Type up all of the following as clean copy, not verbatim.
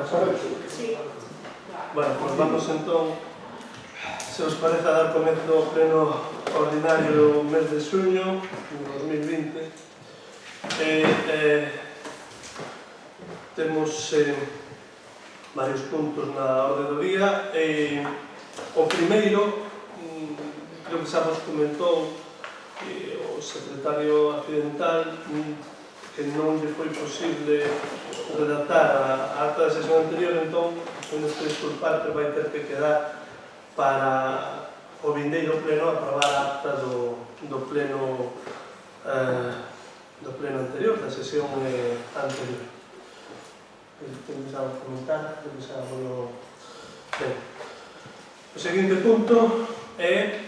Sí. Bueno, pues vamos entón, se os parece a dar comezo ao pleno ordinario do mes de xuño de 2020. Temos varios puntos na orde do día. O primeiro, creo que xa vos comentou o secretario accidental que non lle foi posible redactar a acta da sesión anterior, entón, tenes que disculpar que vai ter que quedar para o vindeiro pleno aprobar a acta do pleno anterior, da sesión anterior. Temos a comentar, temos a ben. O seguinte punto é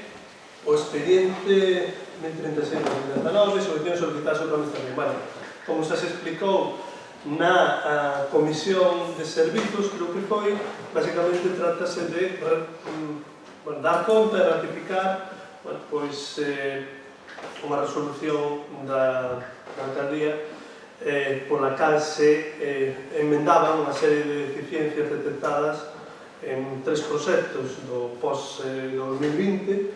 o expediente 1036-2019, solución solicitada sobre a administración. Bueno, como xa se explicou na comisión de servizos, creo que foi, basicamente tratase de dar conta e ratificar pois unha resolución da alcaldía pola cal se emendaban unha serie de deficiencias detectadas en 3 proxectos do post-2020,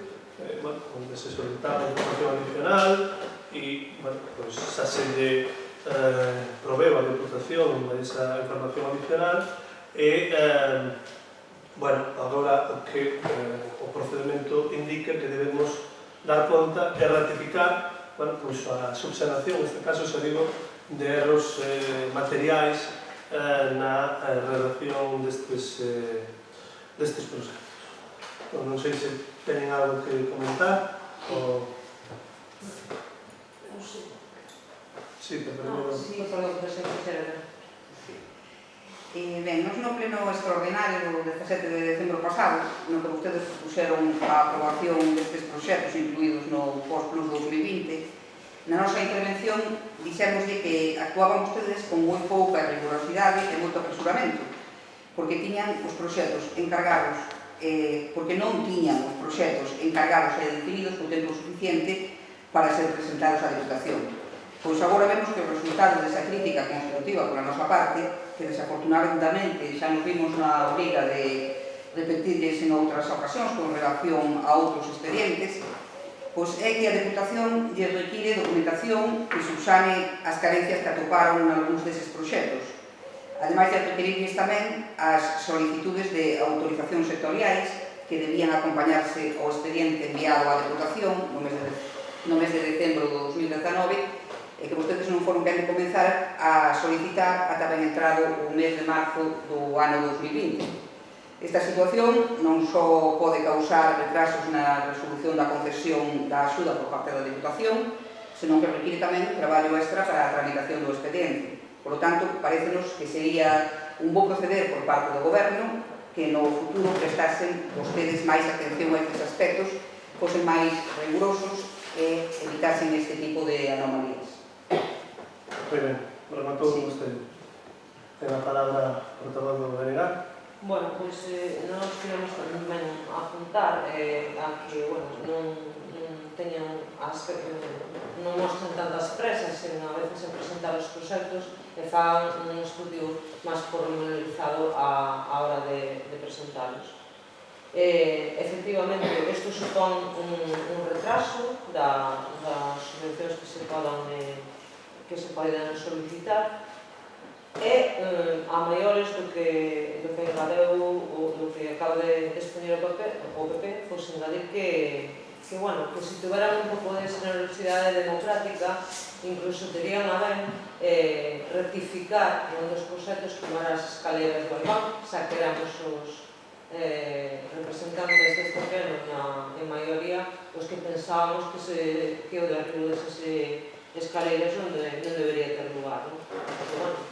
onde se solicitaba información adicional e xa se lle proveu a Deputación esa información adicional e agora o que o procedimento indica que debemos dar conta e ratificar a subsanación, neste caso se digo, de erros materiais na redacción destes proxectos. Non sei se teñen algo que comentar ou... Sí, que primeiro... Sí, perdón, que se quixera. Ben, nos no pleno extraordinario do 17 de decembro pasado, no que vostedes propuxeron a aprobación destes proxectos incluídos no Post-Plus 2020, na nosa intervención dixémoslle que actuaban vostedes con moi pouca rigurosidade e moito apresuramento, porque tiñan os proxectos encargados, porque non tiñan os proxectos encargados e definidos co tempo suficiente para ser presentados á Deputación. Pois agora vemos que o resultado desa crítica constructiva pola nosa parte, que desafortunadamente xa nos vimos na obriga de repetirles en outras ocasións con relación a outros expedientes, pois é que a Deputación lle require documentación que subsane as carencias que atoparon en algúns deses proxectos. Ademais de requerirles tamén as solicitudes de autorizacións sectoriais que debían acompañarse ao expediente enviado á Deputación no mes de decembro do 2019 e que vostedes non foron quen de comenzar a solicitar ata ben entrado o mes de marzo do ano 2020. Esta situación non só pode causar retrasos na resolución da concesión da axuda por parte da Deputación, senón que require tamén traballo extra para a tramitación do expediente. Por lo tanto, parecenos que sería un bo proceder por parte do Goberno que no futuro prestasen vostedes máis atención a estes aspectos, fosen máis rigurosos e evitasen este tipo de anomalías. Moi ben, rematou vostede. Ten a palabra o portavoz do BNG. Bueno, pois nós queremos tamén apuntar a que, non mostren tantas presas a veces en presentar os proxectos e fan un estudio máis pormenorizado á hora de presentarlos. Efectivamente, isto supón un retraso das subvencións que se poden solicitar e a maiores do que engadeu do que acaba de expoñer o PP, pois engadir que se tiveran un pouco de generosidade democrática, incluso terían a ben rectificar un dos proxectos como eran as escaleras do Albán, xa que éramos os representantes deste pleno en maioría os que pensábamos que o de arriba desas escaleiras non debería ter lugar,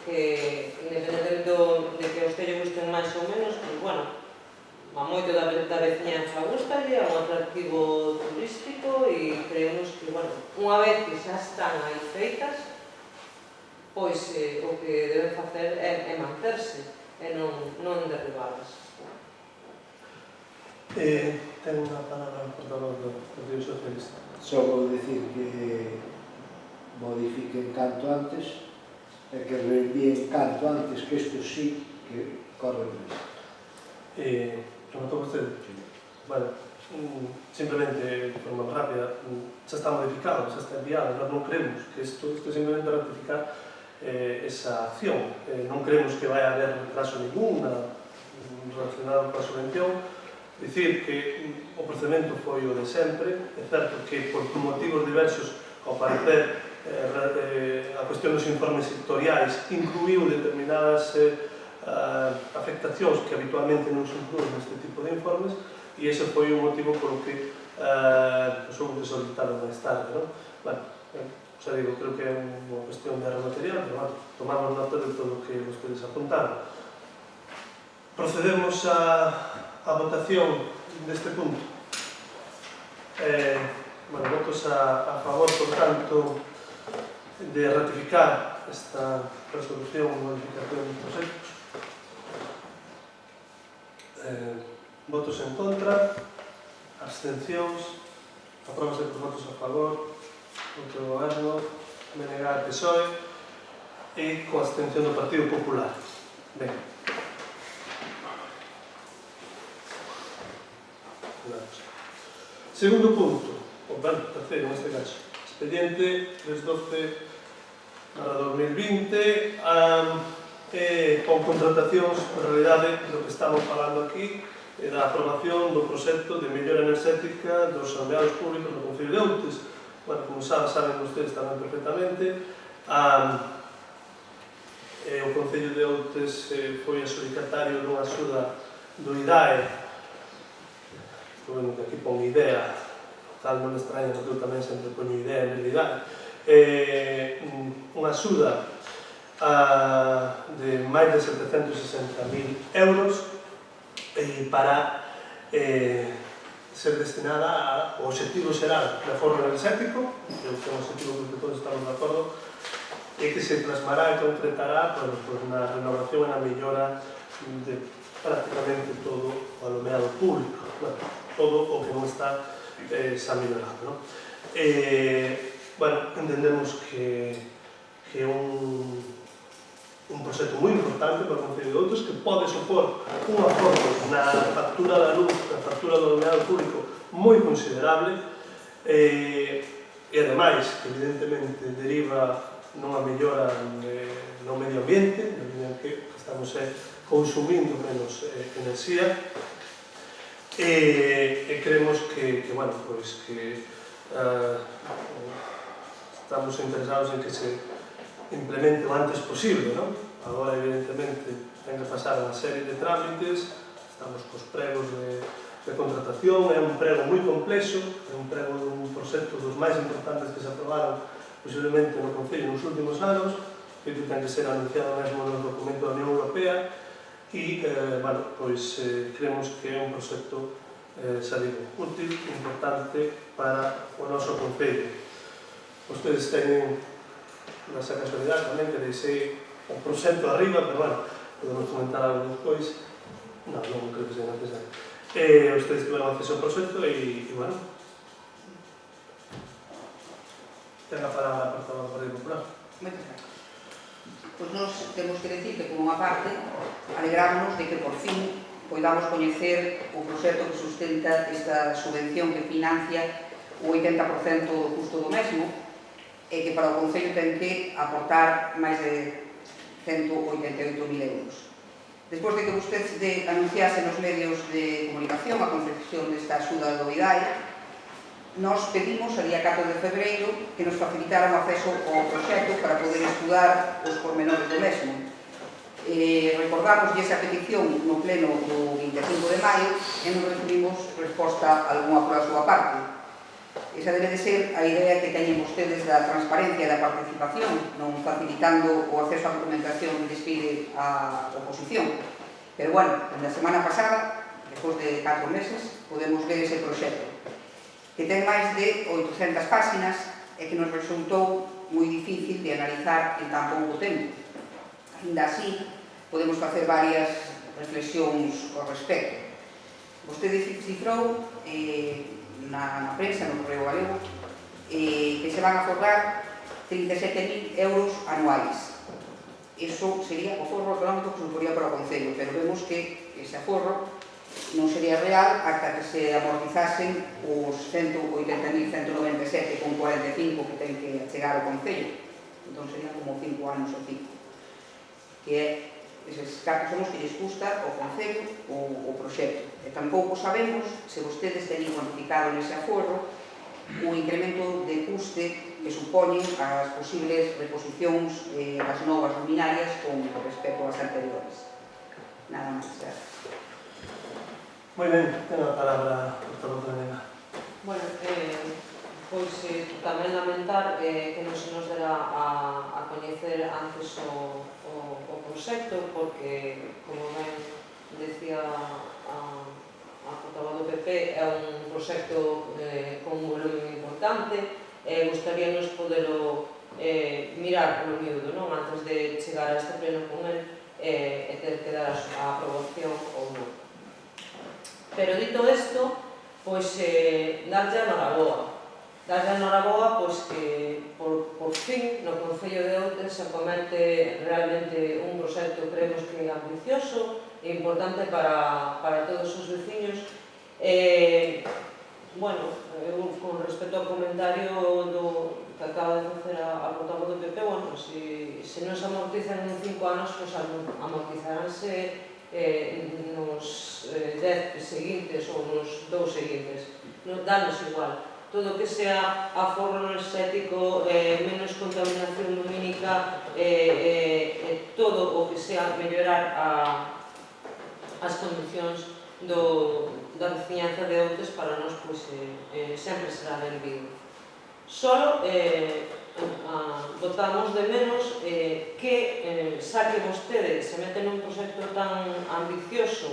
que independentemente de que os teño gusten máis ou menos, a moito da veciñanza gustalle, é un atractivo turístico e creemos que, unha vez que xa están aí feitas, pois o que deben facer é manterse e non derribalas. Ten unha palabra o portavoz do Partido Socialista. Só vou dicir que modifiquen canto antes e que reenvíen canto antes, que isto sí que corre o risco. Rematou vostede? Bueno, simplemente, de forma rápida, xa está modificado, xa está enviado. Nós non creemos que isto é simplemente para ratificar esa acción. Non creemos que vai haber retraso ningún relacionado coa subvención. Dicir que o procedimento foi o de sempre. É certo que por motivos diversos, ao parecer, a cuestión dos informes sectoriais incluiu determinadas afectacións que habitualmente non se incluen neste tipo de informes, e ese foi o motivo polo que houve que solicitaron máis tarde. Bueno, xa digo, creo que é unha cuestión de erro material, pero bueno, tomamos nota de todo o que vostedes apuntaron. Procedemos a votación deste punto. Bueno, votos a favor, por tanto, de ratificar esta resolución de modificación dos proxectos. Votos en contra, abstencións, apróbase por votos a favor, voto do Goberno, BNG e PSOE, e coa abstención do Partido Popular. Ben. Segundo punto, o terceiro neste caso, expediente 312/2020, con contratacións, en realidade, do que estamos falando aquí, da aprobación do proxecto de mellora enerxética dos aldeados públicos do Concello de Outes. Bueno, como saben ustedes tamén perfectamente, o Concello de Outes foi adxudicatario dunha axuda do IDAE, bueno, que aquí pon idea, tal non extraña, porque eu tamén sempre poño idea en realidade, unha axuda de máis de 760.000 euros para ser destinada ao objetivo xeral de aforro enerxético, que é un objetivo que todos estamos de acordo, e que se plasmará e concretará na renovación e na mellora de prácticamente todo o alumeado público, todo o que non está xa mellorado. Bueno, entendemos que é un proxecto moi importante para o Concello de Outes, que pode supor un aforro na factura da luz, na factura do alumeado público moi considerable, e ademais, evidentemente, deriva nunha mellora no medio ambiente, na medida en que estamos consumindo menos enerxía, e creemos que estamos interesados en que se implemente o antes posible, non? Agora, evidentemente, ten que pasar unha serie de trámites, estamos cos pregos de contratación, é un prego moi complexo, é un prego dun proxecto dos máis importantes que se aprobaron posiblemente no Concello nos últimos anos, que ten que ser anunciado mesmo no documento da Unión Europea, e, bueno, pois, creemos que é un proxecto, xa digo, útil, importante para o noso Concello. Vostedes teñen nesa casualidade tamén que deixei o proxecto arriba, pero bueno, podemos comentar algo despois. Non creo que sea necesario. Vostedes tiveron acceso ao proxecto e, bueno, ten a palabra a portavoz do Partido Popular. Moitas gracias. Pois nós temos que decir que, por unha parte, alegramos de que por fin poidamos coñecer o proxecto que sustenta esta subvención que financia o 80% do custo do mesmo, e que para o Concello ten que aportar máis de 188.000 euros. Despois de que vostede anunciase nos medios de comunicación a concesión desta axuda do IDAE, nos pedimos, o día 4 de febreiro, que nos facilitaran o acceso ao proxecto para poder estudar os pormenores do mesmo. Recordamos esa petición no pleno do 25 de maio e non recibimos resposta algunha pola súa parte. Esa debe de ser a idea que teñen vostedes da transparencia e da participación, non facilitando o acceso á documentación que les pide a oposición. Pero, bueno, na semana pasada, despois de 4 meses, podemos ver ese proxecto, que ten máis de 800 páxinas e que nos resultou moi difícil de analizar en tan pouco tempo. Ainda así, podemos facer varias reflexións ao respecto. Vostede cifrou na prensa, no Correo Galego, que se van a aforrar 37.000 euros anuais. iso sería o aforro económico que suporía para o Concello, pero vemos que ese aforro non sería real ata que se amortizasen os 180.197,45 que ten que chegar ao Concello. Entón serían como 5 anos ou 5. Que é, eses cartos son os que lles custa ao Concello o proxecto. E tampouco sabemos se vostedes teñen cuantificado nese aforro o incremento de custe que supoñen as posibles reposicións das novas luminarias con respecto ás anteriores. Nada máis, gracias. Moi ben, ten a palabra a portavoz da Nega. Bueno, pois tamén lamentar que non se nos dera a coñecer antes o proxecto, porque, como ben decía a portavoz do PP, é un proxecto con un volumen importante, gustaríanos poderlo mirar polo miúdo, non? Antes de chegar a este pleno con el e ter que dar a aprobación ou non. Pero dito isto, pois darlle a noraboa. Darlle a noraboa, pois que por fin no Concello de Outes se acomete realmente un proxecto, creemos que ambicioso e importante para todos os veciños. Bueno, con respecto ao comentario que acaba de facer a portavoz do PP, bueno, se non se amortizan en 5 anos, pois amortizaránse nos 10 seguintes ou nos 2 seguintes. Danos igual. Todo o que sea aforro enerxético, menos contaminación lumínica, todo o que sea mellorar as condicións da veciñanza de Outes para nós sempre será benvido. Solo botamos de menos que xa que vostede se mete nun proxecto tan ambicioso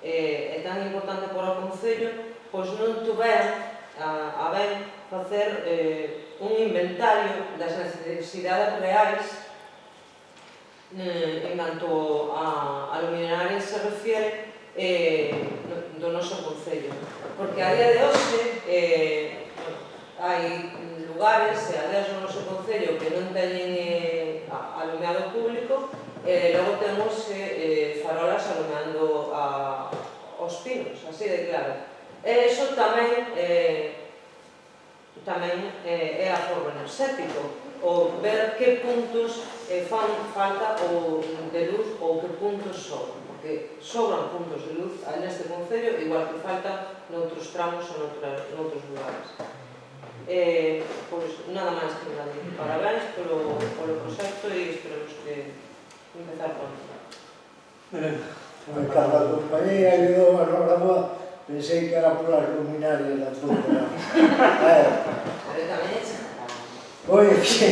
e tan importante para o Concello, pois non tuveran a ben facer un inventario das necesidades reais en canto a luminarias se refiere do noso Concello. Porque a día de hoxe hai lugares e aldeas do noso Concello que non teñen alumeado público e logo temos farolas alumeando aos pinos, así de claro. E iso tamén é aforro enerxético, ou ver que puntos fan falta de luz ou que puntos sobran, porque sobran puntos de luz neste Concello, igual que falta noutros tramos ou noutros lugares. Pois nada máis que nada. Parabéns polo proxecto e esperemos que empezar pronto. Cando a compañía lle dou a noraboa, pensei que era polas luminarias da fronte. Oye, que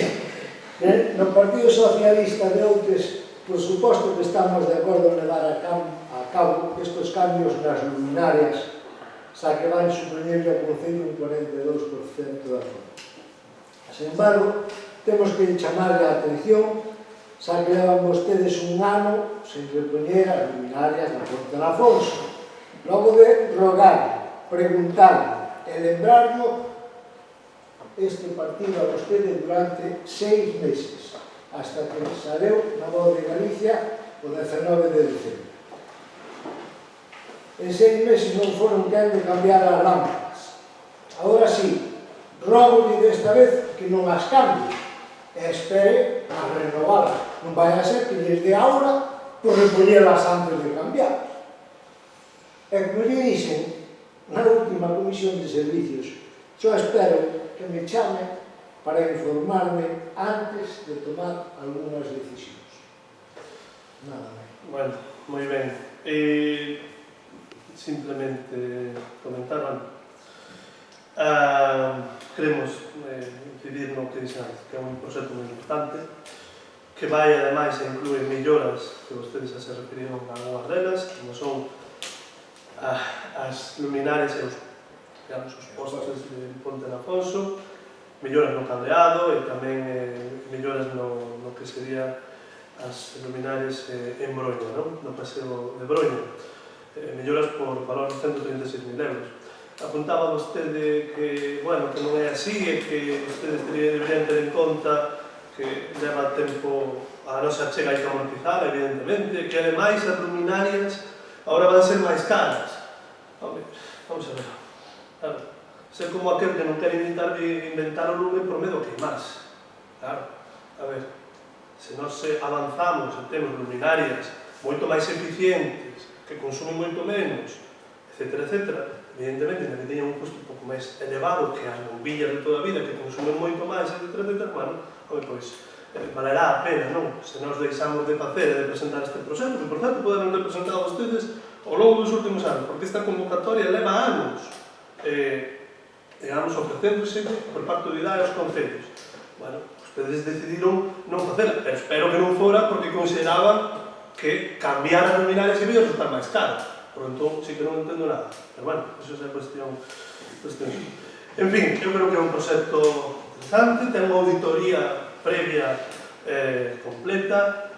no Partido Socialista de Outes, por suposto que estamos de acordo en levar a cabo estes cambios nas luminarias, xa que van supoñerle ao Concello un 42% da zona. Sen embargo, temos que chamarle a atención, xa que levan vostedes un ano sen repoñer as luminarias na Ponte de Afonso. Logo de rogar, preguntar e lembrarlo, este partido a vostede durante 6 meses, hasta que saleu na Voz de Galicia o 19 de diciembre. En 6 meses non foron quen de cambiar as lámparas. Agora sí, rogo-lhe desta vez que non as cambie e espere a renovalas. Non vai a ser que desde agora por repoñelas antes de cambiar. E como lle dixen na última comisión de servicios, só espero que me chame para informarme antes de tomar algunhas decisións. Nada máis. Bueno, moi ben. Simplemente comentaban, queremos incidir no que dixen antes, que é un proxecto moi importante, que vai ademais a incluir melloras que vostedes xa se referiron a algunhas delas, como son as luminarias e os postes de Ponte de Afonso, melloras no cableado e tamén melloras no que sería as luminarias en Broña, no paseo de Broña. Melloras por valor de 136.000 euros. Apuntaba vostede que, bueno, que non é así e que vostedes deberían ter en conta que leva tempo a nosa chega hai que amortizar, evidentemente, que ademais as luminarias agora van ser máis caras. Home, vamos a ver. Claro, ser como aquel que non quere inventar o lume por medo que máis. Claro, a ver, se nós avanzamos e temos luminarias moito máis eficientes, que consumen moito menos, etcétera, etcétera, evidentemente, que teñan un custo un pouco máis elevado que as bombillas de toda a vida, que consumen moito máis, etcétera, etcétera, bueno, pois, valerá a pena, non? Se nos deixamos de facer e de presentar este proxecto, que, por certo, poden haber presentado a vostedes ao longo dos últimos anos, porque esta convocatoria leva anos, digamos, ofrecéndose por parte do IDAE aos concellos. Bueno, vostedes decidiron non facela, pero espero que non fora porque consideraban que cambiar as luminarias e vídeos está máis caro. Por entón, sí que non entendo nada. Pero bueno, eso é a cuestión. En fin, eu creo que é un proxecto interesante, ten unha auditoría previa completa.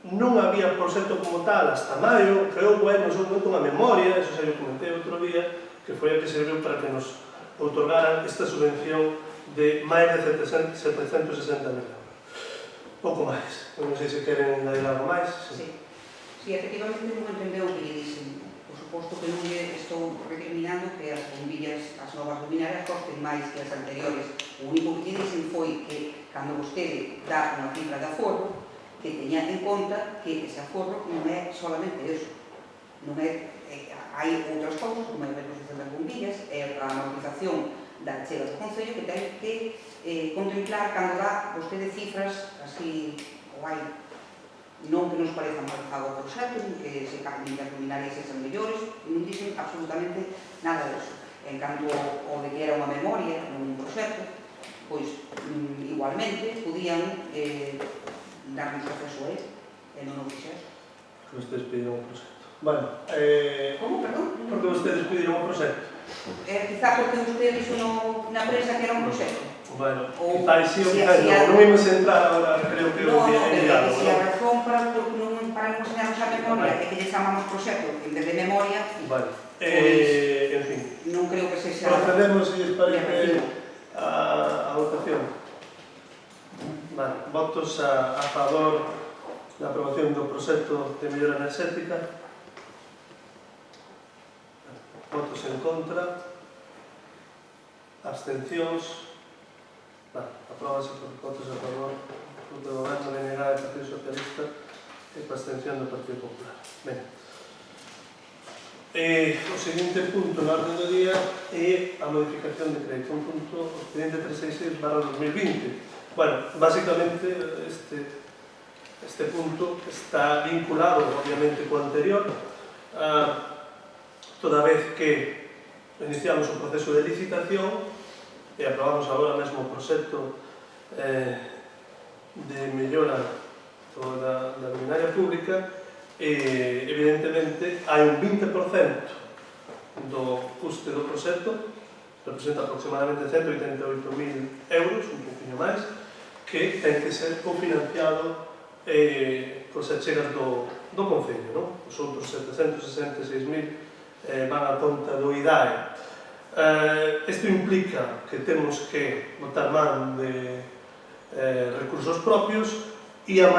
Non había proxecto como tal hasta maio, creo que no seu momento unha memoria, eso xa eu comentei outro día, que foi a que serviu para que nos outorgaran esta subvención de máis de 760.000 euros. Pouco máis. Non sei se queren añadir algo máis. Sí, efectivamente non entendeu o que lle dixen. Por suposto que non lle estou recriminando que as bombillas, as novas luminarias, costen máis que as anteriores. O único que lle dixen foi que, cando vostede dá unha cifra de aforro, que teña en conta que ese aforro non é solamente eso. Non é, hai outras cousas, como é a reposición das bombillas, é a amortización da chega do Concello, que ten que contemplar cando dá vostede cifras así, ou hai, non que nos parezan mal fago o proxecto, que se cambien as luminarias e sexan mellores, non dixen absolutamente nada disso. En canto ao de que era unha memoria, un proxecto, pois igualmente podían darnos acceso a él, e non o fixeron. Que vostedes pediron un proxecto. Bueno, Como, perdón? porque vostedes pediron un proxecto. Quizá porque usted dixo na prensa que era un proxecto. Bueno, O quizás sí ou si quizás non. Non imos entrar agora, creo que No, é pero diálogo, si a razón para non enseñarnos a memoria é que lle chamamos proxecto en vez de memoria, Vale, en fin. non creo que sexa... Procedemos, se lles parece, a votación. Vale, votos a favor da aprobación do proxecto de mellora enerxética. Votos en contra. Abstencións. Vale, apróbase por votos a favor do Goberno de Negada do Partido Socialista e coa abstención do Partido Popular. Ben. O seguinte punto na orde do día é a modificación de crédito, un punto, o expediente 366/2020. Bueno, basicamente este punto está vinculado, obviamente, co anterior, toda vez que iniciamos o proceso de licitación e aprobamos agora mesmo o proxecto de mellora da luminaria pública, evidentemente hai un 20% do custe do proxecto, representa aproximadamente 188.000 euros, un poquinho máis, que ten que ser cofinanciado cos achegas do Concello, non? Os outros 766.000 van a conta do IDAE. Isto implica que temos que botar man de recursos propios e a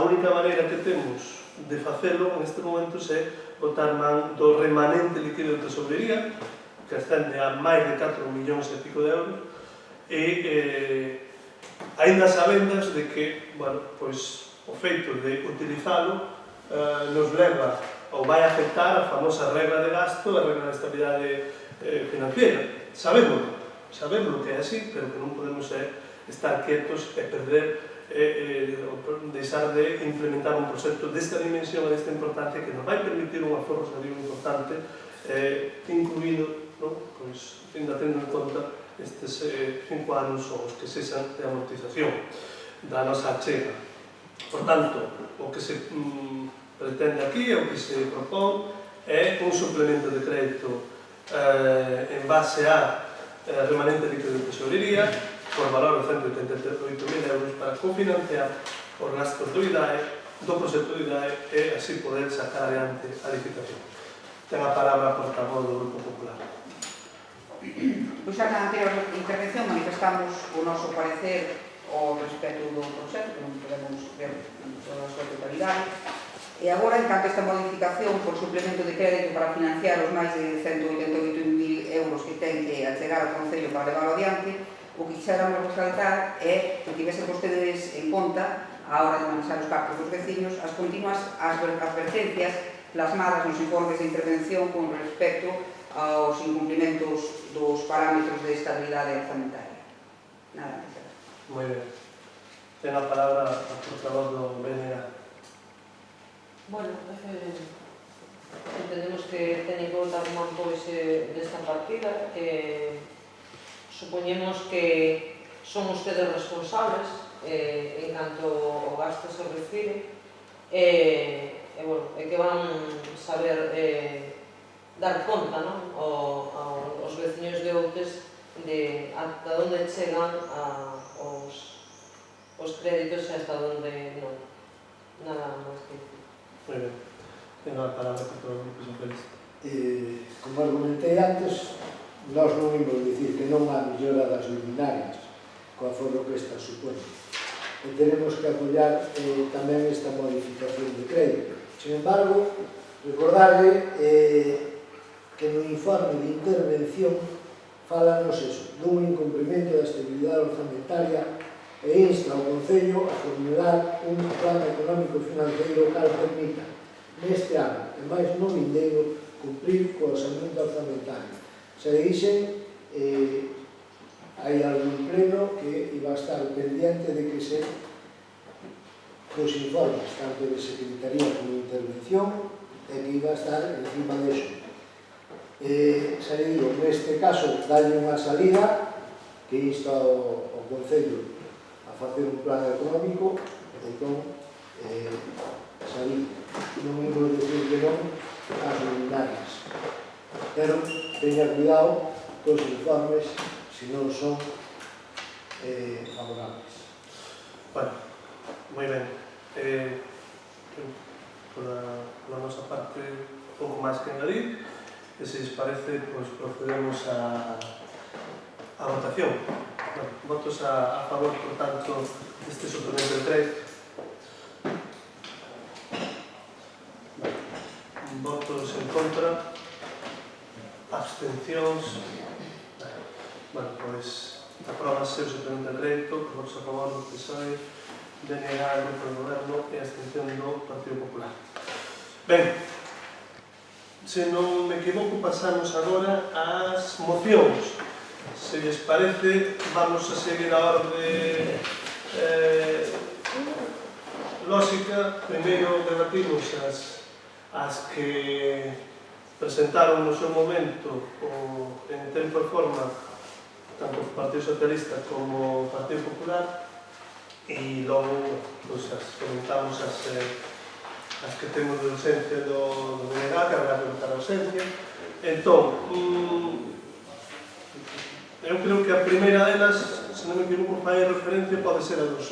única maneira que temos de facelo neste momento é botar man do remanente líquido de tesorería, que ascende a máis de 4 millóns e pico de euros, e ainda sabendas de que, bueno, pois, o feito de utilizalo nos leva ou vai afectar a famosa regra de gasto, a regra de estabilidade financiera. Sabemos que é así, pero que non podemos estar quietos e perder deixar de implementar un proxecto desta dimensión e desta importancia que nos vai permitir un aforro salarial importante, incluído, pois, ainda tendo en conta estes 5 anos ou os que sexan de amortización da nosa achega. Por tanto, o que se pretende aquí, o que se propón, é un suplemento de crédito en base a remanente líquido de tesorería por valor de 188.000 euros para cofinanciar os gastos do IDAE, do proxecto do IDAE, e así poder sacar adiante a licitación. Ten a palabra a portavoz do Grupo Popular. Pois xa na anterior intervención manifestamos o noso parecer ao respecto do proxecto, que non podemos ver en toda a súa totalidade. E agora, en canto a esta modificación por suplemento de crédito para financiar os máis de 188.000 euros que ten que achegar ao Concello para levarlo adiante, o que quixéramos resaltar é que tivesen vostedes en conta, a hora de manexar os cartos dos veciños, as continuas advertencias plasmadas nos informes de intervención con respecto aos incumplimentos dos parámetros de estabilidade orzamentaria. Nada máis. Moi ben. Ten a palabra a portavoz do BNG. Bueno, entendemos que teñen que votar un manco desta partida. Supoñemos que son ustedes responsables en canto ao gasto se refire e que van saber dar conta aos veciños de Outes de ata onde chegan os créditos e hasta onde non. Nada máis que dicir. Moi ben. Ten a palabra para todo o Grupo Socialista. Como argumentei antes, nós non imos dicir que non há mellora das luminarias coa forro que esta supone. E tenemos que apoiar tamén esta modificación de crédito. Sin embargo, recordarle que no informe de intervención falanos eso, dun incumprimento da estabilidade orzamentaria e insta ao Concello a formular un plan económico financiero cal permita neste ano e máis no vindeiro cumprir co orzamento orzamentario. Se dixen, hai algún pleno que iba a estar pendiente de que se os informes, tanto de Secretaría como de Intervención, e que iba a estar encima deso. Se le digo, neste caso, dalle unha salida que insta ao Concello a facer un plan económico, entón, salir. Non imos decir que non as luminarias. Pero teña cuidado cos informes se non son favorables. Bueno, moi ben. Por a nosa parte, pouco máis que engadir. E se les parece, pois procedemos a votación. Bueno, votos a favor, por tanto, deste suplemento de crédito. Votos en contra. Abstencións. Bueno, pois apróbase o suplemento de crédito, votos a favor do PSOE, BNG, Grupo do Goberno e abstención do Partido Popular. Ben, se non me equivoco, pasamos agora ás mocións. Se lles parece, vamos a seguir a orde lógica. Primeiro debatimos as que presentaron no seu momento en tempo e forma tanto o Partido Socialista como o Partido Popular e logo comentamos as que temos de ausencia do BNG, que habrá que votar a ausencia. Entón, eu creo que a primeira delas, se non me equivoco, fai referencia, pode ser a dos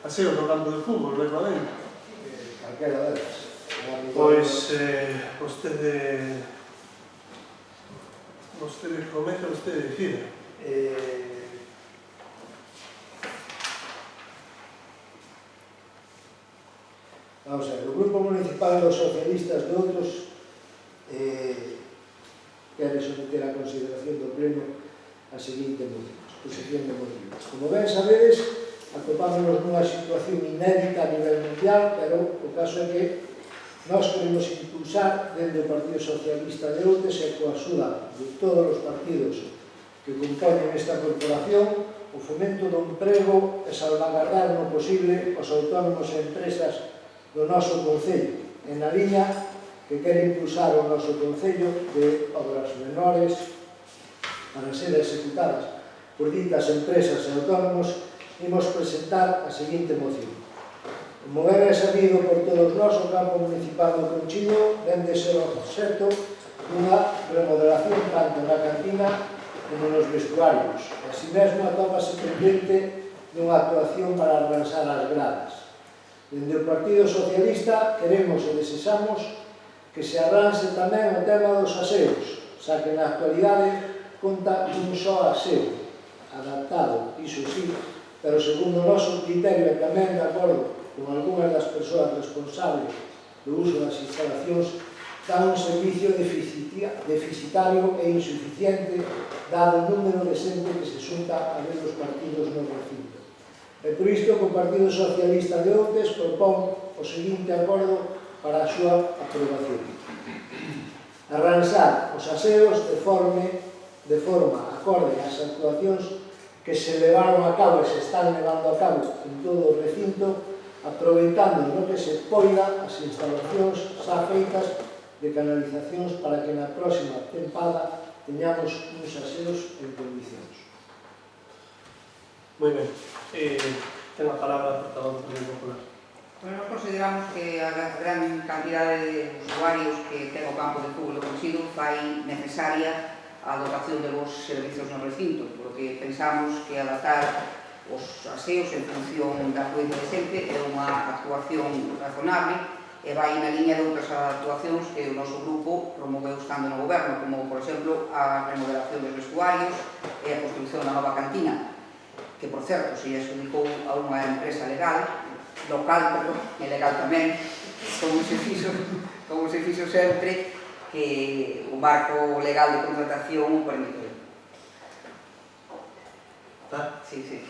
aseos no campo de fútbol, mesmamente. Calquera delas. Pois, vostede comeza, vostede decide. Vamos a ver, o Grupo Municipal dos Socialistas de Outros quere someter a consideración do Pleno a seguinte exposición de motivos. Como ben sabedes, atopámonos nunha situación inédita a nivel mundial, pero o caso é que nós queremos impulsar dende o Partido Socialista de Outes e coa axuda de todos os partidos que componen esta corporación o fomento do emprego e salvagardar no posible os autónomos e empresas do noso Concello, en a liña que quere impulsar o noso Concello de obras menores para ser executadas por ditas empresas e autónomos. Imos presentar a seguinte moción. Como ben é sabido por todos nós, o campo municipal do Conchillo vende ser obxecto dunha remodelación tanto na cantina como nos vestuarios. Así mesmo atópase pendente dunha actuación para arranxar as gradas. Dende o Partido Socialista queremos e desexamos que se arranxe tamén o tema dos aseos, xa que na actualidade conta un só aseo, adaptado, iso sí, pero segundo o noso criterio e tamén de acordo con algunhas das persoas responsables do uso das instalacións, dá un servicio deficitario e insuficiente dado o número de xente que se xunta a ver os partidos no recinto. E por isto, o Partido Socialista de Outes propón o seguinte acordo para a súa aprobación. Arranxar os aseos de forma acorde ás actuacións que se levaron a cabo e se están levando a cabo en todo o recinto, aproveitando no que se poida as instalacións xa feitas de canalizacións para que na próxima tempada teñamos uns aseos en condicións. Moi ben. Ten a palabra a portavoz do Partido Popular. Nós consideramos que a gran cantidade de usuarios que ten o campo de fútbol consigo fai necesaria a dotación de vos servizos no recinto, porque pensamos que adaptar os aseos en función da afluencia de xente é unha actuación razonable e vai na liña de outras actuacións que o noso grupo promoveu estando no goberno, como, por exemplo, a remodelación dos vestuarios e a construcción da nova cantina, que, por certo, se adjudicou a unha empresa local, e legal tamén, como se fixo sempre, que o marco legal de contratación o permite. Tá? Sí, sí.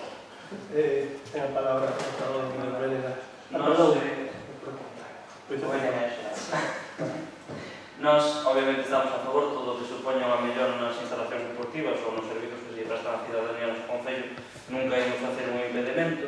Ten a palabra a portavoz do Partido Nós, obviamente, estamos a favor de todo o que supoña unha mellora nas instalacións deportivas ou nos servizos que se prestan a cidadanía nos concellos. Nunca imos facer un impedimento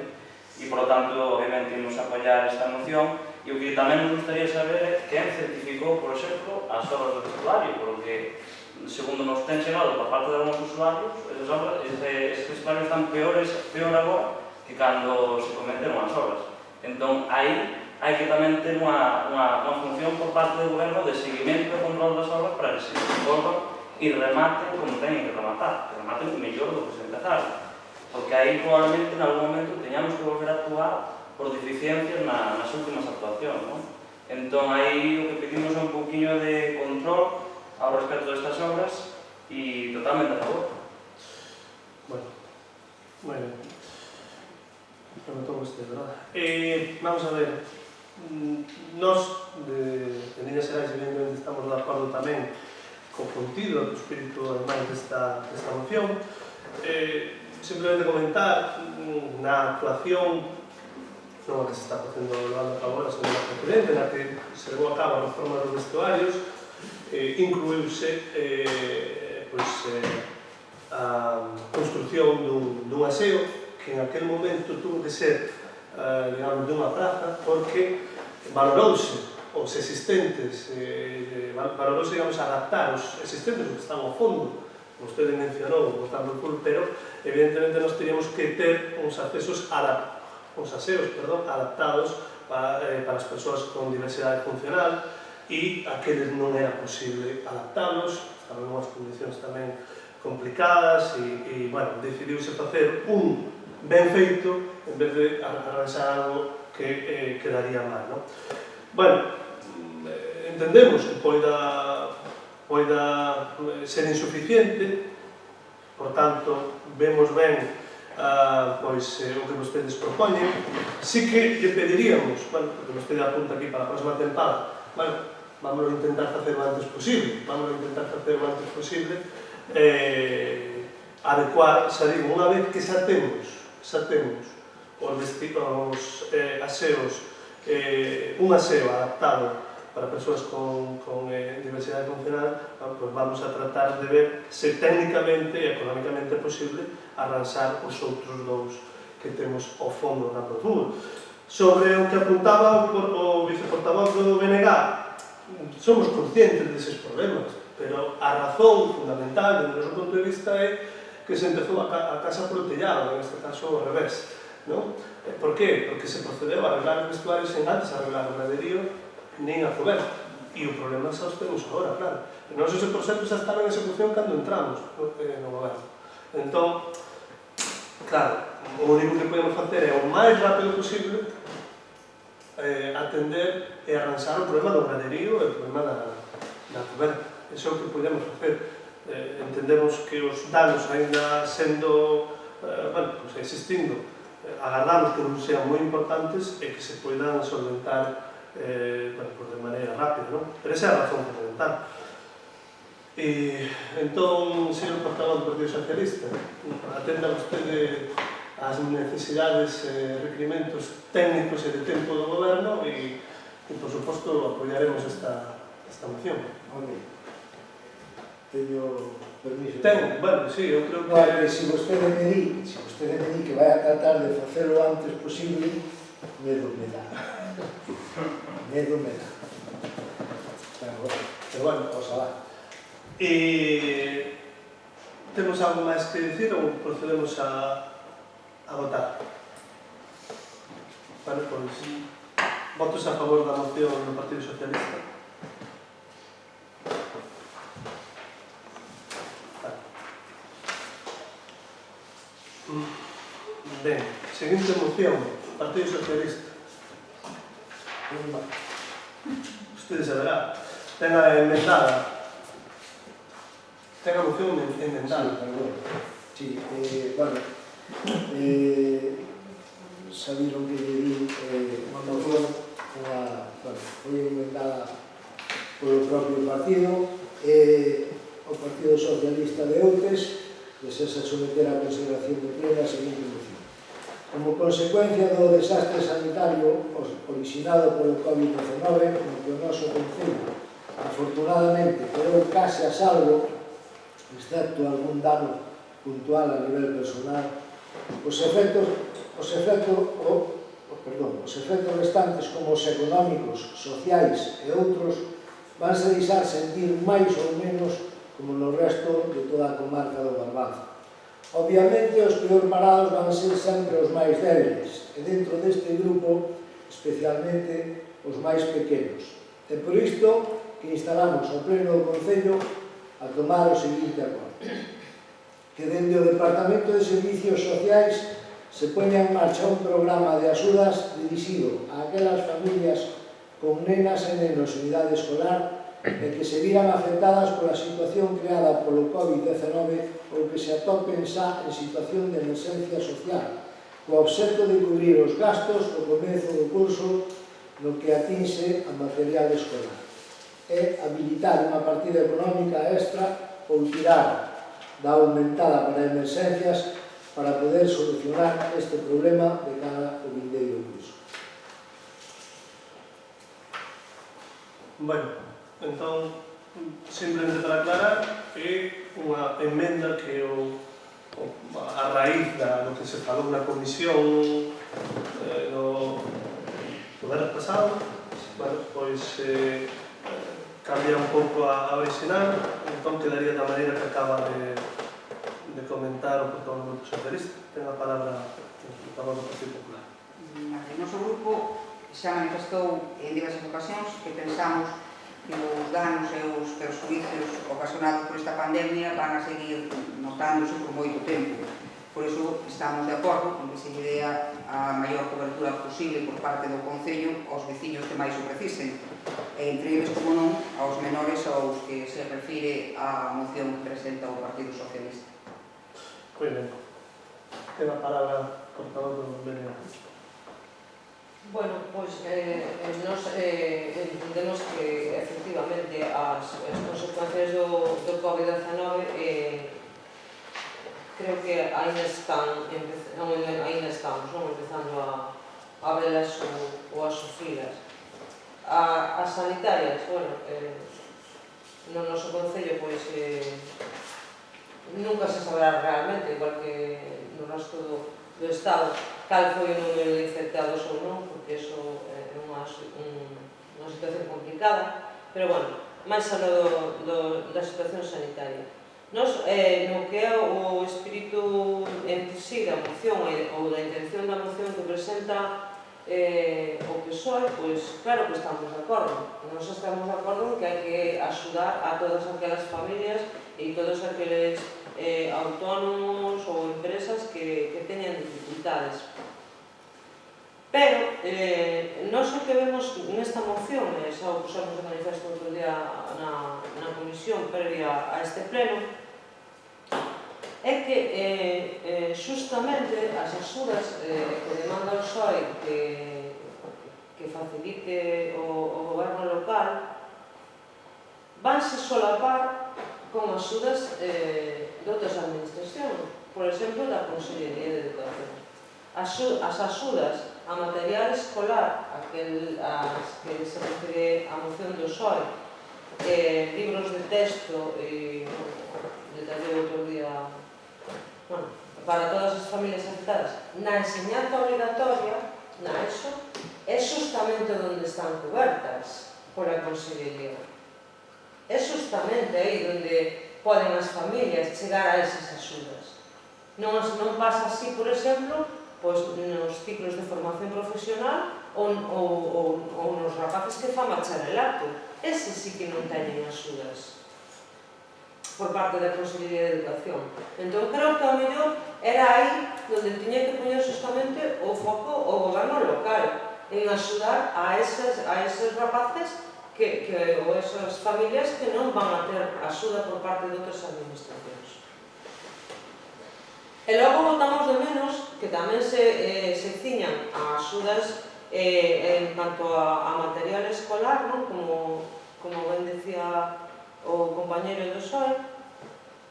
e, por lo tanto, obviamente, imos apoiar esta moción. E o que tamén nos gustaría saber é quen certificou, por exemplo, as obras do vestuario, porque, segundo nos ten chegado por parte de algunos usuarios, estes vestuarios están peor agora que cando se cometeron as obras. Entón, aí hai que tamén ter unha función por parte do goberno de seguimento e control das obras para que se desenvolvan e rematen como teñen que rematar, que rematen mellor do que se empezaron. Porque aí probablemente en algún momento teñamos que volver a actuar por deficiencias nas últimas actuacións, non? Entón, aí o que pedimos é un pouquiño de control ao respecto destas obras e totalmente a favor. Bueno, moi ben. Preguntou vostede, verdad? Vamos a ver. Nós, en líneas xerais, evidentemente, estamos de acordo tamén co contido, co espírito, ademais, desta moción. Simplemente comentar na actuación non a que se está facendo levando a cabo a semana precedente, na que se levou a cabo a reforma dos vestuarios, incluíuse a construcción dun aseo que en aquel momento tuvo que ser, digamos, dunha praza, porque valorouse os existentes, valorouse, digamos, adaptar os existentes, os que están ao fondo, como usted mencionou, o campo de fútbol, pero evidentemente nós teríamos que ter uns aseos adaptados para as persoas con diversidade funcional e aqueles non era posible adaptalos, estaban en unhas condicións tamén complicadas e bueno, decidiuse facer un ben feito en vez de arranxar algo que quedaría mal, non? Bueno, entendemos que poida ser insuficiente, por tanto, vemos ben o que vostedes propoñen. Sí que lle pediríamos, bueno, porque vostede apunta aquí para a próxima tempada, bueno, vamos a intentar facer o antes posible, adecuar, xa digo, unha vez que xa temos os aseos, un aseo adaptado para persoas con diversidade funcional, pues vamos a tratar de ver se técnicamente e económicamente é posible arranxar os outros dous que temos ao fondo do campo de fútbol. Sobre o que apuntaba o viceportavoz do BNG, somos conscientes deses problemas, pero a razón fundamental, do noso punto de vista, é que se empezou a casa por o tellado, en este caso ao revés, non? Por qué? Porque se procedeu a arreglar os vestuarios sen antes arreglar o graderío nin a coberta. E o problema xa os temos agora, claro. E nós ese proxecto xa estaba en execución cando entramos no goberno. Entón, claro, o único que podemos facer é o máis rápido posible atender e arranxar o problema do graderío e o problema da coberta. Iso é o que podemos facer. Entendemos que os danos, ainda sendo, existindo agardamos que non sean moi importantes e que se poidan solventar de maneira rápida, non? Pero esa é a razón fundamental. E entón, señor portavoz do Partido Socialista, atenda vostede as necesidades e requerimentos técnicos e de tempo do goberno e por suposto, apoiaremos esta moción. Ok. Teño permiso. Bueno, sí, eu creo No, que... se vostede me di que vai a tratar de facelo o antes posible, medo me dá. Medo me dá. Pero bueno, oxalá. E temos algo máis que dicir ou procedemos a votar? Bueno, pois, votos a favor da moción do Partido Socialista. Ben, seguinte moción, Partido Socialista. Usted saberá. Ten a emendada. Ten a moción emendada. Sí, bueno, sabiron que lle di unha moción, foi emendada polo propio partido, o Partido Socialista de Outes, desea someter a consideración de plena a seguinte moción. Como consecuencia do desastre sanitario originado polo COVID-19, no que o noso concello afortunadamente quedou case a salvo, excepto algún dano puntual a nivel personal, os efectos restantes como os económicos, sociais e outros vanse deixar sentir máis ou menos como no resto de toda a comarca do Barbanza. Obviamente, os peor parados van ser sempre os máis débiles, e dentro deste grupo, especialmente os máis pequenos. E por isto que instalamos ao pleno do Concello a tomar o seguinte acordo. Que dende o Departamento de Servicios Sociais se poña en marcha un programa de axudas dirixido a aquelas familias con nenas e nenos en idade escolar e que se viran afectadas pola situación creada polo COVID-19 ou que se atopen xa en situación de emerxencia social, co obxecto de cubrir os gastos do comezo do curso no que atinxe a material escolar, e habilitar unha partida económica extra ou tirar da aumentada para emerxencias para poder solucionar este problema de cara ao vindeiro curso. Bueno, entón, simplemente para aclarar, é unha emenda que a raíz do que se falou na comisión no verano pasado, bueno, pois cambia un pouco a original, entón quedaría da maneira que acaba de comentar o portavoz do Grupo Socialista. Ten a palabra o portavoz do Partido Popular. O noso grupo xa manifestou en diversas ocasións que pensamos que os danos e os perxuicios ocasionados por esta pandemia van a seguir notándose por moito tempo. Por iso estamos de acordo con que se lle dé a maior cobertura posible por parte do Concello aos veciños que máis o precisen, e entre eles, como non, aos menores aos que se refire a moción que presenta o Partido Socialista. Moi ben. Ten a palabra o portavoz do BNG. Bueno, pois nos entendemos que efectivamente as consecuencias do COVID-19 creo que ainda estamos empezando a velas ou a sufrilas. As sanitarias, bueno, no noso concello pois nunca se saberá realmente, igual que no resto do Estado, cal foi o número de infectados ou non, porque iso é unha situación complicada, pero, bueno, máis aló da situación sanitaria. Nos, no que é o espírito en sí da moción ou da intención da moción que presenta o PSOE, pois claro que estamos de acordo. Nos estamos de acordo en que hai que axudar a todas aquelas familias e todos aqueles autónomos ou empresas que teñen dificultades. Pero, nós o que vemos nesta moción, xa o pusemos de manifesto outro día na comisión previa a este pleno, é que xustamente as axudas que demanda o PSOE que facilite o goberno local vanse solapar con axudas de outras administracións, por exemplo, da Consellería de Educación. As axudas a material escolar, as que se refere a moción do PSOE, libros de texto e detallei outro día, para todas as familias afectadas, na enseñanza obligatoria, na ESO, é justamente onde están cobertas pola Consellería. É justamente aí onde poden as familias chegar a esas axudas. Non pasa así, por exemplo, nos ciclos de formación profesional ou nos rapaces que fan bacharelato. Ese sí que non teñen axudas por parte da Consellería de Educación. Entón, creo que ao mellor era aí onde tiña que poñer justamente o foco o goberno local en axudar a eses rapaces ou esas familias que non van a ter axuda por parte de outras administracións. E logo botamos de menos que tamén se ciñan a axudas en canto a material escolar, como ben decía o compañeiro do PSOE,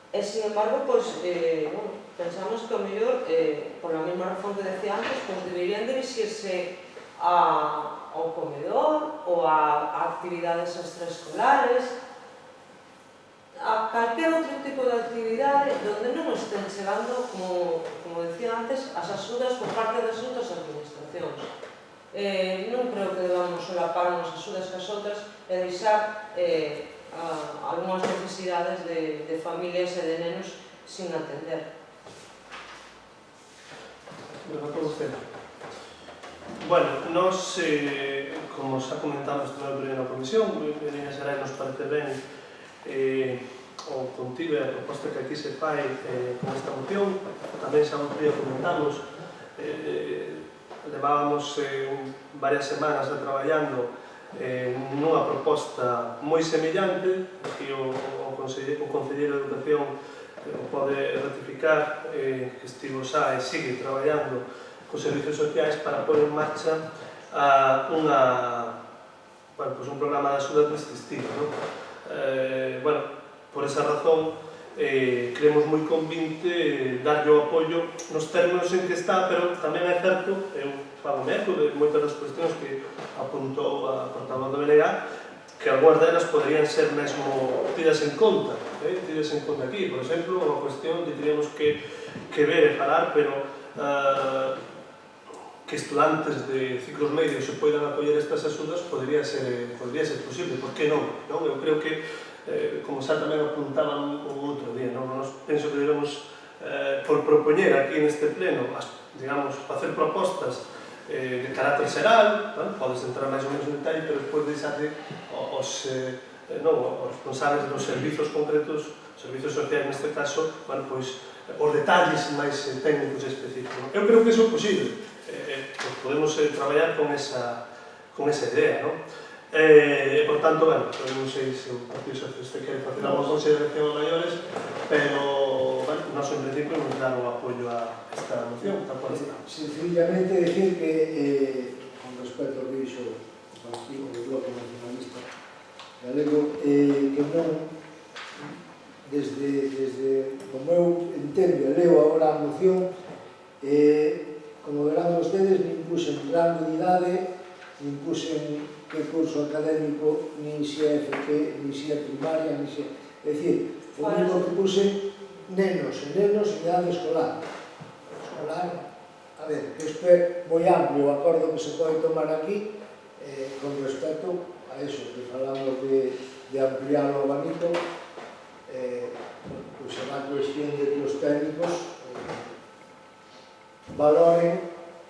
e, sin embargo, pensamos que, ao mellor, por a mesma razón que decía antes, deberían dirixirse ao comedor ou a actividades extraescolares, a calquer outro tipo de actividade onde non estén chegando, como decía antes, as axudas por parte das outras administracións. Non creo que debamos solapar unhas axudas que as outras e deixar algunhas necesidades de familias e de nenos sin atender. Bueno, nos, como xa comentamos tamén na comisión, en líneas xerais nos parece ben o contido e a proposta que aquí se fai con esta moción. Tamén xa outro día comentamos, levábamos varias semanas traballando nunha proposta moi semellante, que o Conselleiro de Educación pode ratificar, que estivo xa e sigue traballando cos servicios sociais para pôr en marcha un programa de axuda deste estilo. Por esa razón, creemos moi convinte darlle o apoio nos términos en que está, pero tamén é certo, eu fago eco de moitas das cuestións que apuntou a portavoz do BNG, que algunhas delas poderían ser mesmo tidas en conta aquí. Por exemplo, unha cuestión que teríamos que ver e falar, pero que estudantes de ciclos medios se poidan acoller estas axudas podría ser posible, por que non? Eu creo que, como xa tamén apuntaban o outro día, penso que debemos, por propoñer aquí neste pleno, facer propostas de carácter xeral, podes entrar máis ou menos en detalle, pero despois deixarle os responsables dos servizos concretos, servizos sociais neste caso, os detalles máis técnicos e específicos. Eu creo que iso é posible, podemos traballar con esa idea, por tanto, non sei se o Partido Socialista quere facer algo consideración a maiores, pero, nós en principio nos dar o apoio a esta moción, tal cual está. Sencillamente decir que, con respecto ao que dixo o Partido do Bloque Nacionalista Galego, que non, desde como eu entendo e leo agora a moción, como verán vostedes, nin puxen rango de idade, nin puxen que curso académico, nin se é FP, nin se é primaria, nin se... É dicir, o único que puxen nenos e nenos en idade escolar. A ver, que isto é moi amplio o acordo que se pode tomar aquí con respecto a eso, que falamos de ampliar o abanico, pois será cuestión de que os técnicos valoren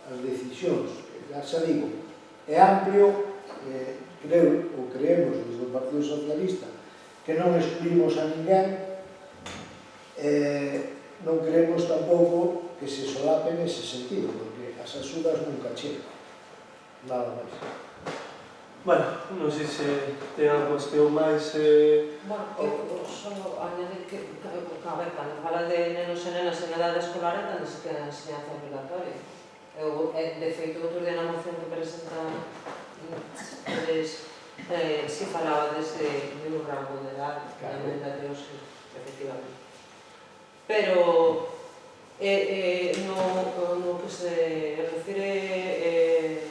as decisións. Xa digo, é amplio, creemos desde o Partido Socialista que non excluímos a ninguén, non queremos tampouco que se solape nese sentido, porque as axudas nunca chegan, nada máis. Bueno, non sei se ten unha cuestión máis... Bueno, eu só añadir que, a ver, cando fala de nenos e nenas en edade escolar, entende se que é a enseñanza obligatoria. De feito, outro día na moción que presenta si falaba de un rango de edad, realmente creo que efectivamente. Pero no que se refire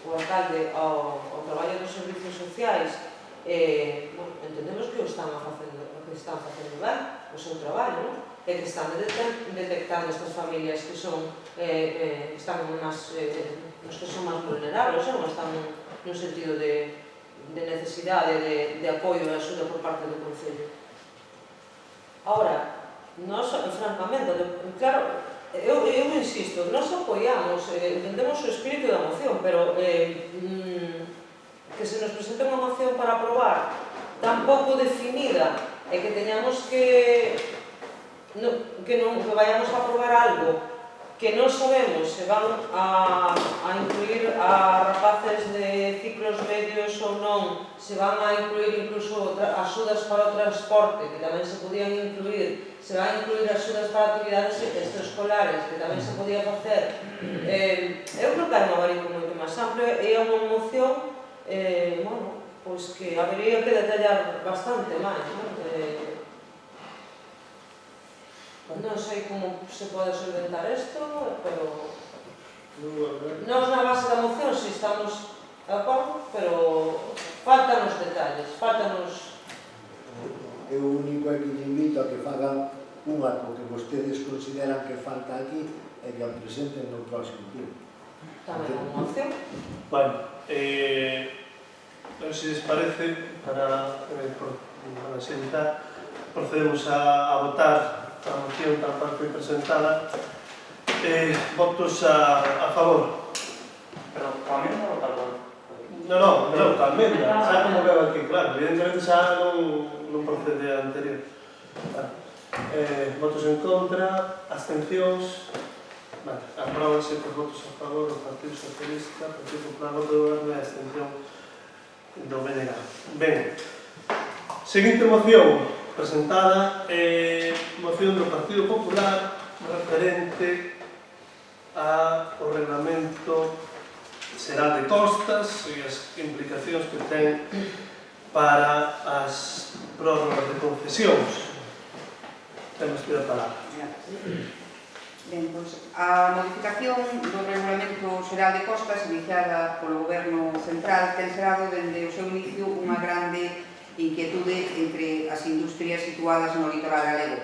o alcalde ao traballo dos servicios sociais, entendemos que están facendo ben o seu traballo, e que están detectando estas familias que están nos que son máis vulnerables, non están nun sentido de necesidade de apoio e axuda por parte do Concello. Ahora, nós, francamente, claro, eu insisto, nós apoiamos, entendemos o espírito da moción, pero que se nos presente unha moción para aprobar tan pouco definida e que teñamos que vayamos a aprobar algo que non sabemos se van a incluir a rapaces de ciclos medios ou non, se van a incluir incluso axudas para o transporte, que tamén se podían incluir, se van a incluir axudas para actividades extraescolares, que tamén se podía facer. Eu creo que hai un abanico moito máis amplio e é unha moción pois que habería que detallar bastante máis, non sei como se pode solventar isto, pero nós na base da moción si estamos de acordo, pero faltan os detalles, Eu o único é que lle invito a que fagan un acto que vostedes consideran que falta aquí e que o presenten no próximo pleno. tamén unha moción. Bueno, se les parece, para sentar, procedemos a votar a moción tal cual foi presentada. Votos a favor. Pero coa mesma ou tal cual? Non, coa emenda. Xa como veo aquí, claro, evidentemente xa non procede a anterior. Votos en contra, abstencións. Vale, apróbanse por votos a favor do Partido Socialista, Partido Popular, voto do Goberno e a abstención do BNG. Ben, seguinte moción presentada, moción do Partido Popular referente ao reglamento xeral de costas e as implicacións que ten para as prórrogas de concesións. Temos que ir a palabra. Ben, pois, a modificación do Regulamento Xeral de Costas iniciada polo Goberno Central ten xerado dende o seu inicio unha grande inquietude entre as industrias situadas no litoral galego.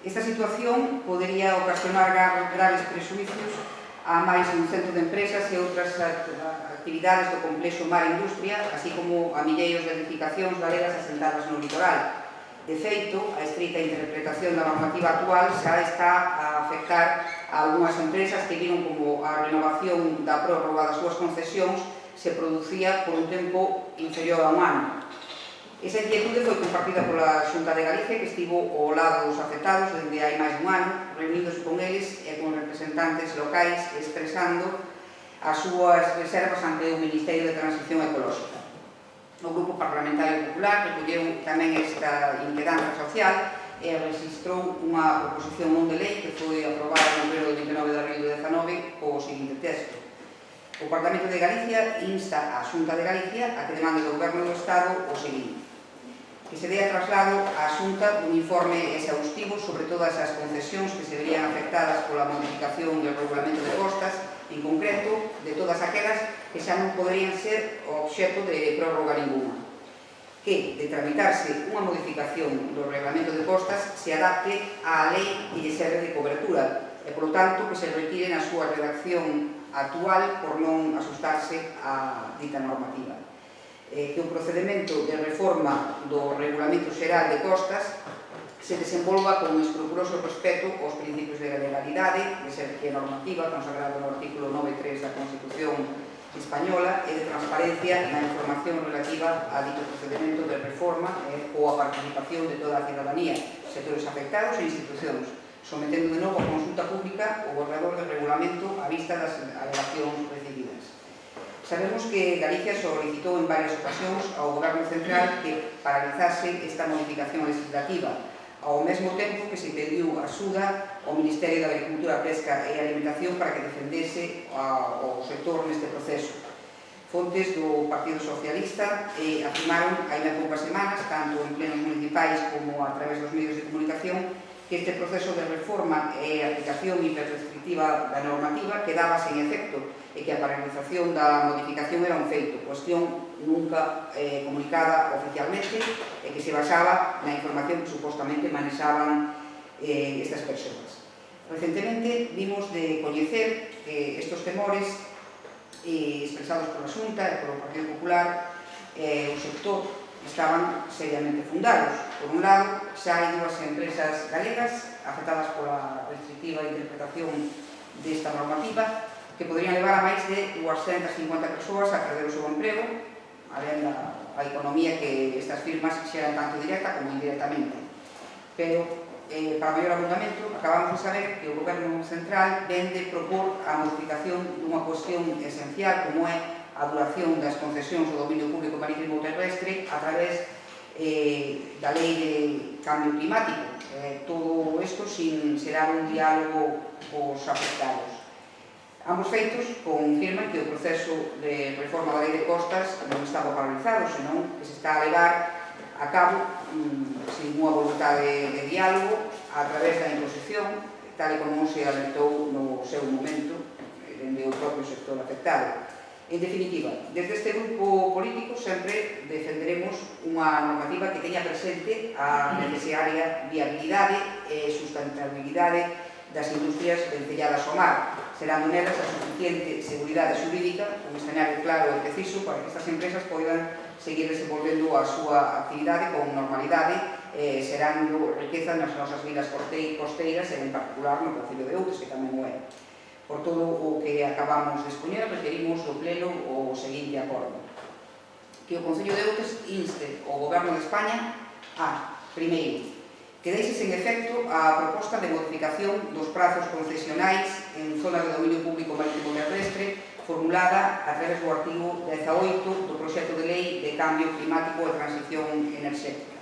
Esta situación podería ocasionar graves presuicios a máis de un cento de empresas e outras actividades do complexo Mar Industria, así como a milleiros de edificacións galegas asentadas no litoral. De feito, a estrita interpretación da normativa actual xa está a afectar a algunhas empresas que viron como a renovación da prórroga das súas concesións se producía por un tempo inferior a un ano. Esa inquietude foi compartida pola Xunta de Galicia, que estivo ao lado dos afectados dende hai máis dun ano, reunidos con eles e con representantes locais expresando as súas reservas ante o Ministerio de Transición Ecolóxica. O Grupo Parlamentario Popular recolleu tamén esta inquedanza social e registrou unha proposición non de lei que foi aprobada no pleno do 29 de abril de 19 co seguinte texto. O Parlamento de Galicia insta a Xunta de Galicia a que demande do Goberno do Estado o seguinte: que se dea traslado á Xunta un informe exhaustivo sobre todas as concesións que se verían afectadas pola modificación do Regulamento de Costas, en concreto, de todas aquelas que xa non poderían ser obxecto de prórroga ninguna. Que, de tramitarse unha modificación do Regulamento de Costas, se adapte á lei que lle serve de cobertura e, polo tanto, que se retire na súa redacción actual por non asustarse á dita normativa. Que o procedimento de reforma do Regulamento Xeral de Costas se desenvolva con un escrupuloso respeto aos principios de legalidade, de ser que é normativa, consagrado no artículo 9.3 da Constitución Española, e de transparencia na información relativa a dito procedimento de reforma ou a participación de toda a cidadanía, sectores afectados e institucións, sometendo de novo a consulta pública o borrador de regulamento a vista das alegacións recibidas. Sabemos que Galicia solicitou en varias ocasións ao Goberno Central que paralizase esta modificación legislativa, ao mesmo tempo que se pediu axuda ao Ministerio de Agricultura, Pesca e Alimentación para que defendese o sector neste proceso. Fontes do Partido Socialista afirmaron hai ben poucas semanas, tanto en plenos municipais como a través dos medios de comunicación, que este proceso de reforma e aplicación hiperrestrictiva da normativa quedaba sen efecto e que a paralización da modificación era un feito, cuestión nunca comunicada oficialmente e que se basaba na información que supostamente manexaban estas persoas. Recentemente vimos de coñecer que estos temores expresados pola Xunta e polo Partido Popular o sector estaban seriamente fundados. Por un lado, xa hai dúas empresas galegas afectadas pola restrictiva interpretación desta normativa que podrían levar a máis de 250 persoas a perder o seu emprego, alén da economía que estas firmas xeran tanto directa como indirectamente. Pero, para maior abundamento, acabamos de saber que o Goberno Central vende propor a modificación dunha cuestión esencial como é a duración das concesións do dominio público marítimo terrestre a través da Lei de Cambio Climático. Todo isto sin dar un diálogo cos afectados. Ambos feitos confirman que o proceso de reforma da Lei de Costas non estaba paralizado, senón que se está a levar a cabo sin unha voluntade de diálogo a través da imposición, tal e como se alertou no seu momento dende o propio sector afectado. En definitiva, desde este grupo político sempre defenderemos unha normativa que teña presente a necesaria viabilidade e sustentabilidade das industrias vencelladas ao mar, serando nelas a suficiente seguridade xurídica, un escenario claro e preciso para que estas empresas poidan seguir desenvolvendo a súa actividade con normalidade, serando riqueza nas nosas vilas costeiras e en particular no Concello de Outes, que tamén o é. Por todo o que acabamos de expoñer, referimos do Pleno o seguinte acordo: que o Concello de Outes inste ao Goberno de España a, primeiro, que deixe sen efecto a proposta de modificación dos prazos concesionais en zona de dominio público marítimo terrestre formulada a través do artigo 18 do proxecto de lei de cambio climático e transición enerxética.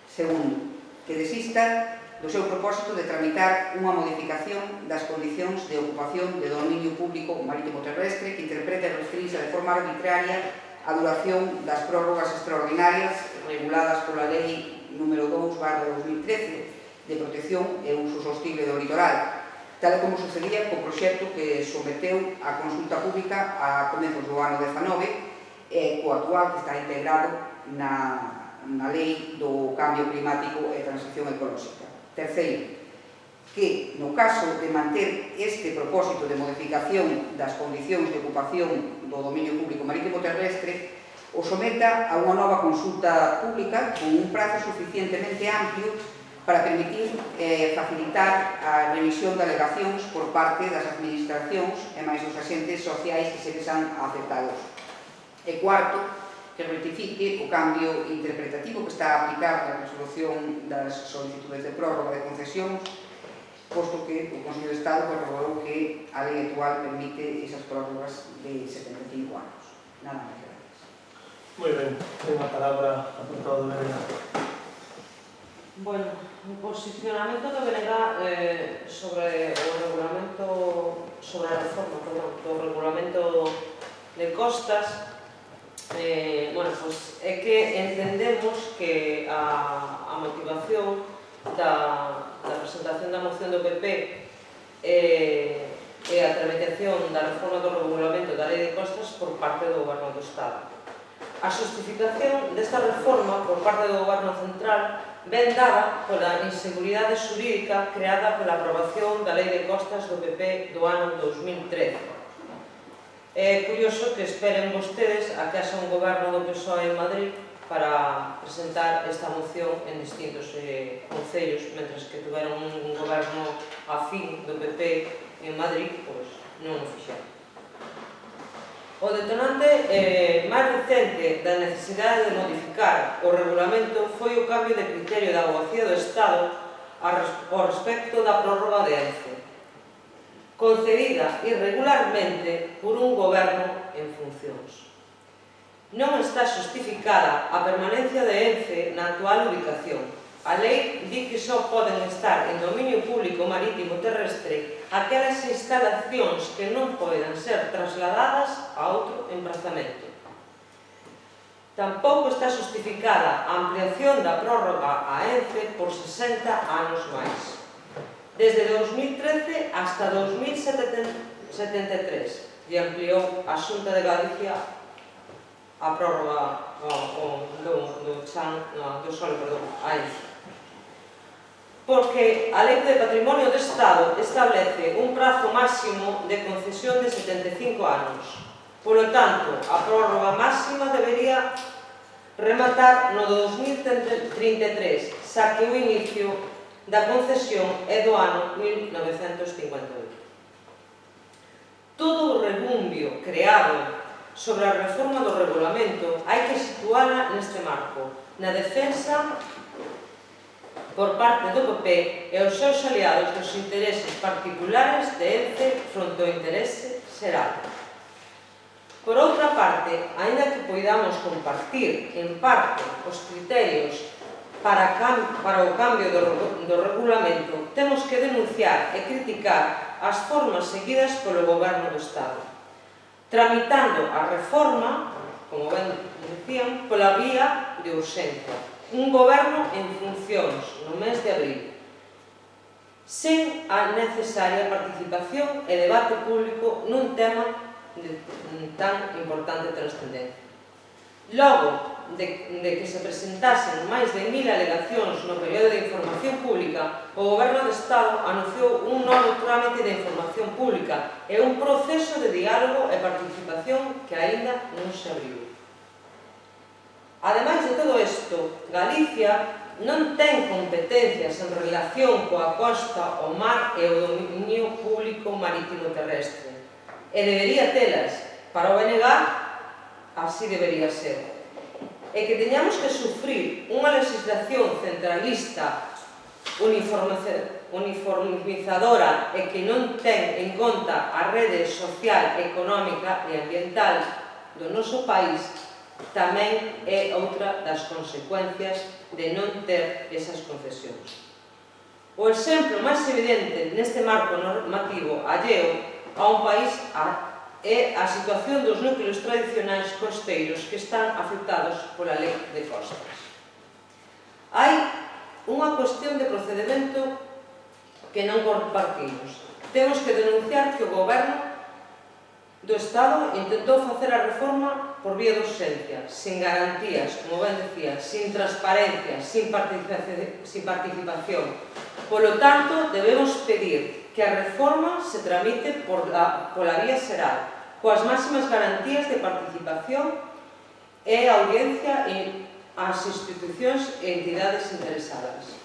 Segundo, que desista do seu propósito de tramitar unha modificación das condicións de ocupación de dominio público marítimo terrestre que interprete e restrinxa de forma arbitraria a duración das prórrogas extraordinarias reguladas pola Lei número 2/2013 de protección e uso sostible do litoral, tal como sucedía co proxecto que someteu a consulta pública a comezos do ano 19 e co actual que está integrado na Lei do Cambio Climático e Transición Ecolóxica. Terceiro, que no caso de manter este propósito de modificación das condicións de ocupación do dominio público marítimo terrestre o someta a unha nova consulta pública con un prazo suficientemente amplio para permitir facilitar a revisión de alegacións por parte das administracións e máis dos agentes sociais que se vexan afectados. E cuarto, que rectifique o cambio interpretativo que está a aplicar na resolución das solicitudes de prórroga de concesións, posto que o Consello de Estado corroborou que a lei actual permite esas prórrogas de 75 anos. Nada máis. Moi ben, ten a palabra a portavoz de Belén. Bueno, o posicionamento do BNG sobre o regulamento, sobre a reforma, do regulamento de costas, bueno, pues é que entendemos que a motivación da presentación da moción do PP e a tramitación da reforma do regulamento da Lei de Costas por parte do Goberno do Estado. A justificación desta reforma por parte do Goberno Central ven dada pola inseguridade xurídica creada pola aprobación da Lei de Costas do PP do ano 2013. É curioso que esperen vostedes a que haxa un goberno do PSOE en Madrid para presentar esta moción en distintos concellos, mentres que tuveron un goberno afín do PP en Madrid, pois non o fixeron. O detonante máis recente da necesidade de modificar o regulamento foi o cambio de criterio da Abogacía do Estado ao respecto da prórroga de ENCE. concedida irregularmente por un goberno en funcións. Non está xustificada a permanencia de ENCE na actual ubicación. A lei di que só poden estar en dominio público marítimo terrestre aquelas instalacións que non poden ser trasladadas a outro emprazamento. Tampouco está xustificada a ampliación da prórroga a ENCE por 60 anos máis. Desde 2013 hasta 2073 e ampliou a Xunta de Galicia a prórroga do solo, a ENCE. Porque a Lei de Patrimonio do Estado establece un prazo máximo de concesión de 75 anos. Polo tanto, a prórroga máxima debería rematar no 2033, xa que o inicio da concesión é do ano 1958. Todo o rebumbio creado sobre a reforma do regulamento hai que situala neste marco, na defensa por parte do PP e os seus aliados dos intereses particulares de ENCE fronte ao interese xeral. Por outra parte, aínda que poidamos compartir en parte os criterios para o cambio do regulamento, temos que denunciar e criticar as formas seguidas polo Goberno do Estado, tramitando a reforma, como ben dicían, pola vía de urxencia. Un goberno en funcións no mes de abril, sen a necesaria participación e debate público nun tema de tan importante trascendencia. Logo de que se presentasen máis de 1000 alegacións no período de información pública, o Goberno do Estado anunciou un novo trámite de información pública e un proceso de diálogo e participación que aínda non se abriu. Ademais de todo isto, Galicia non ten competencias en relación coa costa, o mar e o dominio público marítimo terrestre. E debería telas. Para o BNG, así debería ser. E que teñamos que sufrir unha legislación centralista, uniformizadora e que non ten en conta a rede social, económica e ambiental do noso país, tamén é outra das consecuencias de non ter esas concesións. O exemplo máis evidente neste marco normativo alleo a un país é a situación dos núcleos tradicionais costeiros que están afectados pola Lei de Costas. Hai unha cuestión de procedimento que non compartimos. Temos que denunciar que o Goberno do Estado intentou facer a reforma por vía de urxencia, sin garantías, como ben decía, sin transparencia, sin participación. Polo tanto, debemos pedir que a reforma se tramite pola vía xeral, coas máximas garantías de participación e audiencia ás institucións e entidades interesadas.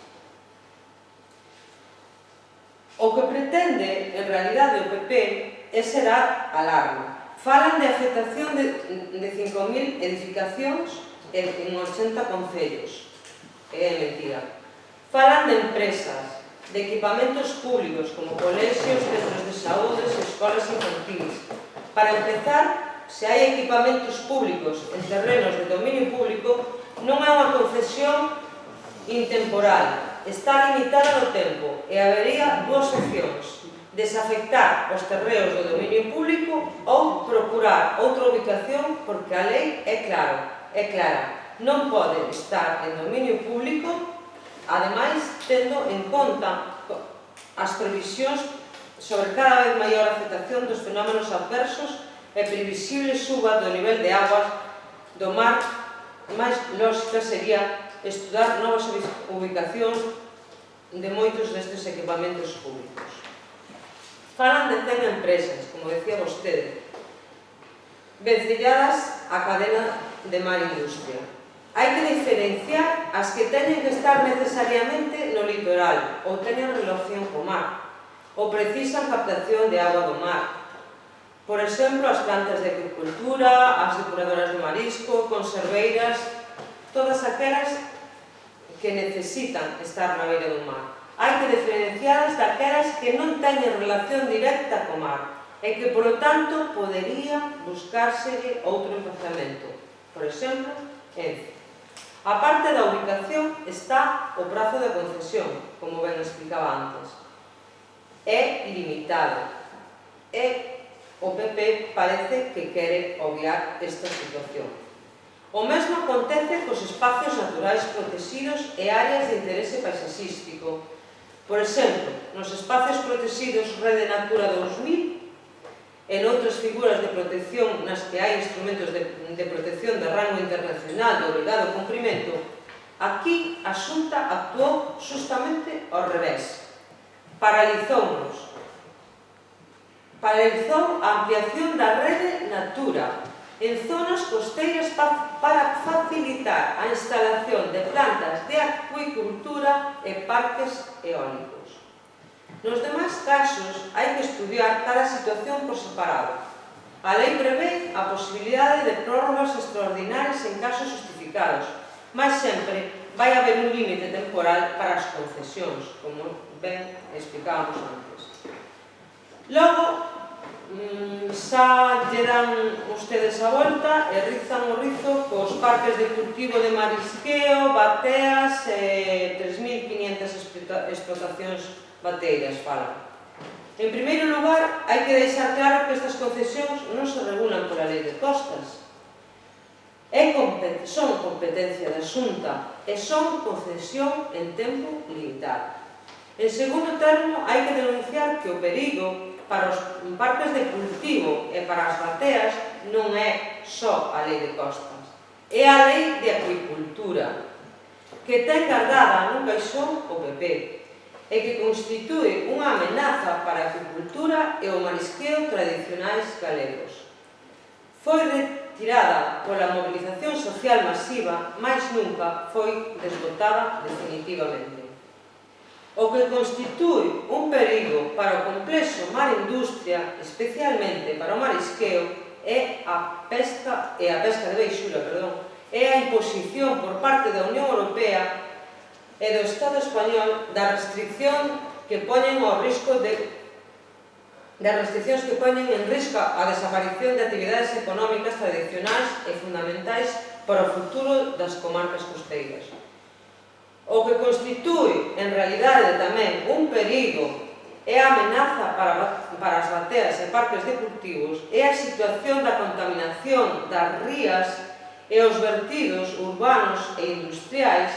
O que pretende, en realidade, o PP é xerar alarma. Falan de afectación de 5.000 edificacións en 80 concellos. É mentira. Falan de empresas, de equipamentos públicos como colexios, centros de saúde e escolas infantiles. Para empezar, se hai equipamentos públicos en terrenos de dominio público, non é unha concesión intemporal, está limitada no tempo e habería dúas opcións: desafectar os terreos do dominio público ou procurar outra ubicación, porque a lei é clara, non pode estar en dominio público, ademais tendo en conta as previsións sobre cada vez maior afectación dos fenómenos adversos e previsible suba do nivel de augas do mar. Máis lógica sería estudar novas ubicacións de moitos destes equipamentos públicos. Falan de 100 empresas, como decía vostede, vencelladas á cadena de mar industria. Hai que diferenciar as que teñen que estar necesariamente no litoral ou teñen relación co mar, ou precisan captación de agua do mar. Por exemplo, as plantas de agricultura, as depuradoras de marisco, conserveiras, todas aquelas que necesitan estar na beira do mar. hai que diferencialas daquelas que non teñen relación directa co mar e que, polo tanto, podería buscárselle outro emplazamento. Por exemplo, Ence. A parte da ubicación está o prazo de concesión, como ben explicaba antes. É ilimitado. E o PP parece que quere obviar esta situación. O mesmo acontece cos espacios naturais protegidos e áreas de interese paisaxístico. Por exemplo, nos espacios protegidos Rede Natura 2000 e noutras figuras de protección nas que hai instrumentos de protección de rango internacional de obrigado cumprimento, aquí a Xunta actuou justamente ao revés. Paralizou a ampliación da Rede Natura en zonas costeiras para facilitar a instalación de plantas de acuicultura e parques eólicos. Nos demais casos, hai que estudiar cada situación por separado. A lei prevé a posibilidade de prórrogas extraordinarias en casos justificados, mas sempre vai haber un límite temporal para as concesións, como ben explicábamos antes. Logo, xa lle dan ustedes a volta e rizan o rizo cos parques de cultivo de marisqueo, bateas e 3.500 explotacións bateiras falan. En primeiro lugar, hai que deixar claro que estas concesións non se regulan pola lei de costas. Son competencia da Xunta e son concesión en tempo limitado. En segundo termo, hai que denunciar que o perigo para os parques de cultivo e para as bateas non é só a lei de costas, é a lei de acuicultura, que ten guardada nun caixón o PP e que constitúe unha amenaza para a acuicultura e o marisqueo tradicionais galegos. Foi retirada pola mobilización social masiva, mais nunca foi desbotada definitivamente. O que constitúe un perigo para o complexo mar-industria, especialmente para o marisqueo, é a pesca de beixura, é a imposición por parte da Unión Europea e do Estado español da restricción que poñen ao risco das restriccións que poñen en risco a desaparición de actividades económicas tradicionais e fundamentais para o futuro das comarcas costeiras. O que constitúe, en realidade, tamén un perigo e a amenaza para as bateas e parques de cultivos é a situación da contaminación das rías e os vertidos urbanos e industriais,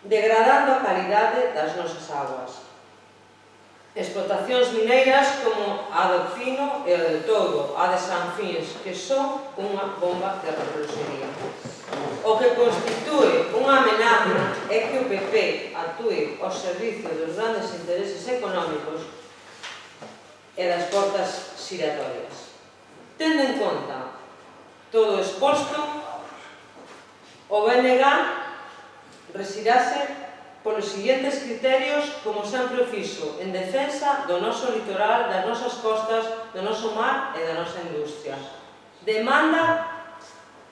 degradando a calidade das nosas aguas. Explotacións mineiras como a do Pino e a do Touro, a de Sanfins, que son unha bomba de reloxería. O que constitúe unha amenaza é que o PP atúe ao servicio dos grandes intereses económicos e das portas xiratorias. Tendo en conta todo exposto, o BNG resirase polos seguintes criterios, como sempre o fixo, en defensa do noso litoral, das nosas costas, do noso mar e da nosa industria. Demanda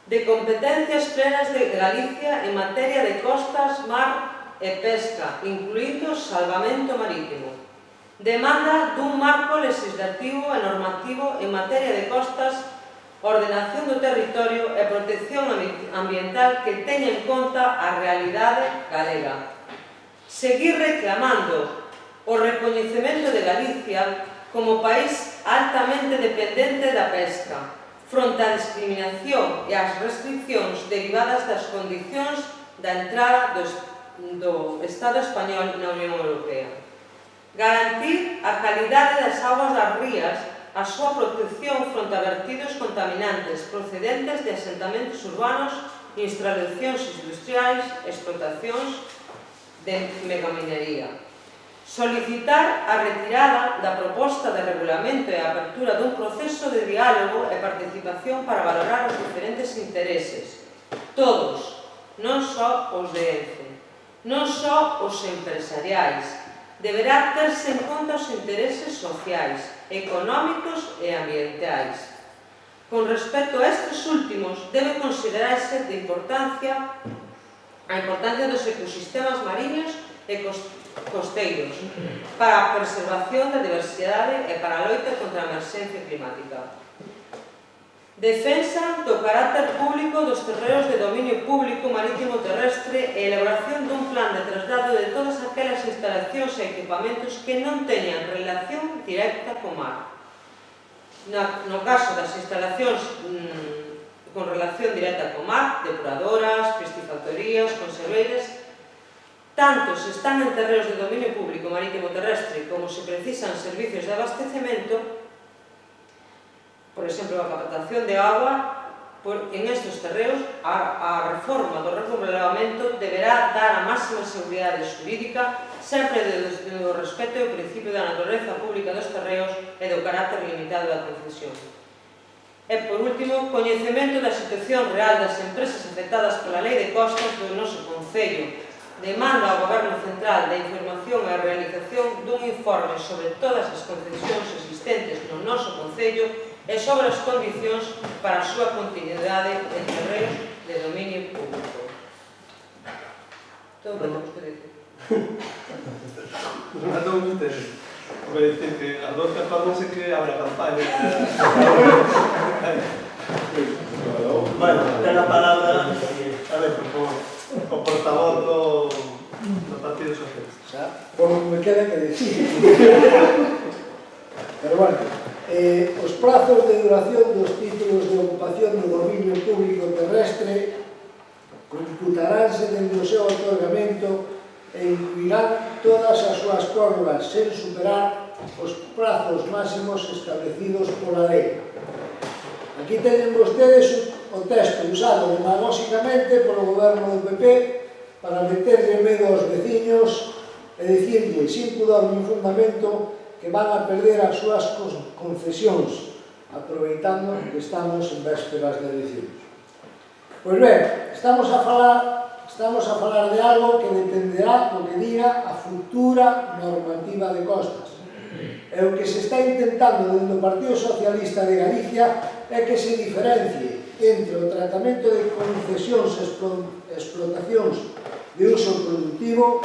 de competencias plenas de Galicia en materia de costas, mar e pesca, incluído salvamento marítimo. Demanda dun marco legislativo e normativo en materia de costas, ordenación do territorio e protección ambiental que teña en conta a realidade galega. Seguir reclamando o recoñecemento de Galicia como país altamente dependente da pesca, fronte á discriminación e ás restriccións derivadas das condicións da entrada do Estado español na Unión Europea. Garantir a calidade das augas das rías, a súa protección fronte a vertidos contaminantes procedentes de asentamentos urbanos, instalacións industriais, explotacións de megaminería. Solicitar a retirada da proposta de regulamento e a apertura dun proceso de diálogo e participación para valorar os diferentes intereses. Todos, non só os de Ence, non só os empresariais. Deberá terse en conta os intereses sociais, económicos e ambientais. Con respecto a estes últimos, debe considerarse a importancia dos ecosistemas mariños e costeiros para a preservación da diversidade e para a loita contra a emerxencia climática. Defensa do carácter público dos terreos de dominio público marítimo terrestre e elaboración dun plan de traslado de todas aquelas instalacións e equipamentos que non teñan relación directa co mar. No caso das instalacións con relación directa co mar, depuradoras, piscifactorías, conserveiras, tanto se están en terreos de dominio público marítimo terrestre como se precisan servicios de abastecemento, por exemplo, a captación de agua, en estes terreos, a reforma do regulamento deberá dar a máxima seguridade xurídica sempre desde o respeto ao principio da natureza pública dos terreos e do carácter limitado da concesión. E, por último, coñecemento da situación real das empresas afectadas pola Lei de Costas do noso Concello. Demanda ao Goberno Central da información e a realización dun informe sobre todas as concesións existentes no noso Concello e sobre as condicións para a súa continuidade en terreos de dominio público. Todo o que temos que decir. Renato, ustedes. Voy a decir que a 12 fórmense que abre a campaña. Bueno, ten a palabra, a ver, por favor, o portavoz do Partido Socialista. Xa, como me queda que decir. Pero bueno, os prazos de duración dos títulos de ocupación do dominio público terrestre computaránse dende o seu otorgamento e incluirán todas as súas prórrogas sen superar os prazos máximos establecidos pola lei. Aquí teñen vostedes o texto usado demagóxicamente polo goberno do PP para meterle medo aos veciños e dicirlle, sin pudor nin fundamento, que van a perder as súas concesións, aproveitando que estamos en vésperas de eleccións. Pois ben, estamos a falar de algo que dependerá do que diga a futura normativa de costas. E o que se está intentando dentro do Partido Socialista de Galicia é que se diferencie entre o tratamento de concesións e explotacións de uso productivo,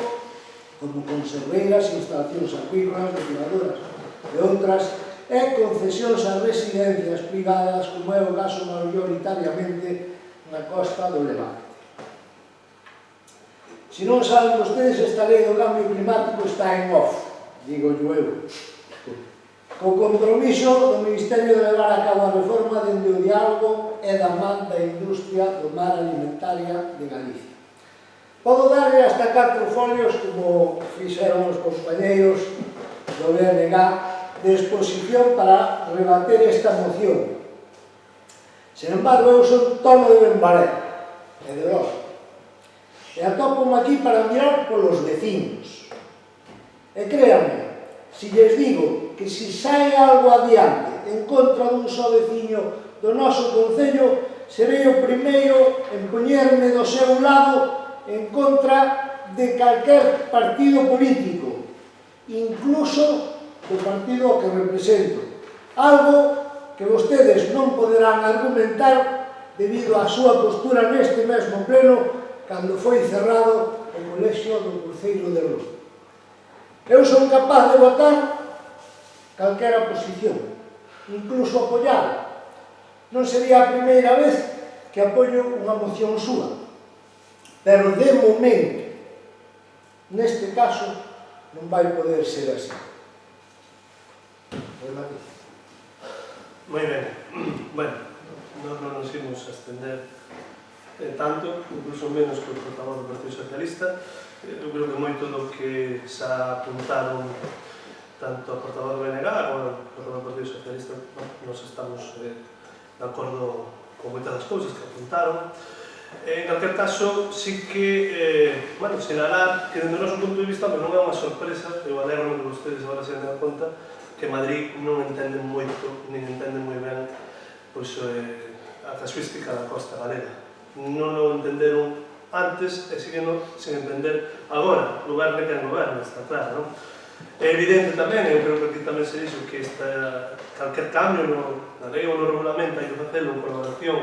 como conserveiras, instalacións acuícolas, depuradoras e outras, e concesións a residencias privadas, como é o caso maioritariamente na costa do Levante. Se non saben vostedes, esta lei do cambio climático está en off, digo eu, co compromiso do Ministerio de levar a cabo a reforma dende o diálogo e da man da industria do mar alimentaria de Galicia. Podo darle hasta 4 folios, como fixeron os compañeiros do BNG, de exposición para rebater esta moción. Sen embargo, eu son tono de Benbaré, e de Loja, e atopo-me aquí para mirar polos vecinos. E créanme, se lles digo que se sai algo adiante en contra dun só veciño do noso concello, serei o primeiro en poñerme do seu lado en contra de calquer partido político, incluso do partido que represento. Algo que vostedes non poderán argumentar debido á súa postura neste mesmo pleno cando foi cerrado o colexio do Cruceiro de Luz. Eu son capaz de votar calquera posición, incluso apoiar. Non sería a primeira vez que apoio unha moción súa, pero de momento, neste caso, non vai poder ser así. Moi ben. Bueno, non nos imos a estender tanto, incluso menos que o portavoz do Partido Socialista. Eu creo que moito do que xa apuntaron tanto a portavoz do BNG como o portavoz do Partido Socialista, nos estamos de acordo con moitas das cousas que apuntaron. En calquer caso, sí que, sinalar que, dentro do noso punto de vista, non é unha sorpresa, eu alegro que vostedes agora se den conta, que Madrid non entende moito, nin entende moi ben a casuística da costa galega. Non o entenderon antes e siguen sen entender agora, goberne quen goberne, está claro, non? É evidente tamén, eu creo que aquí tamén se dixo que calquer cambio na lei ou no regulamento hai que facelo en colaboración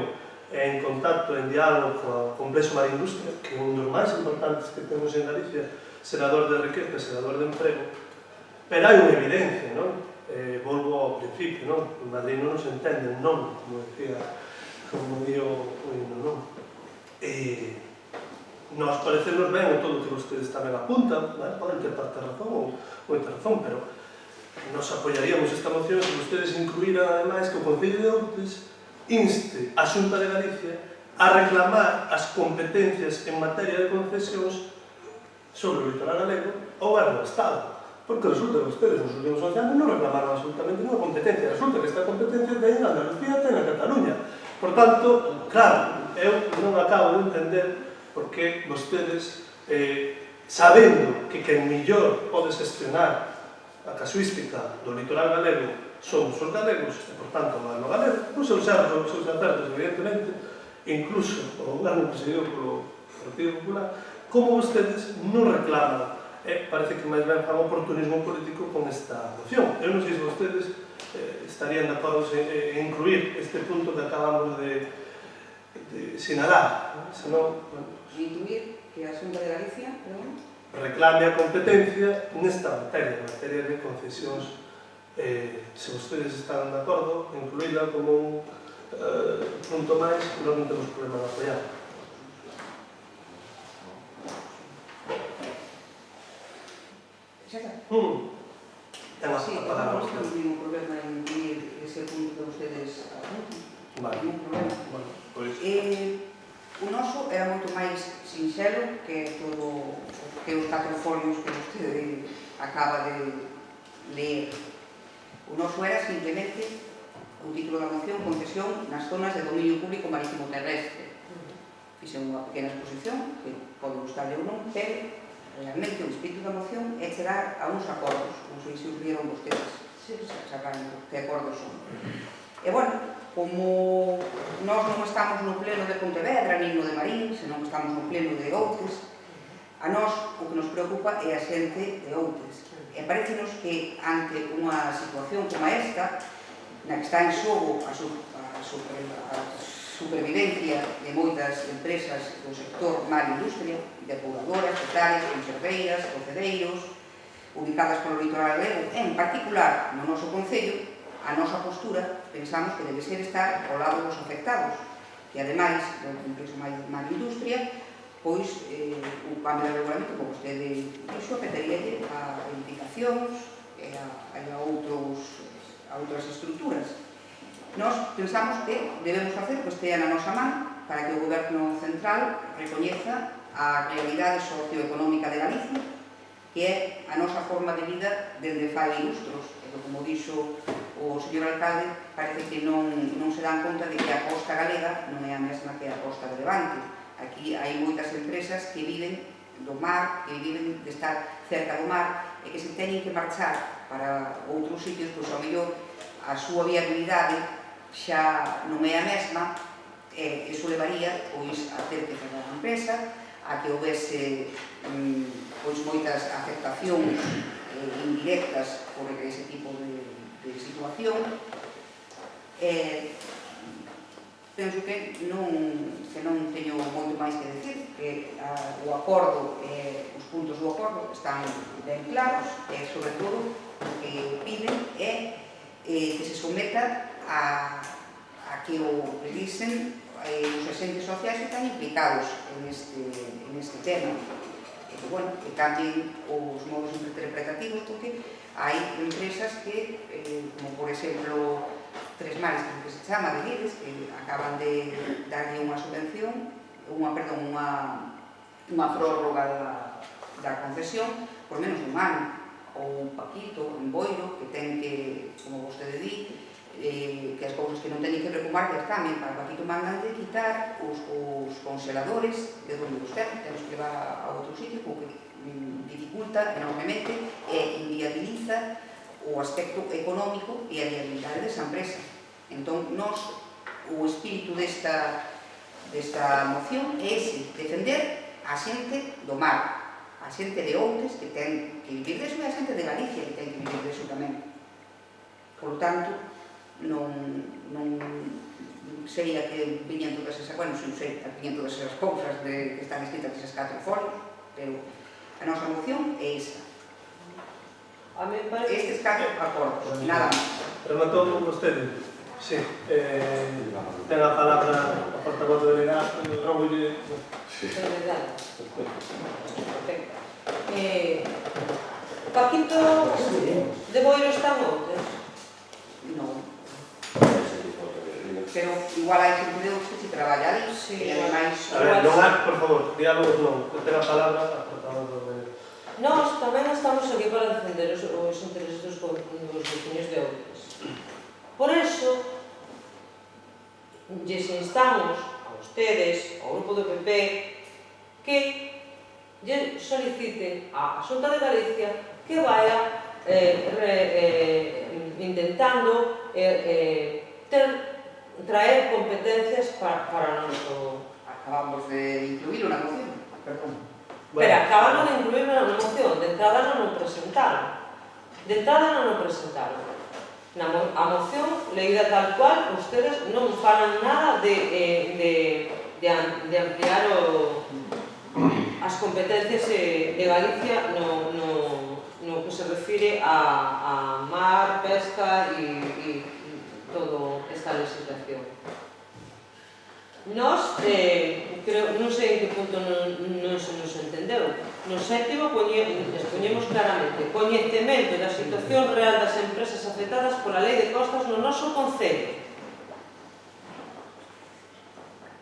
e en contacto, en diálogo co complexo Marindustria, que é un dos máis importantes que temos en Galicia, xerador de riqueza, xerador de emprego, pero hai unha evidencia, non? Volvo ao principio, non? En Madrid non nos entenden, non, como decía, como dio o himno, non? Nos parecemos ben a todo o que vostedes tamén apuntan, poden ter parte de razón ou moita razón, pero nos apoiaríamos esta moción se vostedes incluíran, ademais, que o Concello de Outes inste a Xunta de Galicia a reclamar as competencias en materia de concesións sobre o litoral galego ao Goberno do Estado. Porque resulta que vostedes nos últimos 11 anos non reclamaron absolutamente ninguna competencia. Resulta que esta competencia ten a Andalucía, ten a Cataluña. Por tanto, claro, eu non acabo de entender por que vostedes, sabendo que quen millor pode gestionar a casuística do litoral galego son os galegos, e, por tanto, o goberno galego, os seus erros, os seus acertos, evidentemente, incluso o goberno presidido polo Partido Popular, como vostedes non reclaman, parece que máis ben fan oportunismo político con esta moción. Eu non sei se vostedes estarían de acordo en incluir este punto que acabamos de sinalar, senón, Incluir que a Xunta de Galicia, perdón, reclame a competencia nesta materia, en materia de concesións. Se vostedes están de acordo, incluíla como un punto máis, non temos problema de apoiar. xa está. Ten a Sí, palabra non vostede. temos ningún problema en incluir ese punto que vostedes apuntan. Vale. Ningún problema. Bueno, pois... O noso era moito máis sinxelo que todo que os 4 folios que vostede acaba de ler. O noso era simplemente o título da moción, concesión nas zonas de dominio público marítimo terrestre. Fixen unha pequena exposición que pode gustarle ou non, pero realmente o espírito da moción é chegar a uns acordos. Non sei se os vieron vostedes, se sacaron que acordos son. E bueno, como nós non estamos no pleno de Pontevedra nin no de Marín, senón que estamos no pleno de Outes, a nós o que nos preocupa é a xente de Outes. E parecenos que ante unha situación como esta, na que está en xogo a supervivencia de moitas empresas do sector mar e industria, depuradoras, hectáreas, conserveiras, cocedeiros, ubicadas polo litoral galego, en particular no noso concello, a nosa postura pensamos que debe ser estar ao lado dos afectados, que ademais do complexo mar e industria, pois o cambio de regulamento, como vostede dixo, afectaríalle a edificacións e a outras estruturas. Nós pensamos que debemos facer que estea na nosa man para que o Goberno Central recoñeza a realidade socioeconómica de Galicia, que é a nosa forma de vida dende fai lustros, e que, como dixo o señor alcalde, parece que non se dan conta de que a costa galega non é a mesma que a costa de Levante. Aquí hai moitas empresas que viven do mar, que viven de estar cerca do mar, e que se teñen que marchar para outros sitios, pois ao mellor a súa viabilidade xa non é a mesma, e iso levaría pois a ter que cerrar a empresa, a que houvese pois moitas afectacións indirectas por ese tipo de situación. Penso que non teño moito máis que decir, que o acordo, os puntos do acordo están ben claros, e sobre todo o que piden é que se someta a que o revisen os agentes sociais que están implicados en este tema, e que, bueno, que cambien os modos interpretativos, porque hai empresas que, como por exemplo Tres Mares, que se chama de Vides, que acaban de darlle unha subvención, unha prórroga da concesión por menos de un ano, ou Paquito, en Boiro, que ten que, como vostede di, que as cousas que non teñen que preocupar que as cambien. Para Paquito mandan de quitar os congeladores de onde os ten, temos que levar a outro sitio, porque dificulta enormemente e inviabiliza o aspecto económico e a viabilidade desa empresa. Entón, nós, o espírito desta moción é ese, defender a xente do mar, a xente de Outes que ten que vivir deso, e a xente de Galicia que ten que vivir deso tamén. Por tanto, non sei a que viñan todas esas, bueno, non sei a que viñan todas esas cousas que están escritas nesas 4 folios, pero A nosa moción é esta. A mí me parece... Estes 4 acordos, nada máis. Rematou vostede? Sí. Ten a palabra a portavoz do delegado, Robulle. Perfecto. Paquito de Boiro está noutras? Non. Pero igual hai xente de outros que se traballa ali. Sí. E ademais... A ver, non há, por favor, diálogos non. Ten a palabra a portavoz do delegado. Nós tamén estamos aquí para defender os intereses dos veciños de Outes. Por eso, lles instamos a ustedes, ao grupo do PP, que lle soliciten á Xunta de Galicia que vaya intentando traer competencias para noso... Acabamos de incluílo na moción, perdón. Pero acabaron de incluirlo na moción, de entrada non o presentaron. A moción, leída tal cual, ustedes non falan nada de ampliar as competencias de Galicia no que se refire a mar, pesca e toda esta legislación. Nós, non sei en que punto non se nos entendeu. No séptimo expoñemos claramente coñecemento da situación real das empresas afectadas pola Lei de Costas no noso concello.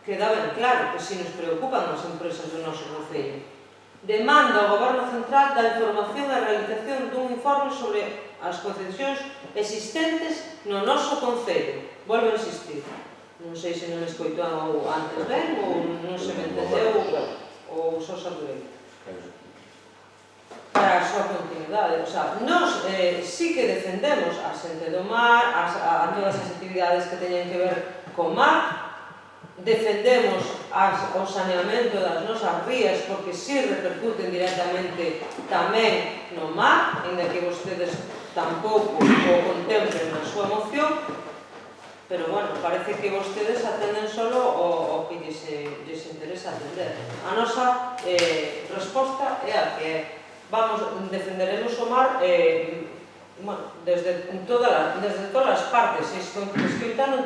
Queda ben claro que si nos preocupan as empresas do noso concello. Demanda ao Goberno Central da información e a realización dun informe sobre as concesións existentes no noso concello. Volvo a insistir. Non sei se non escoitou antes ben ou non se me entendeu ou só saturei. Para a súa continuidade. O sea, nós sí que defendemos a xente do mar, a todas as actividades que teñen que ver co mar, defendemos o saneamento das nosas rías porque sí repercuten directamente tamén no mar, ainda que vostedes tampouco o contemplen na súa moción. Pero, bueno, parece que vostedes atenden solo o que lles interesa atender. A nosa resposta é a que defenderemos o mar desde todas as partes, escoitando a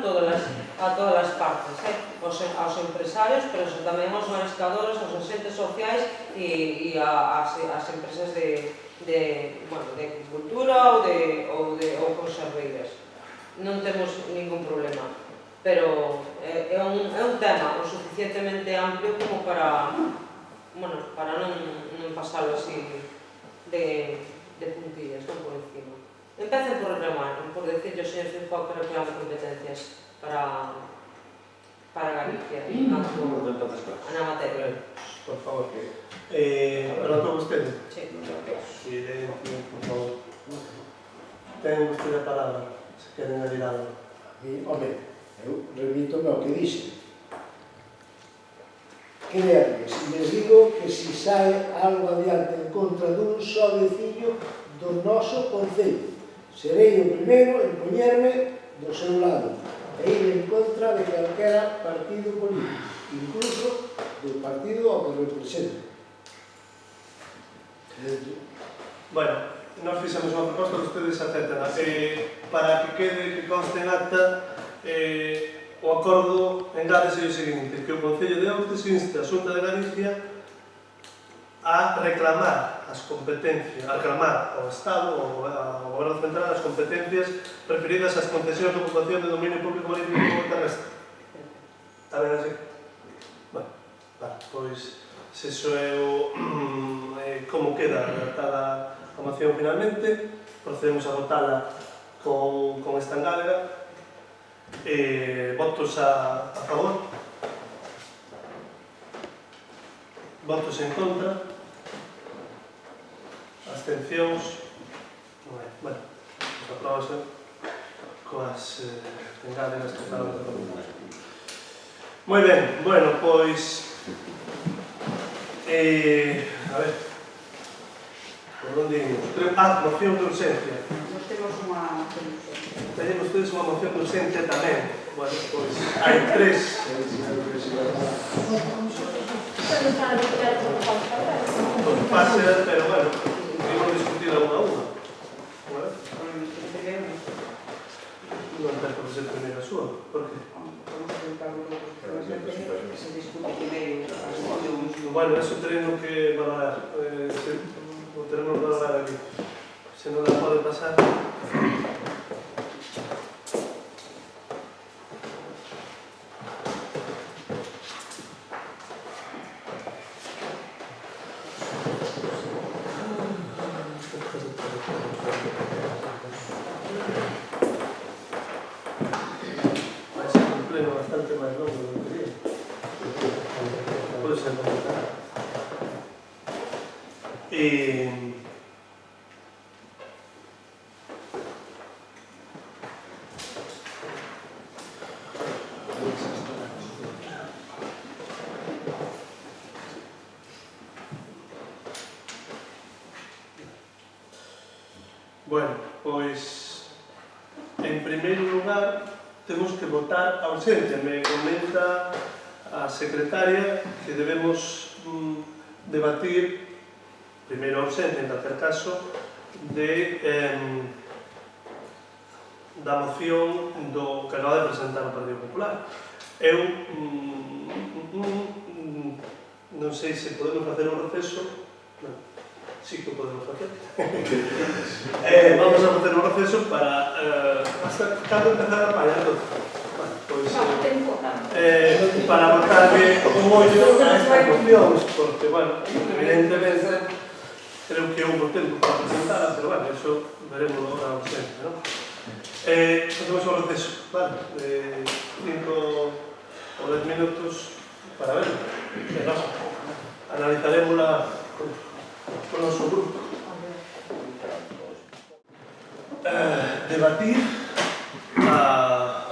todas as partes, aos empresarios, pero tamén aos mariscadores, aos agentes sociais e ás empresas de agricultura ou conserveiras. Non temos ningún problema, pero é un tema o suficientemente amplio como para non pasalo así de puntillas, non por encima. Empecen por reclamar, por decirle ao señor Firpau que reclame competencias para Galicia na materia. Por favor. Relatou vostede? Sí. Silencio, por favor. Ten vostede a palabra. Se queren adir algo. Home, eu remito ao que dixe. Créanme, se les digo que se sae algo adiante en contra dun só veciño do noso concello, serei o primeiro en poñerme do seu lado e ir en contra de calquera partido político, incluso do partido ao que represente. Bueno, nós fixemos unha proposta que ustedes aceptan. Para que quede, que conste en acta, o acordo engádese o seguinte, que o Concello de Outes insta a Xunta de Galicia a reclamar as competencias, a reclamar ao Estado, ao Goberno Central, as competencias referidas ás concesións de ocupación de dominio público marítimo e terrestre. Está ben así? Bueno, vale, pois, se iso é como queda redactada a moción finalmente, procedemos a votala con esta engádega. Votos a favor, votos en contra, abstencións. Bueno, pues aprobase coas engádegas que estaban de acordo. Moi ben, bueno, pois a ver, por onde imos? Moción de urxencia. Nos temos unha moción de urxencia. Teñen ustedes unha moción de urxencia tamén. Bueno, pois hai tres. Pero está a Pues pase, pero bueno, podemos discutir a una. ¿Vale? Non ten por que ser primeira súa. Por que? Se discute primeiro as mocións. Bueno, eso teremos que valorar. O teremos que valorar aquí. Se non la pode pasar. Vai ser un pleno bastante máis longo do que quería. Pode ser complicado. Bueno, pois, en primeiro lugar, temos que votar a urxencia. Me comenta a secretaria que debemos debatir primeiro a urxencia, en calquer caso, da moción do que acaba de presentar o Partido Popular. Eu non sei se podemos facer un receso. Sí que podemos facer. Vamos a facer un receso para hasta cando empezar a fallar todo. Bueno, pois, para botarle un ollo a estas mocións, porque, bueno, evidentemente creo que houve tempo para presentarla, pero, bueno, eso veremos agora sempre, non? Facemos un receso, vale, de 5 ou 10 minutos para verlo. Analizaremosla con o noso grupo. Debatir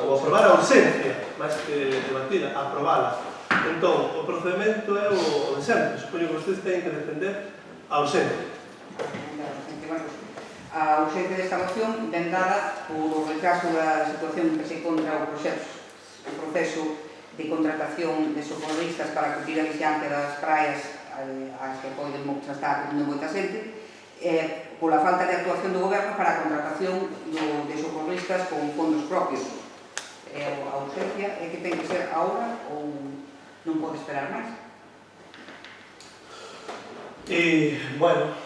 ou aprobar a urxencia, máis que debatir, aprobala. Entón, o procedimento é o de sempre. Supoño que vostedes teñen que defender a urxencia. A urxencia desta moción ven dada por o retraso da situación que se encontra o proceso de contratación de socorristas para cumprir a vixiancia das praias as que poden xa estar acudindo moita xente, pola falta de actuación do goberno para a contratación de socorristas con fondos propios. A urxencia é que ten que ser agora ou non pode esperar máis? Bueno,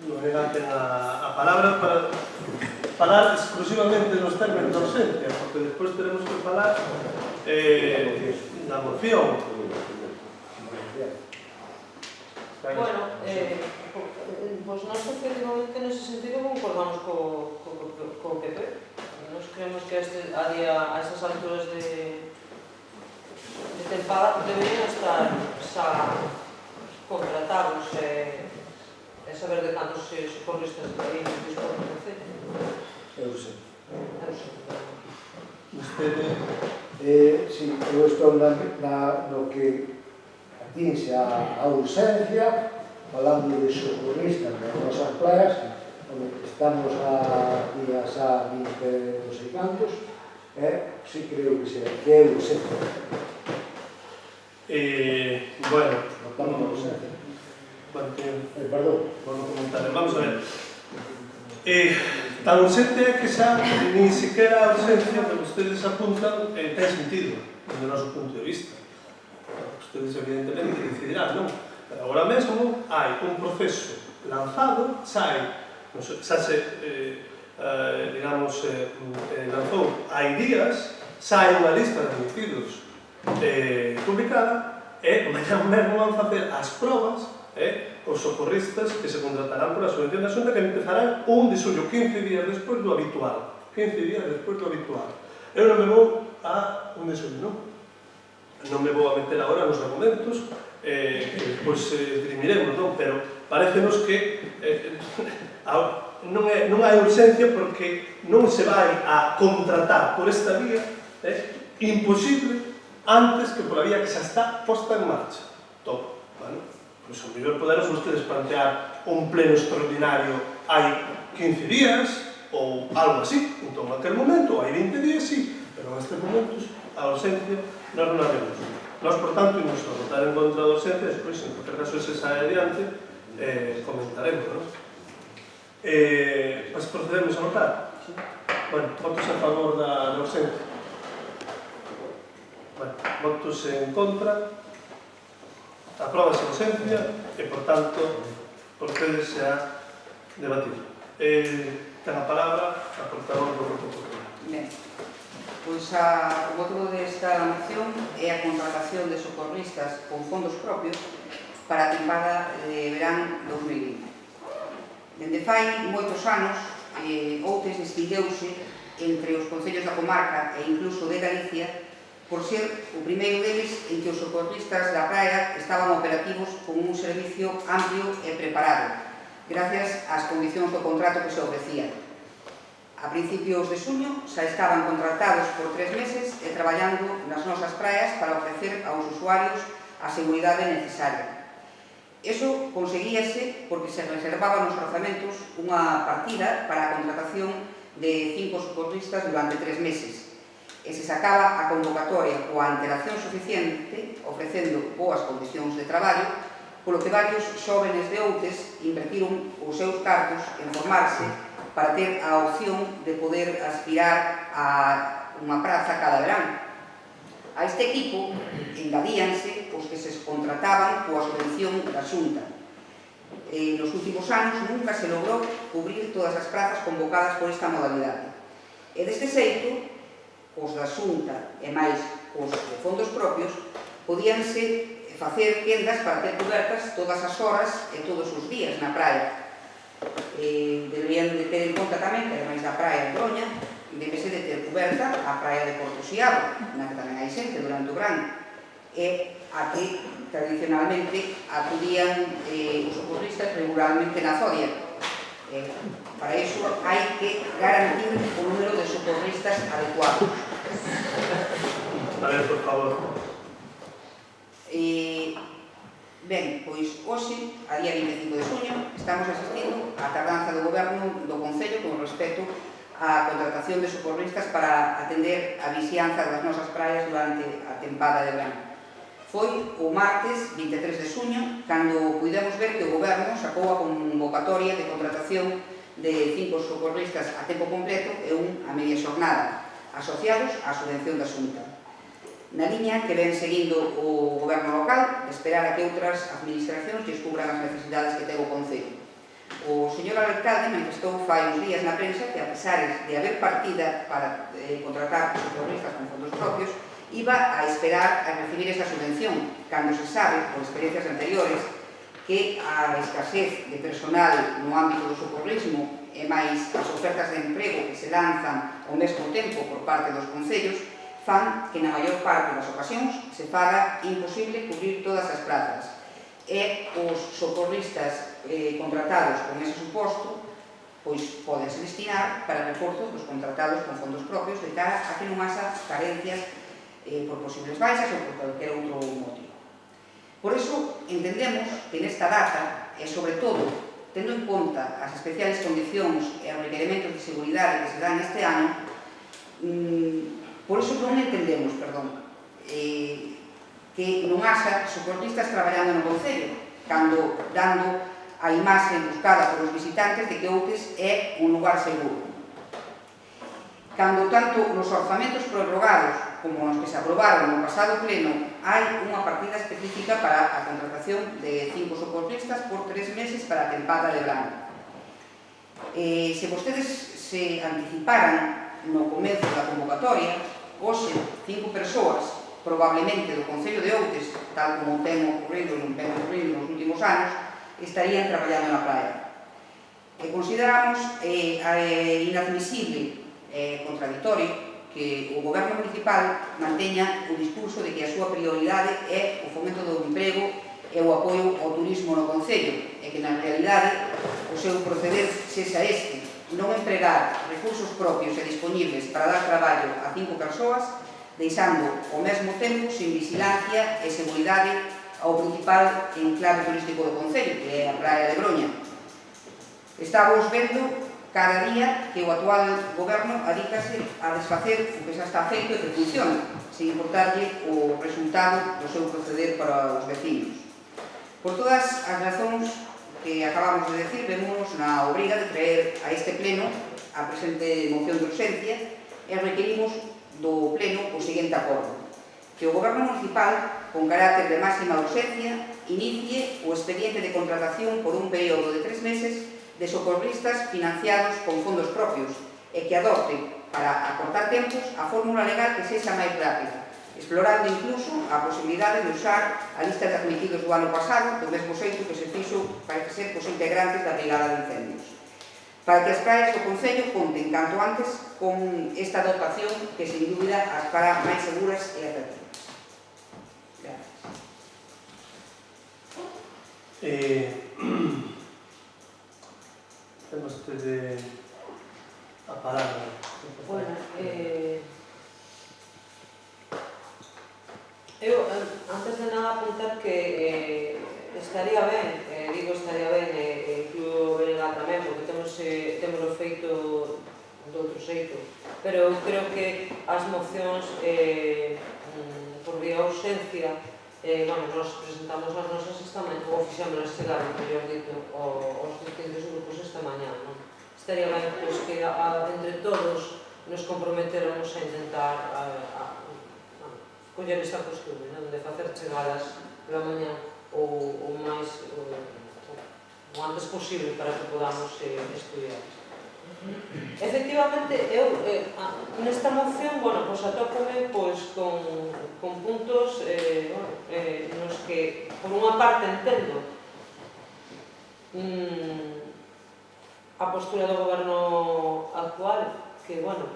Lorena ten a palabra para falar exclusivamente nos términos de urxencia, porque despois teremos que falar da moción. Bueno, pues nós efectivamente nese sentido concordamos co PP. Nos creemos que a esas alturas de tempada deberían estar xa contratados e saber de cantos socorristas aí dispón do Concello. Eu sei. Usted... Sí, eu estou no que atinxe a urxencia, falando de socorristas nas nosas playas, onde estamos a días a 20 non sei cantos, sí creo que é urxencia. Bueno, Votamos a urxencia. Perdón, por non comentar. Vamos a ver. Tan urxente é que xa nin siquiera a urxencia que vostedes apuntan ten sentido, desde o noso punto de vista. Ustedes evidentemente decidirán, non? Pero agora mesmo hai un proceso lanzado, xa se, digamos, lanzou hai días, xa hai unha lista de admitidos publicada e mañá mesmo van facer as probas os socorristas que se contratarán por a subvención da Xunta, que empezarán 1 de xullo, 15 días despois do habitual. 15 días despois do habitual. Eu non me vou a 1 de xullo, non? Non me vou a meter agora nos argumentos que despois esgrimiremos, non? Pero parecenos que non hai urxencia porque non se vai a contratar por esta vía imposible antes que pola vía que xa está posta en marcha. Todo, vale? Pois ao mellor poderos ustedes plantear un pleno extraordinario hai 15 días ou algo así. Entón, naquele momento, hai 20 días, sí, pero nestes momentos a urxencia non a vemos. Nós, por tanto, imos a votar en contra da urxencia, despois, en qualquer caso, se sae adiante, comentaremos, non? Pois procedemos a votar. Bueno, votos a favor da urxencia. Bueno, votos en contra. Apróbase a urxencia e, por tanto, procedese a debatir. Ten a palabra a portavoz do Grupo Popular. Ben, pois o motivo desta moción é a contratación de socorristas con fondos propios para a tempada de verán 2020. Dende fai moitos anos, Outes distingueuse entre os concellos da comarca e incluso de Galicia por ser o primeiro deles en que os socorristas da praia estaban operativos con un servicio amplio e preparado, gracias ás condicións do contrato que se ofrecía. A principios de xuño xa estaban contratados por 3 meses e traballando nas nosas praias para ofrecer aos usuarios a seguridade necesaria. Eso conseguíase porque se reservaba nos orzamentos unha partida para a contratación de 5 socorristas durante 3 meses e se sacaba a convocatoria coa antelación suficiente, ofrecendo boas condicións de traballo, polo que varios xóvenes de Outes invertiron os seus cartos en formarse para ter a opción de poder aspirar a unha praza cada verán. A este equipo engadíanse os que se contrataban coa subvención da Xunta. Nos últimos anos nunca se logrou cubrir todas as prazas convocadas por esta modalidade. E deste xeito, os da Xunta e máis os de fondos propios podíanse facer quendas para ter cobertas todas as horas e todos os días na praia. Deberían de ter en conta tamén que, ademais da praia de Broña, debese de ter coberta a praia de Porto Xiado, na que tamén hai xente durante o verán, e a que tradicionalmente acudían os socorristas regularmente na Zodia. Para iso hai que garantir o número de socorristas adecuados. A ver, por favor. Ben, pois hoxe, a día 25 de xuño, estamos asistindo á tardanza do Goberno do Concello con respecto á contratación de socorristas para atender a vixianza das nosas praias durante a tempada de verán. Foi o martes 23 de xuño cando puidemos ver que o Goberno sacou a convocatoria de contratación de 5 socorristas a tempo completo e un a media xornada, asociados á subvención da Xunta. Na liña que ven seguindo o Goberno local, de esperar a que outras administracións descubran as necesidades que ten o Concello. O señor alcalde manifestou fai uns días na prensa que, a pesar de haber partida para contratar socorristas con fondos propios, iba a esperar a recibir esa subvención, cando se sabe, por experiencias anteriores, que a escasez de personal no ámbito do socorrismo e máis as ofertas de emprego que se lanzan ao mesmo tempo por parte dos concellos fan que na maior parte das ocasións se faga imposible cubrir todas as plazas e os socorristas contratados con ese suposto pois podense destinar para reforzo dos contratados con fondos propios de cara a que non haxa carencias por posibles baixas ou por calquer outro motivo. Por iso entendemos que nesta data e sobre todo tendo en conta as especiales condicións e os requerimentos de seguridade que se dan este ano, por iso non entendemos, que non haxa socorristas traballando no Concello, cando dando a imaxe buscada polos visitantes de que Outes é un lugar seguro. Cando tanto nos orzamentos prorrogados como nos que se aprobaron no pasado pleno hai unha partida específica para a contratación de 5 socorristas por 3 meses para a tempada de verano. Se vostedes se anticiparan no comezo da convocatoria, hoxe 5 persoas, probablemente do Concello de Outes, tal como ten ocurrido nos últimos anos, estarían traballando na praia. Consideramos inadmisible e contradictorio que o Goberno municipal manteña o discurso de que a súa prioridade é o fomento do emprego e o apoio ao turismo no Concello, e que na realidade o seu proceder sexa este, non empregar recursos propios e disponibles para dar traballo a 5 persoas, deixando ao mesmo tempo sin vigilancia e seguridade ao principal enclave turístico do Concello, que é a praia de Broña. Estamos vendo cada día que o actual goberno adícase a desfacer o que xa está feito e que funciona, sin importarlle o resultado do seu proceder para os vecinos. Por todas as razóns que acabamos de decir, vemos na obriga de traer a este pleno a presente moción de urxencia e requerimos do pleno o seguinte acordo: que o Goberno Municipal, con carácter de máxima urxencia, inicie o expediente de contratación por un período de 3 meses de socorristas financiados con fondos propios e que adopte, para acortar tempos, a fórmula legal que sexa máis rápida, explorando incluso a posibilidade de usar a lista de admitidos do ano pasado, do mesmo xeito que se fixo, parece ser, cos integrantes da Brigada de Incendios, para que as praias do Concello conten canto antes con esta dotación que, sin dúbida, as fará máis seguras e atractivas. Gracias. Ten vostede a palabra. Bueno, eu, antes de nada, apuntar que estaría ben, digo estaría ben, incluo Belga tamén, porque temos feito de outro xeito, pero creo que as mocións por vía ausencia, bueno, nos presentamos as nosas esta mañá, ou fixémolas chegar, mellor dito, aos distintos grupos esta mañá, non? Estaría ben, pois, que entre todos nos comprometeramos a intentar coller esta costumbre, non? De facer chegadas pela mañá o máis o antes posible para que podamos estudiar. Efectivamente, eu nesta moción, bueno, pois atópome pois con puntos nos que, por unha parte, entendo a postura do goberno actual, que, bueno,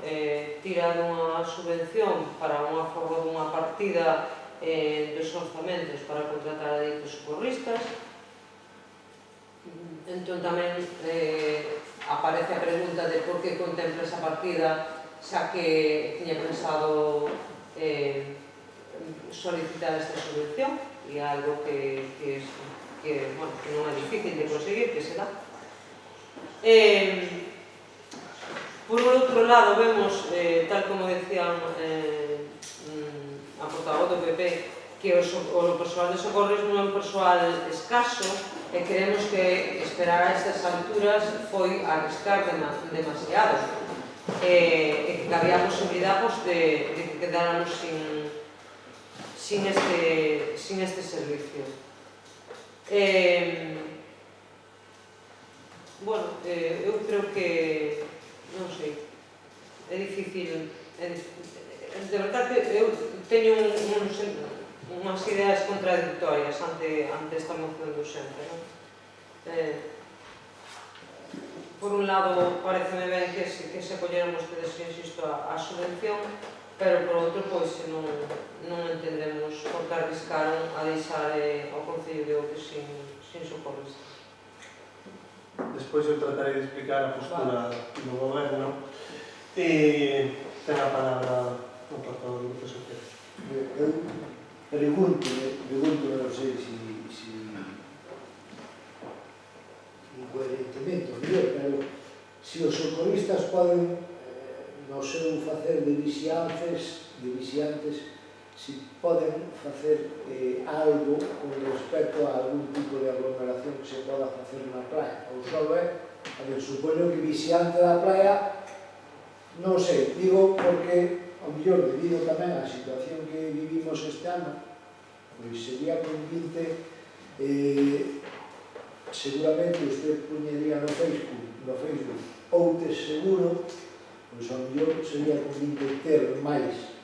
tira dunha subvención para unha forma dunha partida dos orzamentos para contratar a ditos socorristas. Entón tamén aparece a pregunta de por que contempla esa partida, xa que tiña pensado solicitar esta subvención, e algo que non é difícil de conseguir, que se dá. Por outro lado, vemos, tal como decían a portavoz do PP, que o persoal de socorrismo é un persoal escaso, e creemos que esperar a estas alturas foi arriscar demasiado, e que había a posibilidad de que quedáramos sin este servicio. Bueno, eu creo que, non sei, é difícil, de verdad que eu teño unhas ideas contradictorias ante esta moción de urxencia, non? Por un lado, pareceme ben que se colleran vostedes, insisto, a subvención, pero por outro, pois, non entendemos por que arriscaron a deixar o Concello de Outes sin socorrista. Despois eu tratarei de explicar a postura do goberno e ten a palabra o portavoz do Grupo Socialista. Eu pregunto, non sei se incoherentemente, pero se os socorristas poden no seu facer de vixiantes, se poden facer algo con respecto a algún tipo de aglomeración que se poda facer na praia, ou só é, a ver, supoño que vixiante da praia, non sei, digo porque ao mellor, debido tamén á situación que vivimos este ano, pois sería convinte, seguramente usted puñería no Facebook Outes seguro, pois ao mellor sería convinte ter máis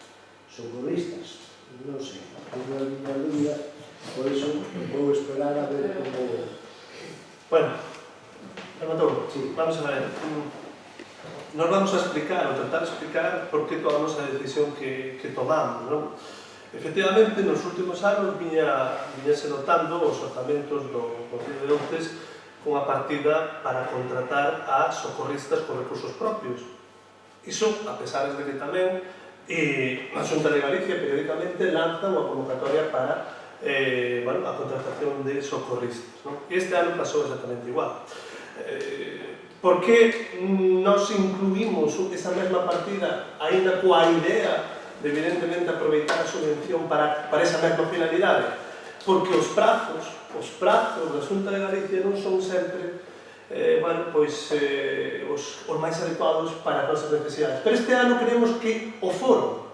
socorristas, non sei, tengo algunha dúbida, por iso vou esperar a ver como... Bueno, Salvador, Sí. vamos a ver. Nos vamos a explicar, ou tratar de explicar por que tomamos a decisión que tomamos, non? Efectivamente, nos últimos anos viñase notando os orzamentos do Concello de Outes con a partida para contratar a socorristas con recursos propios. Iso, a pesar de que tamén a Xunta de Galicia periódicamente lanza unha convocatoria para a contratación de socorristas, non? E este ano pasou exactamente igual. Por que nos incluímos esa mesma partida aínda coa idea de, evidentemente, aproveitar a subvención para esa mesma finalidade? Porque os prazos da Xunta de Galicia non son sempre os máis adecuados para as nosas necesidades. Pero este ano creemos que o foro,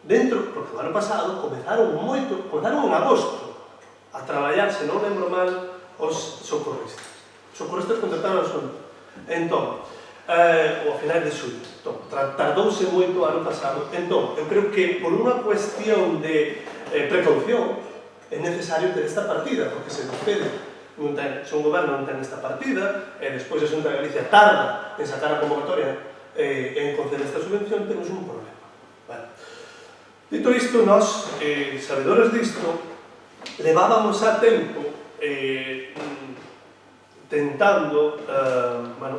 dentro, porque o ano pasado comezaron en agosto a traballar, se non lembro mal, os socorristas. Os socorristas contrataron a Xunta. Entón, ou a finais de xullo. Entón, tardouse moito o ano pasado. Entón, eu creo que por unha cuestión de precaución é necesario ter esta partida, porque se despede, se un goberno non ten esta partida, e despois a Xunta de Galicia tarda en sacar a convocatoria e en conceder esta subvención, temos un problema. Bueno, dito isto, nós, sabedores disto, levábamos a tempo tentando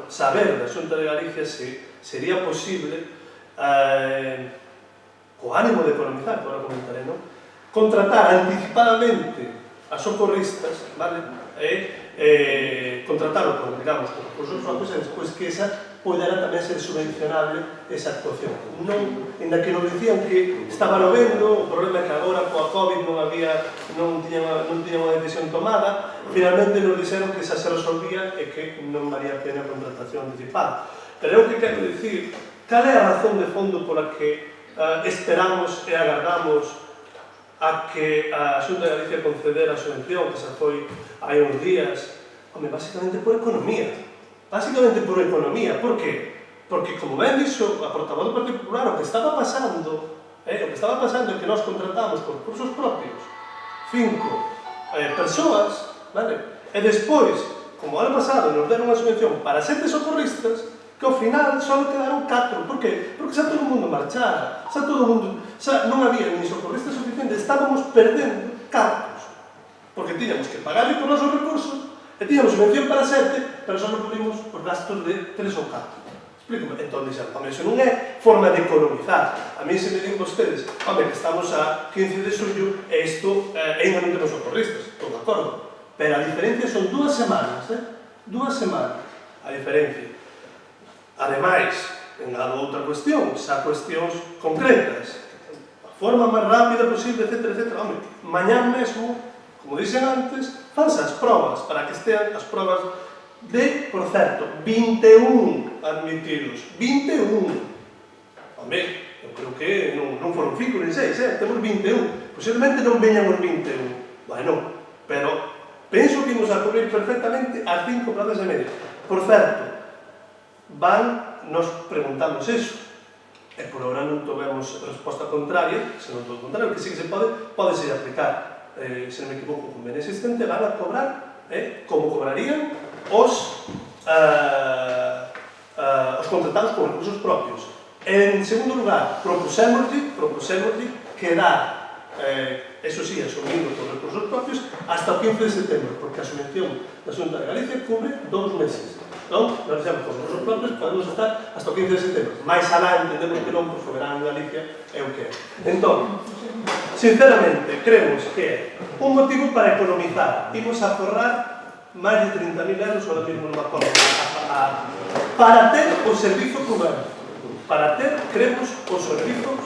saber da Xunta de Galicia se sería posible, co ánimo de economizar, que agora comentaré, non? Contratar anticipadamente a socorristas, vale? Contratalo con, digamos, con recursos propios e despois que esa podera tamén ser subvencionable esa actuación. En la que nos dicían que estaba lo vendo, o problema é que agora coa COVID non tiñan unha decisión tomada, finalmente nos dixeron que esa se resolvía e que non valía a pena a contratación anticipada. Pero eu que quero dicir, cal é a razón de fondo pola que esperamos e agardamos a que a Xunta de Galicia concedera a subvención, que xa foi hai uns días? Home, basicamente por economía. Por que? Porque, como ben dixo a portavoz do Partido Popular, o que estaba pasando é que nós contratamos por recursos propios 5 persoas, vale? E despois, como ano pasado nos deron unha subvención para 7 socorristas, que ao final só quedaron 4. Por que? Porque xa todo o mundo marchara, xa non había ni socorristas suficientes, estábamos perdendo cartos, porque tiñamos que pagarle por nosos recursos e tiñamos subvención para 7, pero só non cubrimos os gastos de 3 ou 4. Explícame. Entón, dixen, home, iso non é forma de economizar. A mí se me din vostedes, home, que estamos a 15 de xullo e isto ainda non temos socorristas, estou de acordo. Pero a diferencia son 2 semanas, 2 semanas a diferencia. Ademais, engado outra cuestión, xa cuestións concretas, a forma máis rápida posible, etc. Home, mañán mesmo, como dixen antes, fanse as probas, para que estean as probas de, por certo, 21 admitidos. 21. Home, eu creo que non foron 5 nem 6, temos 21. Posiblemente non veñan os 21. Bueno, pero penso que imos a cubrir perfectamente as 5 plazas e media. Por certo, nos preguntamos eso, e por ahora non tovemos resposta contraria, senón todo o contrario, que sí que se pode aplicar, se non me equivoco, con ben existente, van a cobrar como cobrarían os contratados con recursos propios. En segundo lugar, propusémoslle que dar, eso sí, asumindo con recursos propios, hasta o 15 de setembro, porque a subvención da Xunta de Galicia cubre 2 meses. Non? Nós dixemos, con recursos propios podemos estar hasta o 15 de setembro. Mais alá entendemos que non, porque o verán en Galicia é o que é. Entón, sinceramente, creemos que é un motivo para economizar. Imos a forrar máis de 30.000 euros, ahora mesmo non me acordo, para ter o servizo coberto. Para ter, creemos, o servizo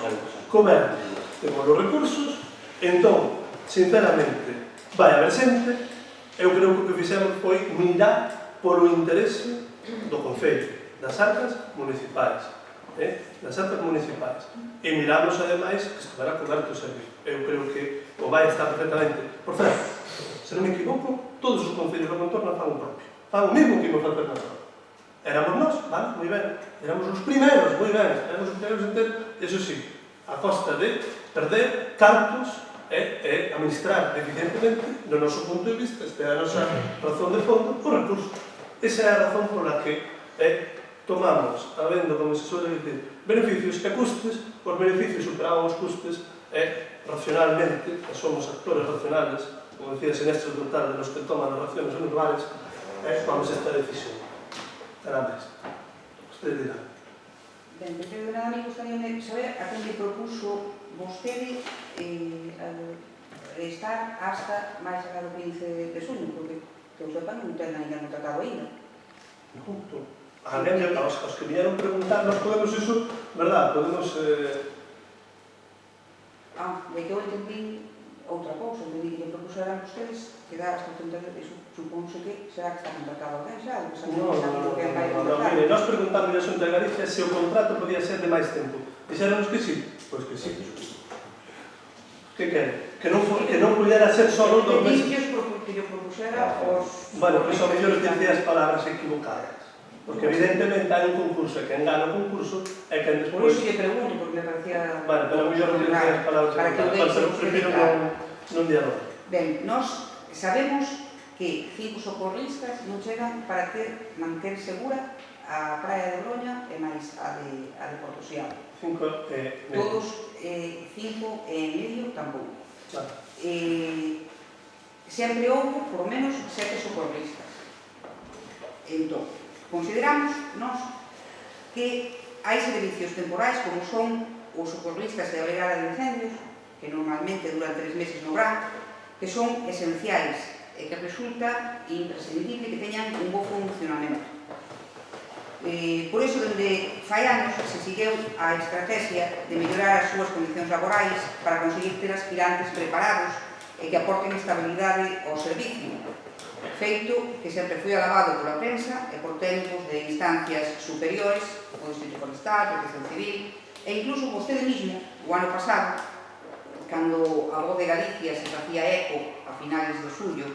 coberto. Temos os recursos, entón, sinceramente, vai haber xente. Eu creo que o que fixemos foi mirar polo interese do Concello, das arcas municipais. E miramos, ademais, que estivera coberto o servizo. Eu creo que o vai estar perfectamente. Por certo, se non me equivoco, todos os concellos do contorno fan o propio. Fan o mesmo que imos facer na zona. Éramos nós, vale, moi ben. Éramos os primeiros, moi ben. Éramos os primeiros en ter, eso sí, a costa de perder cartos e administrar eficientemente, no noso punto de vista, esta é a nosa razón de fondo, os recursos. Esa é a razón pola que tomamos, habendo, como se suele dicir, beneficios e custes, os beneficios superaban os custes e, racionalmente, que somos actores racionales, como decía Sinestro Total, de los que toman as raciones en lugares, tomamos esta decisión. Nada máis. Usted dirá. Ben, de nada me gustaría saber a quen lle propuso vostede estar hasta máis alá do 15 de xuño, porque que eu sepa non ten ainda no tratado ainda. pregunto, a alguén, aos que viñeron preguntar, nós podemos iso, verdad, podemos... De que eu entendí outra cousa, entendí que lle propuseran ustedes que dar hasta 30 euros, supónse que será que está contratado alguén xa, que Mire, nós preguntamos a Xunta de Galicia se o contrato podía ser de máis tempo. Dixéronos que sí, pois que sí. Que quere? Que non pudiera ser só 2 meses. Que lle propusera os... Bueno, pois ao mellor dicía as palabras equivocadas. Porque evidentemente hai un concurso e quen gana o concurso é quen Por despois... iso lle pregunto, porque me parecía... Bueno, pero ao mellor dicía as palabras equivocadas. Pero prefiro non dialogar. Ben, nós sabemos que 5 socorristas non chegan para manter segura a praia de Broña e máis a de Porto Xiao. 5 e medio. Todos 5 e medio tampouco. Vale. Sempre houve por menos 7 socorristas. Entón, consideramos nós que hai servicios temporais como son os socorristas e a brigada de incendios, que normalmente duran 3 meses no verán, que son esenciais e que resulta imprescindible que teñan un bo funcionamento. Por iso, dende fai anos, se segueu a estrategia de mellorar as súas condicións laborais para conseguir ter aspirantes preparados e que aporten estabilidade ao servicio, feito que sempre foi alabado pola prensa e por técnicos de instancias superiores, o Instituto Forestal, Protección Civil, e incluso vostede mismo, o ano pasado, cando a Voz de Galicia se facía eco a finales de xuño,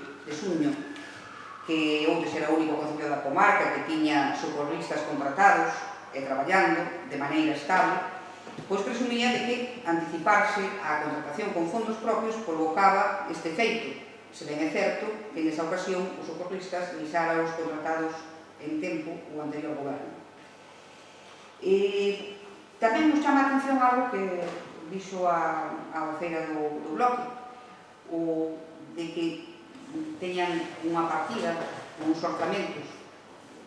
que Outes era o único concello da comarca que tiña socorristas contratados e traballando de maneira estable, pois presumía de que anticiparse á contratación con fondos propios provocaba este feito. Se ben é certo que nesa ocasión os socorristas deixara os contratados en tempo o anterior goberno. Tamén nos chama a atención algo que dixo a voceira do bloque, o de que teñan unha partida, uns orzamentos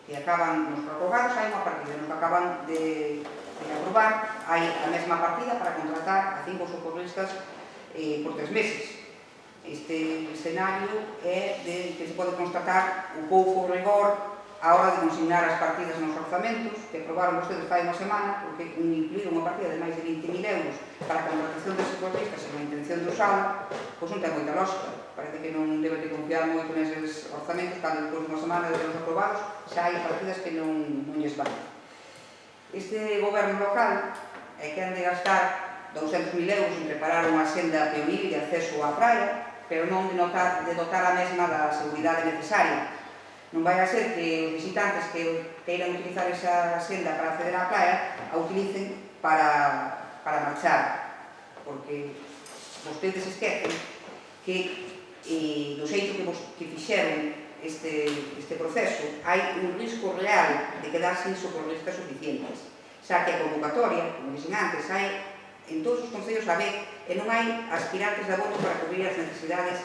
que acaban nos prorrogados, hai unha partida nos que acaban de aprobar, hai a mesma partida para contratar a 5 socorristas por 3 meses. Este escenario é de que se pode constatar o pouco rigor a hora de consignar as partidas nos orzamentos que aprobaron vostedes fai unha semana, porque incluíron unha partida de máis de 20.000 euros para a contratación de socorristas e a intención de usala, pois non ten moita lógica. Parece que non debe de confiar moito neses orzamentos, cando depois de unha semana de termos aprobados xa hai partidas que non lles van. Este goberno local é que han de gastar 200.000 euros en preparar unha senda peonil de acceso á praia, pero non de dotar a mesma da seguridade necesaria. Non vai a ser que os visitantes que queiran utilizar esa senda para acceder á praia a utilicen para marchar, porque vostedes esquecen que do xeito que fixeron este proceso hai un risco real de quedar sin socorristas suficientes, xa que a convocatoria, como dixen antes, hai en todos os concellos a vez e non hai aspirantes de abono para cubrir as necesidades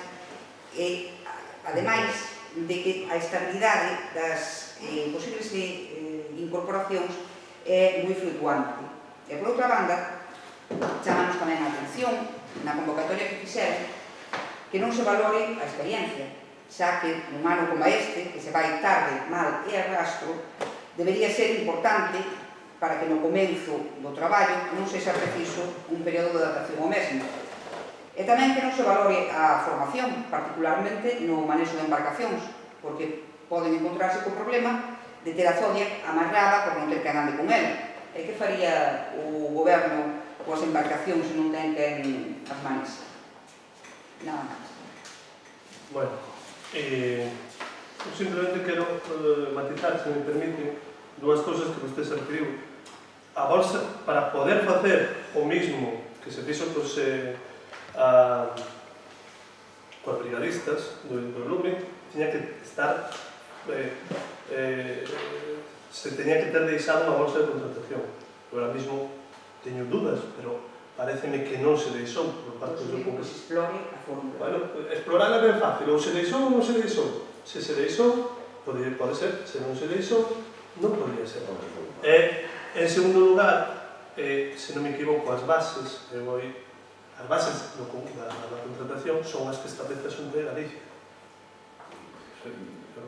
e, ademais de que a estabilidade das posibles incorporacións é moi flutuante. E, por outra banda, chamanos tamén a atención na convocatoria que fixeron que non se valore a experiencia, xa que nun ano como este, que se vai tarde, mal e a rastro, debería ser importante para que no comenzo do traballo non sexa preciso un período de adaptación ao mesmo. E tamén que non se valore a formación, particularmente no manexo de embarcacións, porque poden encontrarse co problema de ter a zodia amarrada por non ter que andar con ela. E que faría o goberno coas embarcacións se non ten quen as mans? Nada máis. Bueno, simplemente quero matizar, se me permite, dúas cousas que vostede se referiu. A bolsa, para poder facer o mismo que se fixo coas brigadistas do lume, tiña que estar se teña que ter deixado unha bolsa de contratación. Agora mesmo teño dúdas, pero pareceme que non se deixou por parte do que se explore a fórmula. Bueno, explorar é ben fácil, ou se deixou ou non se deixou. Se se deixou, pode ser, se non se deixou, non podría ser. En segundo lugar, se non me equivoco, as bases da contratación son as que establece a Xunta de Galicia.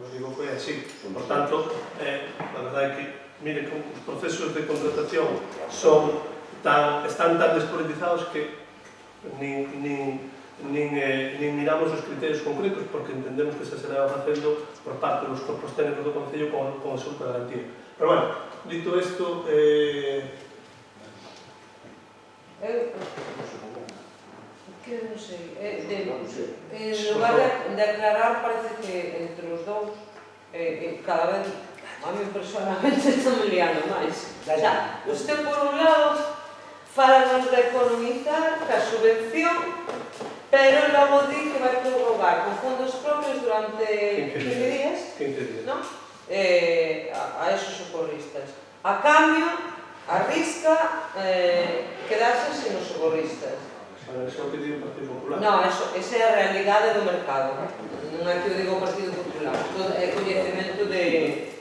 como digo, foi así. Por tanto, a verdade é que, mire, os procesos de contratación están tan despolitizados que nin miramos os criterios concretos, porque entendemos que se será facendo por parte dos corpos técnicos do Concello con absoluta garantía. Pero, bueno, dito isto, que non sei, en lugar de aclarar, parece que entre os dous, cada vez, a mí personalmente estou me liando máis. O sea, usted por un lado falanos de economizar ca subvención, pero logo di que vai prorrogar con fondos propios durante 15 días, 15 días. ¿no? A esos socorristas. A cambio, arrisca quedarse sin os socorristas. Para eso que digo o Partido Popular. No, esa é a realidade do mercado. Non é que o digo o Partido Popular. É coñecemento de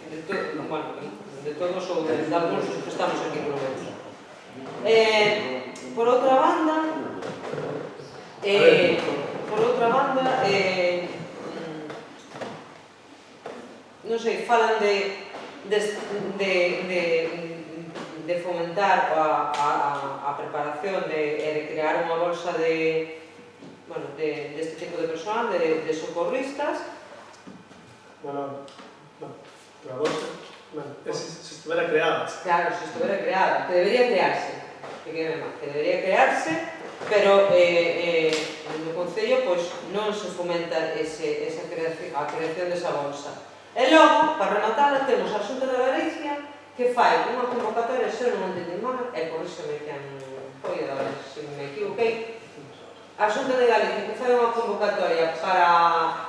todos ou de algúns que estamos aquí por lo menos. Por outra banda, non sei, falan de fomentar a preparación e de crear unha bolsa deste tipo de persoal, de socorristas. No, la bolsa, si estuviera creada. Claro, si estuviera creada, que debería crearse, pero no Concello non se fomenta a creación desa bolsa. E logo, para rematar, temos a Xunta de Galicia que fai unha convocatoria, se non entendi mal, e corríxame que foi, a ver se me equivoquei, a Xunta de Galicia que fai unha convocatoria para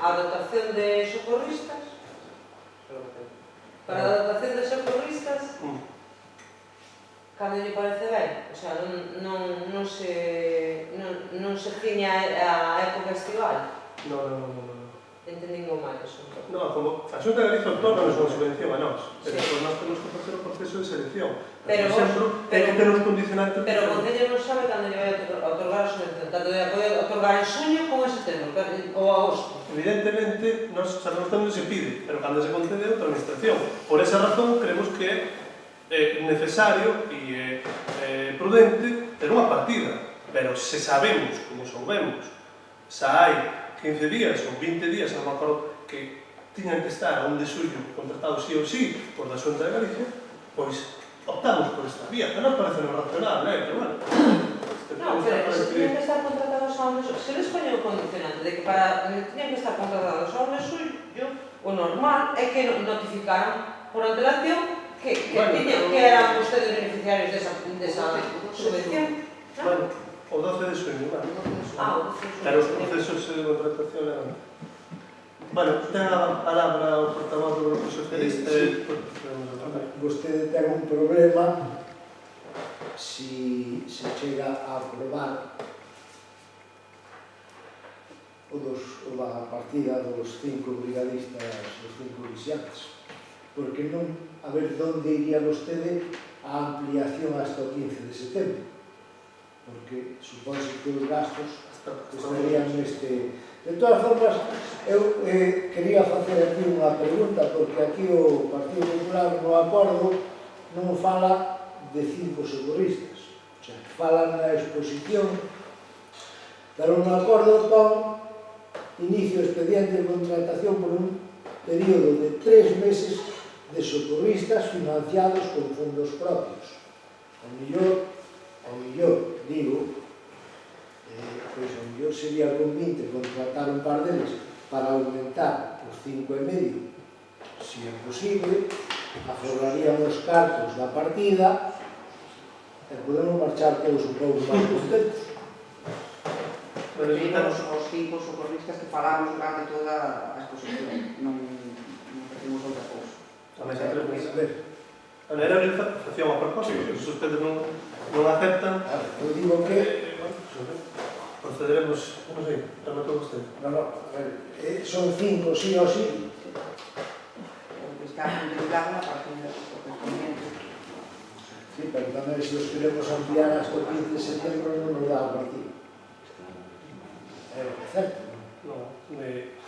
a dotación de socorristas, cando lle parece ben, o sea, non se ciña a época estival. No. Entendín o mal, eso. No, como a Xunta de Galicia autónoma non subvención a nós, pero nós temos que facer o proceso de selección. Por exemplo, ten que ter un condicionante. Pero o Concello non sabe cando lle vai a otorgar a subvención, tanto lle pode otorgar en xuño como en setembro, ou agosto. Evidentemente, nós sabemos cando se pide, pero cando se concede outra administración. Por esa razón, creemos que é necesario e prudente ter unha partida. Pero se sabemos, como soubemos, xa hai 15 días ou 20 días, non me acordo, que tiñan que estar a 1 de xullo contratados sí ou sí por da Xunta de Galicia, pois optamos por esta vía, que non parece racional, pero bueno. No, pero se tiñan que estar contratados a 1 de xullo, se les poñe o condicionante de que tiñan que estar contratados a 1 de xullo, o normal é que notificaran por antelación que eran ustedes beneficiarios desa subvención. Bueno, o 12 de xullo, pero os procesos de contratación eran. Bueno, ten a palabra o portavoz do Grupo Socialista. Vostede ten un problema si se chega a aprobar a partida dos 5 brigadistas, dos 5 vixiantes, porque non, a ver, onde iría vostede a ampliación hasta o 15 de setembro, porque supónse que os gastos estarían neste. De todas formas, eu quería facer aquí unha pregunta, porque aquí o Partido Popular no acordo non fala de 5 socorristas, o sea, fala na exposición, pero no acordo con inicio expediente de contratación por un período de 3 meses de socorristas financiados con fondos propios. O millor, digo, pois o mellor sería convinte contratar un par deles para aumentar os 5,5, se é posible, aforrarían os cartos da partida e podemos marchar todos un pouco máis contentos. Temos os 5 socorristas que falamos durante toda a exposición, non facemos outra cousa. Tamén xa creo que era a facción a propósito, se ustedes non aceptan, Eu digo que procederemos, non sei, rematou usted. son 5 sí ou sí. Está contemplado na partida correspondiente. Sí, pero tamén se os queremos ampliar hasta o 15 de setembro non nos dá a partida. É certo? Non, me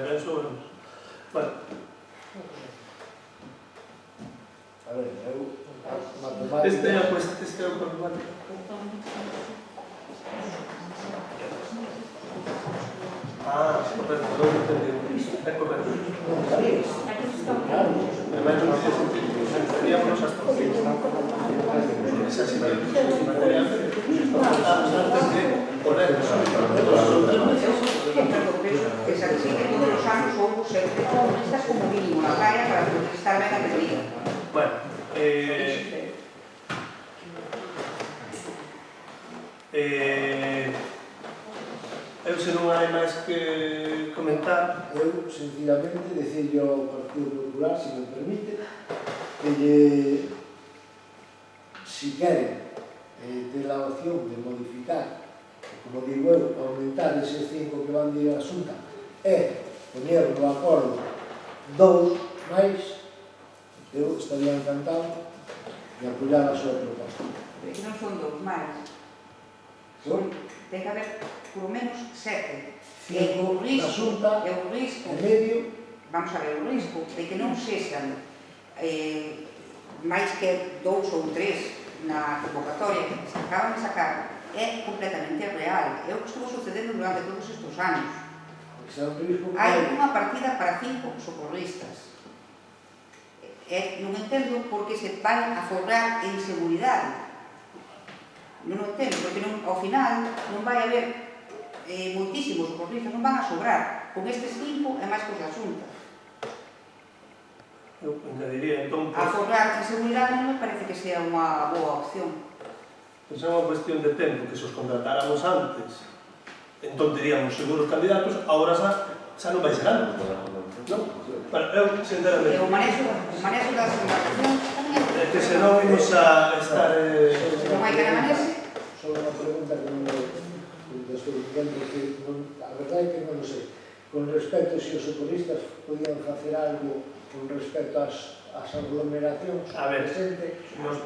penso, Bueno, A ver, eu, matemática... este é o problemático. Ah, correcto, non entendi. É correcto. Non sabías? Claro. Primeiro non tiene sentido. Entraríamos as torcidas. Esa sí, material. Antes de poner Es así que todos los años houve sempre turistas como mínimo na playa para poder estar ben atendida. Bueno, eu se non hai máis que comentar. Eu, sencillamente, decirle ao Partido Popular, se me permite, que lle, si queren ter a opción de modificar, como digo eu, aumentar eses 5 que van de ir a Xunta e poñer no acordo 2 máis, eu estaría encantado de apoiar a súa proposta. Pero que non son 2 máis. Son Ten que haber por menos 7. 5 na Xunta E o risco, e medio. vamos a ver, o risco de que non sexan máis que 2 ou 3 na convocatoria que se acaban de sacar é completamente real. É o que estuvo sucedendo durante todos estes anos. Que sea un risco Hai unha partida para 5 socorristas. Non entendo por que se vai a forrar en seguridade. Non o entendo, porque ao final non vai haber moitísimos socorristas, non van a sobrar. Con estes 5 é máis cos da Xunta. Eu engadiría, entón, A forrar en seguridade non me parece que sea unha boa opción. pois é unha cuestión de tempo, que se os contratáramos antes, entón teríamos seguros candidatos, agora xa non vai ser antes, non? Bueno, eu, sinceramente, O manexo das embarcacións tamén é que senón imos a estar... non hai que manexo. Só unha pregunta que non estou diciendo que a verdade é que non sei. Con respecto se os socorristas podían facer algo con respecto ás aglomeracións A ver, presente, Nos,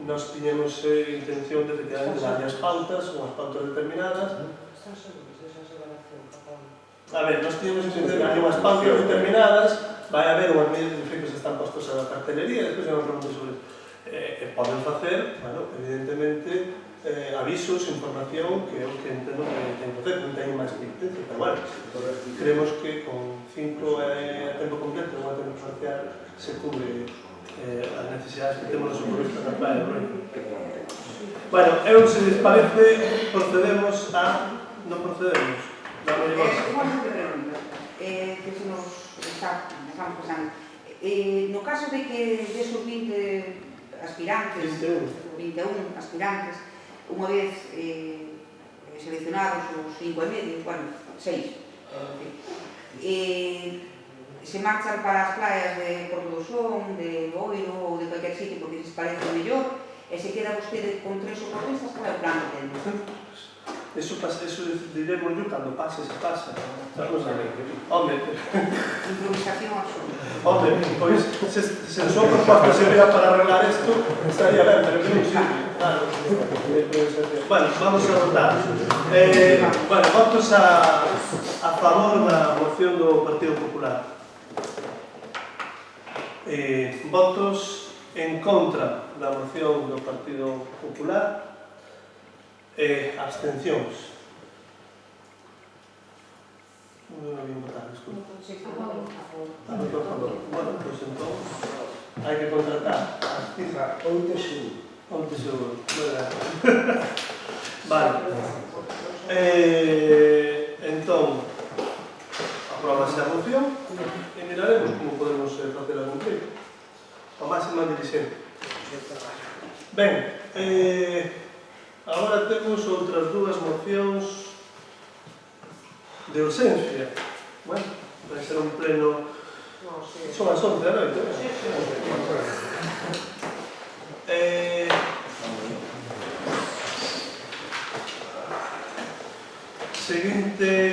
nos tiñemos intención de efectivamente varias pautas, unhas pautas determinadas. Están seguros desa separación, Pablo? A ver, nos tiñemos intención de unhas pautas determinadas, vai haber unhas medidas de efectos que están postos a cartelería, despois eu non pregunto sobre isso. Poden facer, bueno, evidentemente, avisos, información, que é o que entendo que ten que facer, non teñen máis competencia, pero bueno, creemos que con 5 a tempo completo, unha tempo parcial, se cubre as necesidades que temos os socorristas na playa do Roio. Bueno, eu, se les parece, procedemos a... non procedemos. Damos igual. Unha pregunta, que se nos estamos pensando. No caso de que desos 20 aspirantes, 21 aspirantes, unha vez seleccionados os 5 e medio, bueno, 6, se marchan para as playas de Porto do Son, de Boiro ou de cualquier sitio porque les parece mellor, e se queda vostede con 3 socorristas, qual é o plan que ten? Eso diremos yo cando pase, se pasa. Vamos a ver. Home, Improvisación absoluta. home, pois, se a súa proposta servira para arreglar isto, estaría ben, pero que non sirve. Claro. Bueno, vamos a votar. Bueno, votos a favor da moción do Partido Popular. Votos en contra da moción do Partido Popular. Abstencións. Non había votado, desculpa. Por favor. Bueno, pois entón, hai que contratar. Oito seguro. Onte seguro. Vale. Entón, aprobase a moción e miraremos como podemos facer a cumprir. A máxima dirixente. Ben, agora temos outras dúas mocións de urxencia. Bueno, vai ser un pleno... No, sí. Son as 11 da noite, non? Sí, sí. Seguinte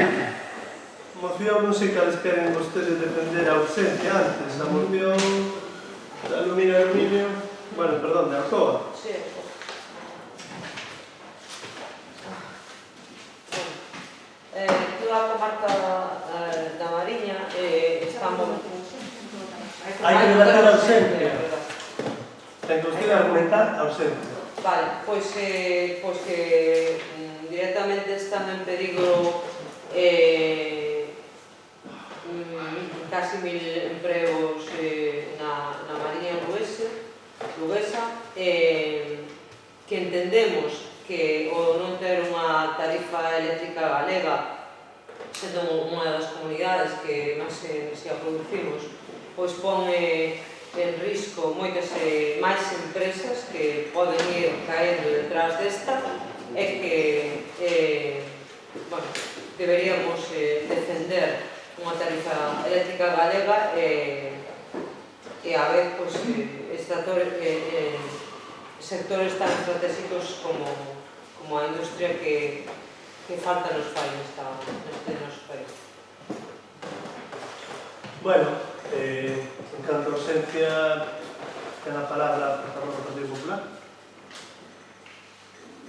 moción, non sei cales queren vostedes defender a urxencia antes. A moción de aluminio, bueno, perdón, de Alcoa. Sí. Toda a comarca da Mariña explicar a urxencia. Vale, pois que directamente están en perigo casi 1000 empregos na Mariña luguesa, que entendemos que o non ter unha tarifa eléctrica galega, sendo unha das comunidades que máis se a producimos, pois pon en risco moitas máis empresas que poden ir caendo detrás desta e que deberíamos defender unha tarifa eléctrica galega e a vez sectores tan estratégicos como a industria que falta nos fai neste noso país. Bueno, en canto a urxencia, ten a palabra por favor do Partido Popular.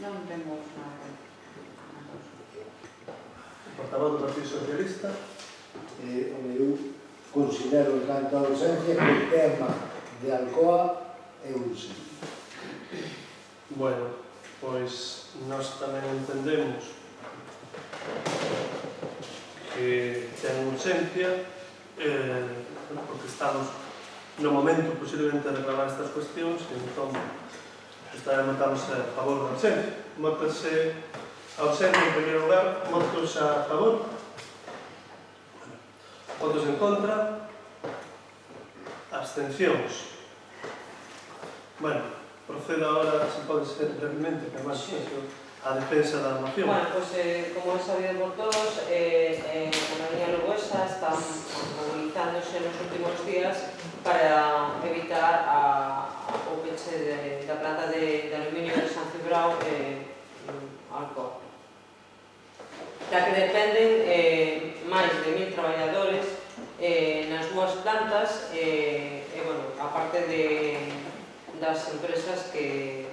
Non temos nada. O portavoz do Partido Socialista. Eu considero en canto a ausencia que o tema de Alcoa é urxente. Bueno, pois nós tamén entendemos que ten urxencia, porque estamos no momento posiblemente de reclamar estas cuestións e entón votamos a favor da urxencia. Votase a urxencia en primeiro lugar, votos a favor, votos en contra, abstencións. Bueno, procedo agora, se pode ser brevemente, que máis a defensa da moción. Bueno, pois, como é sabido por todos, a Mariña luguesa está movilizándose nos últimos días para evitar o peche da planta de aluminio de San Cibrao Alcoa, da que dependen máis de 1000 traballadores nas dúas plantas bueno, a parte das empresas que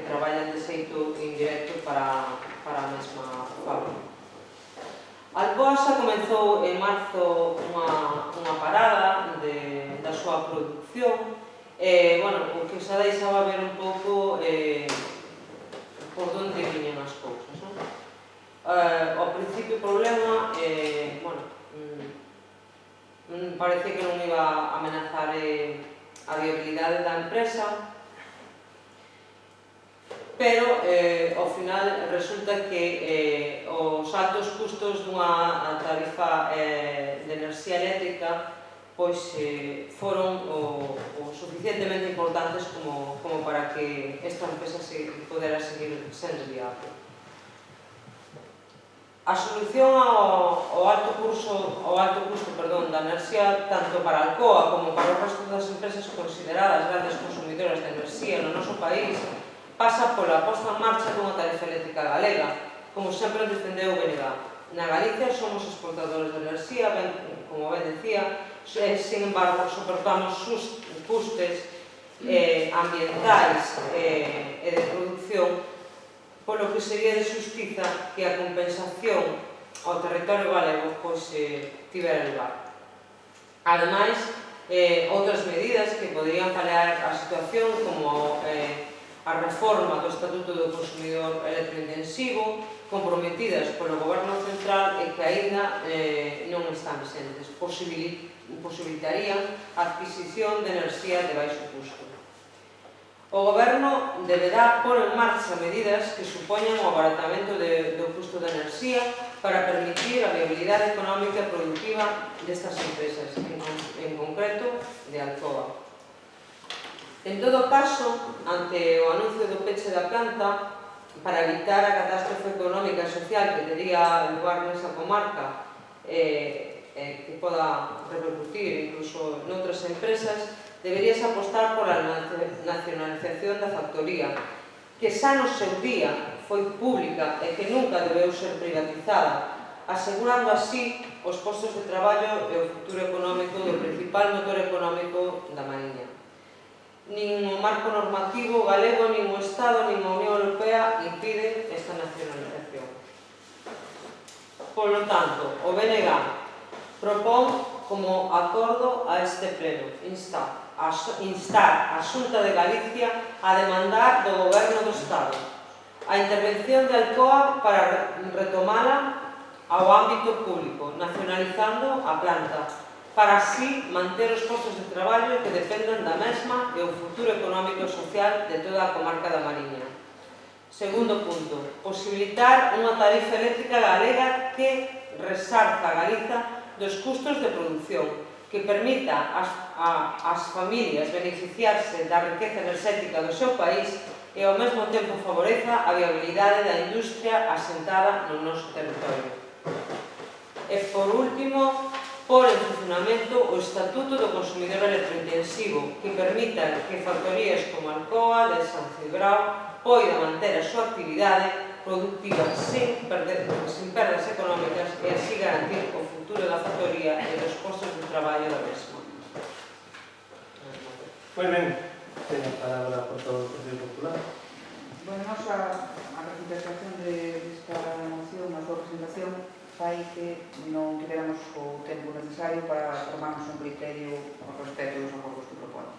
traballan de xeito indirecto para a mesma fábrica. Alcoa xa comezou en marzo unha parada da súa produción bueno, o que xa deixaba ver un pouco por onde viñan as cousas, non? Ao principio o problema bueno, parece que non iba a amenazar a viabilidade da empresa, pero ao final resulta que os altos custos dunha tarifa de enerxía eléctrica pois foron o suficientemente importantes como para que esta empresa podera seguir sendo viable. A solución ao alto custo da enerxía tanto para Alcoa como para o resto das empresas consideradas grandes consumidoras de enerxía no noso país pasa pola posta en marcha dunha tarifa eléctrica galega, como sempre defendeu o BNG. Na Galicia somos exportadores de enerxía, como ben decía, sin embargo soportamos custes ambientais e de produción, polo que sería de xustiza que a compensación ao territorio galego tivera lugar. Ademais, outras medidas que poderían paliar a situación, como a reforma do Estatuto do Consumidor Electrointensivo, comprometidas polo Goberno Central e que aínda non están presentes, posibilitarían a adquisición de enerxía de baixo custo. O Goberno deberá pôr en marcha medidas que supoñan o abaratamento do custo da enerxía para permitir a viabilidade económica e productiva destas empresas, en concreto de Alcoa. En todo caso, ante o anuncio do peche da planta, para evitar a catástrofe económica e social que tería lugar nesa comarca que poda repercutir incluso noutras empresas, deberíase apostar pola nacionalización da factoría, que xa no seu día foi pública e que nunca debeu ser privatizada, asegurando así os postos de traballo e o futuro económico do principal motor económico da Mariña. Nin o marco normativo galego, nin o Estado, nin a Unión Europea impiden esta nacionalización. Polo tanto, o BNG propón como acordo a este pleno instar instar a Xunta de Galicia a demandar do Goberno do Estado a intervención de Alcoa para retomala ao ámbito público, nacionalizando a planta, para así manter os postos de traballo que dependan da mesma e o futuro económico e social de toda a comarca da Mariña. Segundo punto, posibilitar unha tarifa eléctrica galega que resarza a Galiza dos custos de produción, que permita ás familias beneficiarse da riqueza enerxética do seu país e ao mesmo tempo favoreza a viabilidade da industria asentada no noso territorio. E por último, por en funcionamento o Estatuto do Consumidor Electrointensivo, que permita que factorías como Alcoa de San Cibrao poida manter a súa actividade productiva sin perdas económicas e así garantir o futuro da factoría e dos postos de traballo da mesma. Moi ben, ten a palabra por todo o Partido Popular. Bueno, a representación desta moción, a súa presentación, fai que non tiveramos o tempo necesario para formarnos un criterio ao respecto dos acordos que propón.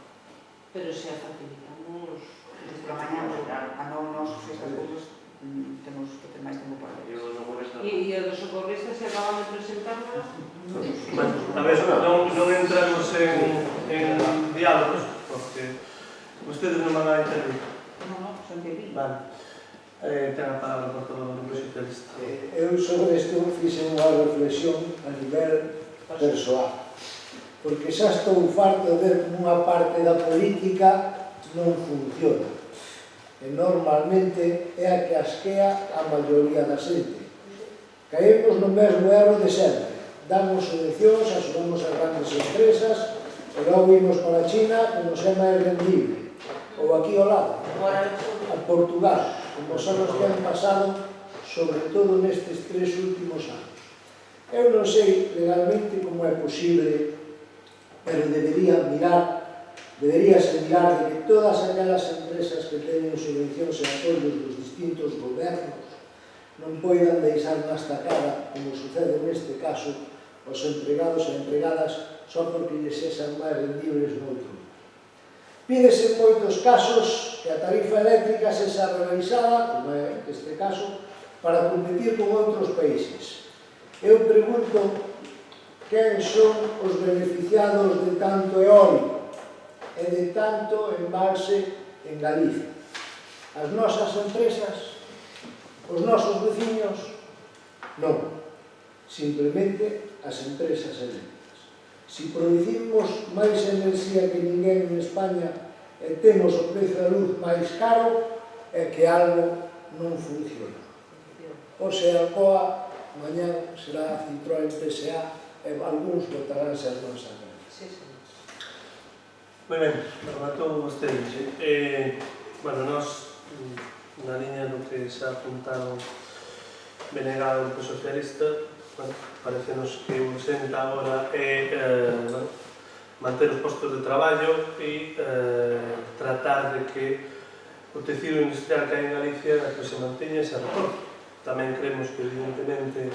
Pero se a facilitamos... Desde a mañá, a non nos estas cousas temos que ter máis tempo para ver. E o dos socorristas se acaban de presentar? Bueno, a ver, non entramos en diálogos, porque ustedes non van a intervir. Non, son que vi. Vale. Ten a palabra por todo o Grupo Socialista. Eu sobre isto fixe unha reflexión a nivel persoal, porque xa estou farto de ver como unha parte da política non funciona, e normalmente é a que asquea a maioría da xente. Caemos no mesmo erro de sempre, damos subvencións, axudamos as grandes empresas, e logo imos para a China, que nos é máis rendible, ou aquí ao lado, a Portugal, como son os que han pasado, sobre todo nestes 3 últimos anos. Eu non sei legalmente como é posible, pero deberíase mirar de que todas aquelas empresas que teñen subvencións e apoios dos distintos gobernos non poidan deixar na estacada, como sucede neste caso, os empregados e empregadas só porque lles sexan máis rendibles noutro. Pídese en moitos casos que a tarifa eléctrica sexa rebaixada, como é este caso, para competir con outros países. Eu pregunto quen son os beneficiados de tanto eólico e de tanto embalse en Galicia. As nosas empresas, os nosos veciños, non. Simplemente as empresas eléctricas. Si producimos máis enerxía que ninguén en España e temos o precio da luz máis caro, é que algo non funciona. Hoxe Alcoa, mañá será Citroën PSA e algúns botaránse as mãos a cara. Sí, sí. Moi ben, rematou vostede. Bueno, nós, na liña do que xa apuntaron Benegado o Grupo Socialista, bueno, parecenos que o urxente agora é manter os postos de traballo e tratar de que o tecido industrial que hai en Galicia que se manteña e se recorte. Tamén creemos que, evidentemente,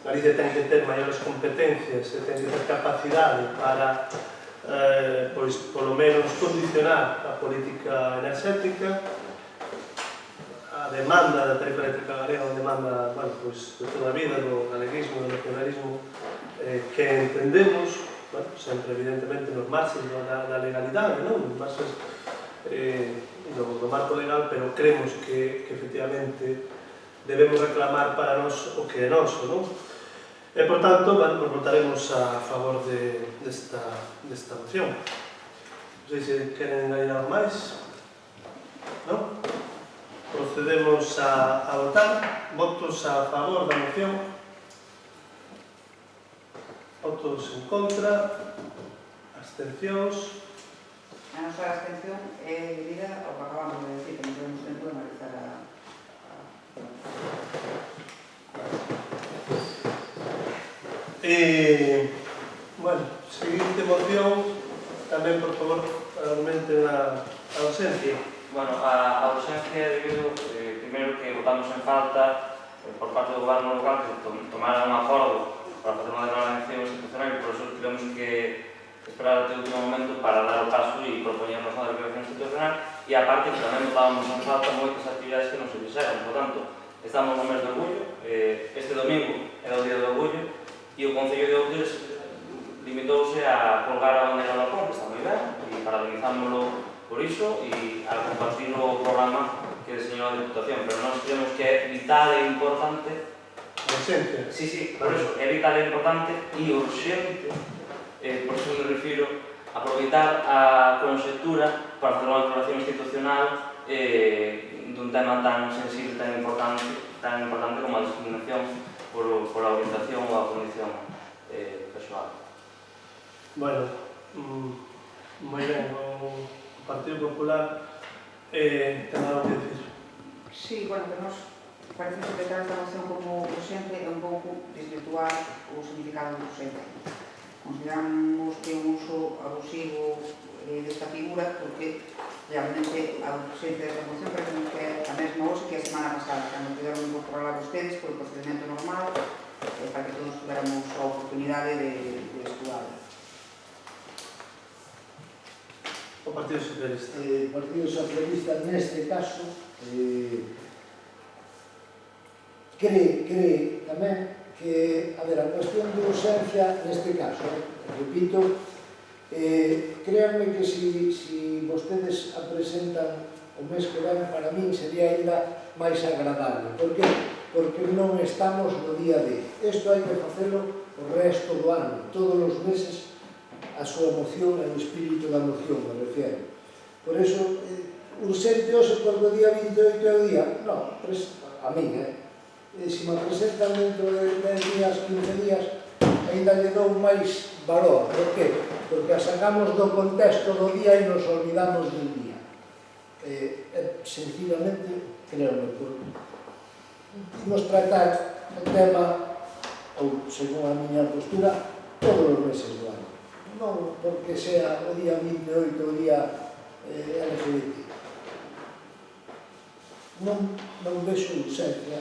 Galicia ten que ter maiores competencias e ten que ter capacidade para, pois, polo menos, condicionar a política enerxética, a demanda da tarifa eléctrica galega, a demanda, bueno, pois, de toda a vida, do galeguismo, do nacionalismo, que entendemos, bueno, sempre, evidentemente, nos marxes da legalidade, non? Nos marxes do marco legal, pero creemos que efectivamente debemos reclamar para nós o que é noso, non? E, por tanto, bueno, pues votaremos a favor desta moción. Non sei se queren añadir algo máis. Non? Procedemos a votar. Votos a favor da moción. Votos en contra. Abstencións. A nosa abstención é debida ao que acabamos de decir, que non temos tempo de analizar a... Bueno, seguinte moción, tamén, por favor, argumenten a ausencia. Bueno, a ausencia debido, primeiro, que votamos en falta por parte do goberno local que tomara un acordo para facer unha declaración institucional e por eso tivemos que esperar até o último momento para dar o paso e propoñernos unha declaración institucional, e aparte que tamén botábamos en falta moitas actividades que non se fixeron. Por tanto, estamos no mes de orgullo, este domingo é o día do orgullo, e o Concello de Outes limitouse a colgar a bandera do Alcón, que está moi ben, e parabenizámoslo por iso, e a compartir o programa que deseñou a Diputación, pero nós creemos que é vital e importante. Urxencia. Sí, por iso, é vital e importante e urxente, por iso me refiro, aproveitar a conxectura para facer unha declaración institucional dun tema tan sensible, tan importante como a discriminación por a orientación ou a condición persoal. Bueno, moi ben, o Partido Popular ten algo que decir. Sí, bueno, que nos parece que declarar esta moción como urxente é un pouco desvirtuar o significado do urxente. Consideramos que é un uso abusivo desta figura porque realmente a urxencia desta moción parece que é a mesma hoxe que a semana pasada, cando puderon incorporarla vostedes por o procedimento normal para que todos tuviéramos a oportunidade de estudarla. O Partido Socialista. O Partido Socialista neste caso cree tamén que, a ver, a cuestión de urxencia neste caso, repito, créanme que si vostedes a presentan o mes que ven, para min sería ainda máis agradable. Por que? Porque non estamos no día de. Isto hai que facelo o resto do ano, todos os meses a súa moción, o espírito da moción, me refiero. Por iso, urxente hoxe por o día 28 é o día? Non, a min, se me presentan dentro de 10 días, 15 días, ainda lle dou máis valor. Por que? Porque a sacamos do contexto do día e nos olvidamos del día. Sencillamente, creo-me, imos tratar o tema, ou, según a miña postura, todos os meses do ano. Non porque sea o día 28 o día LGBT. Non vexo urxencia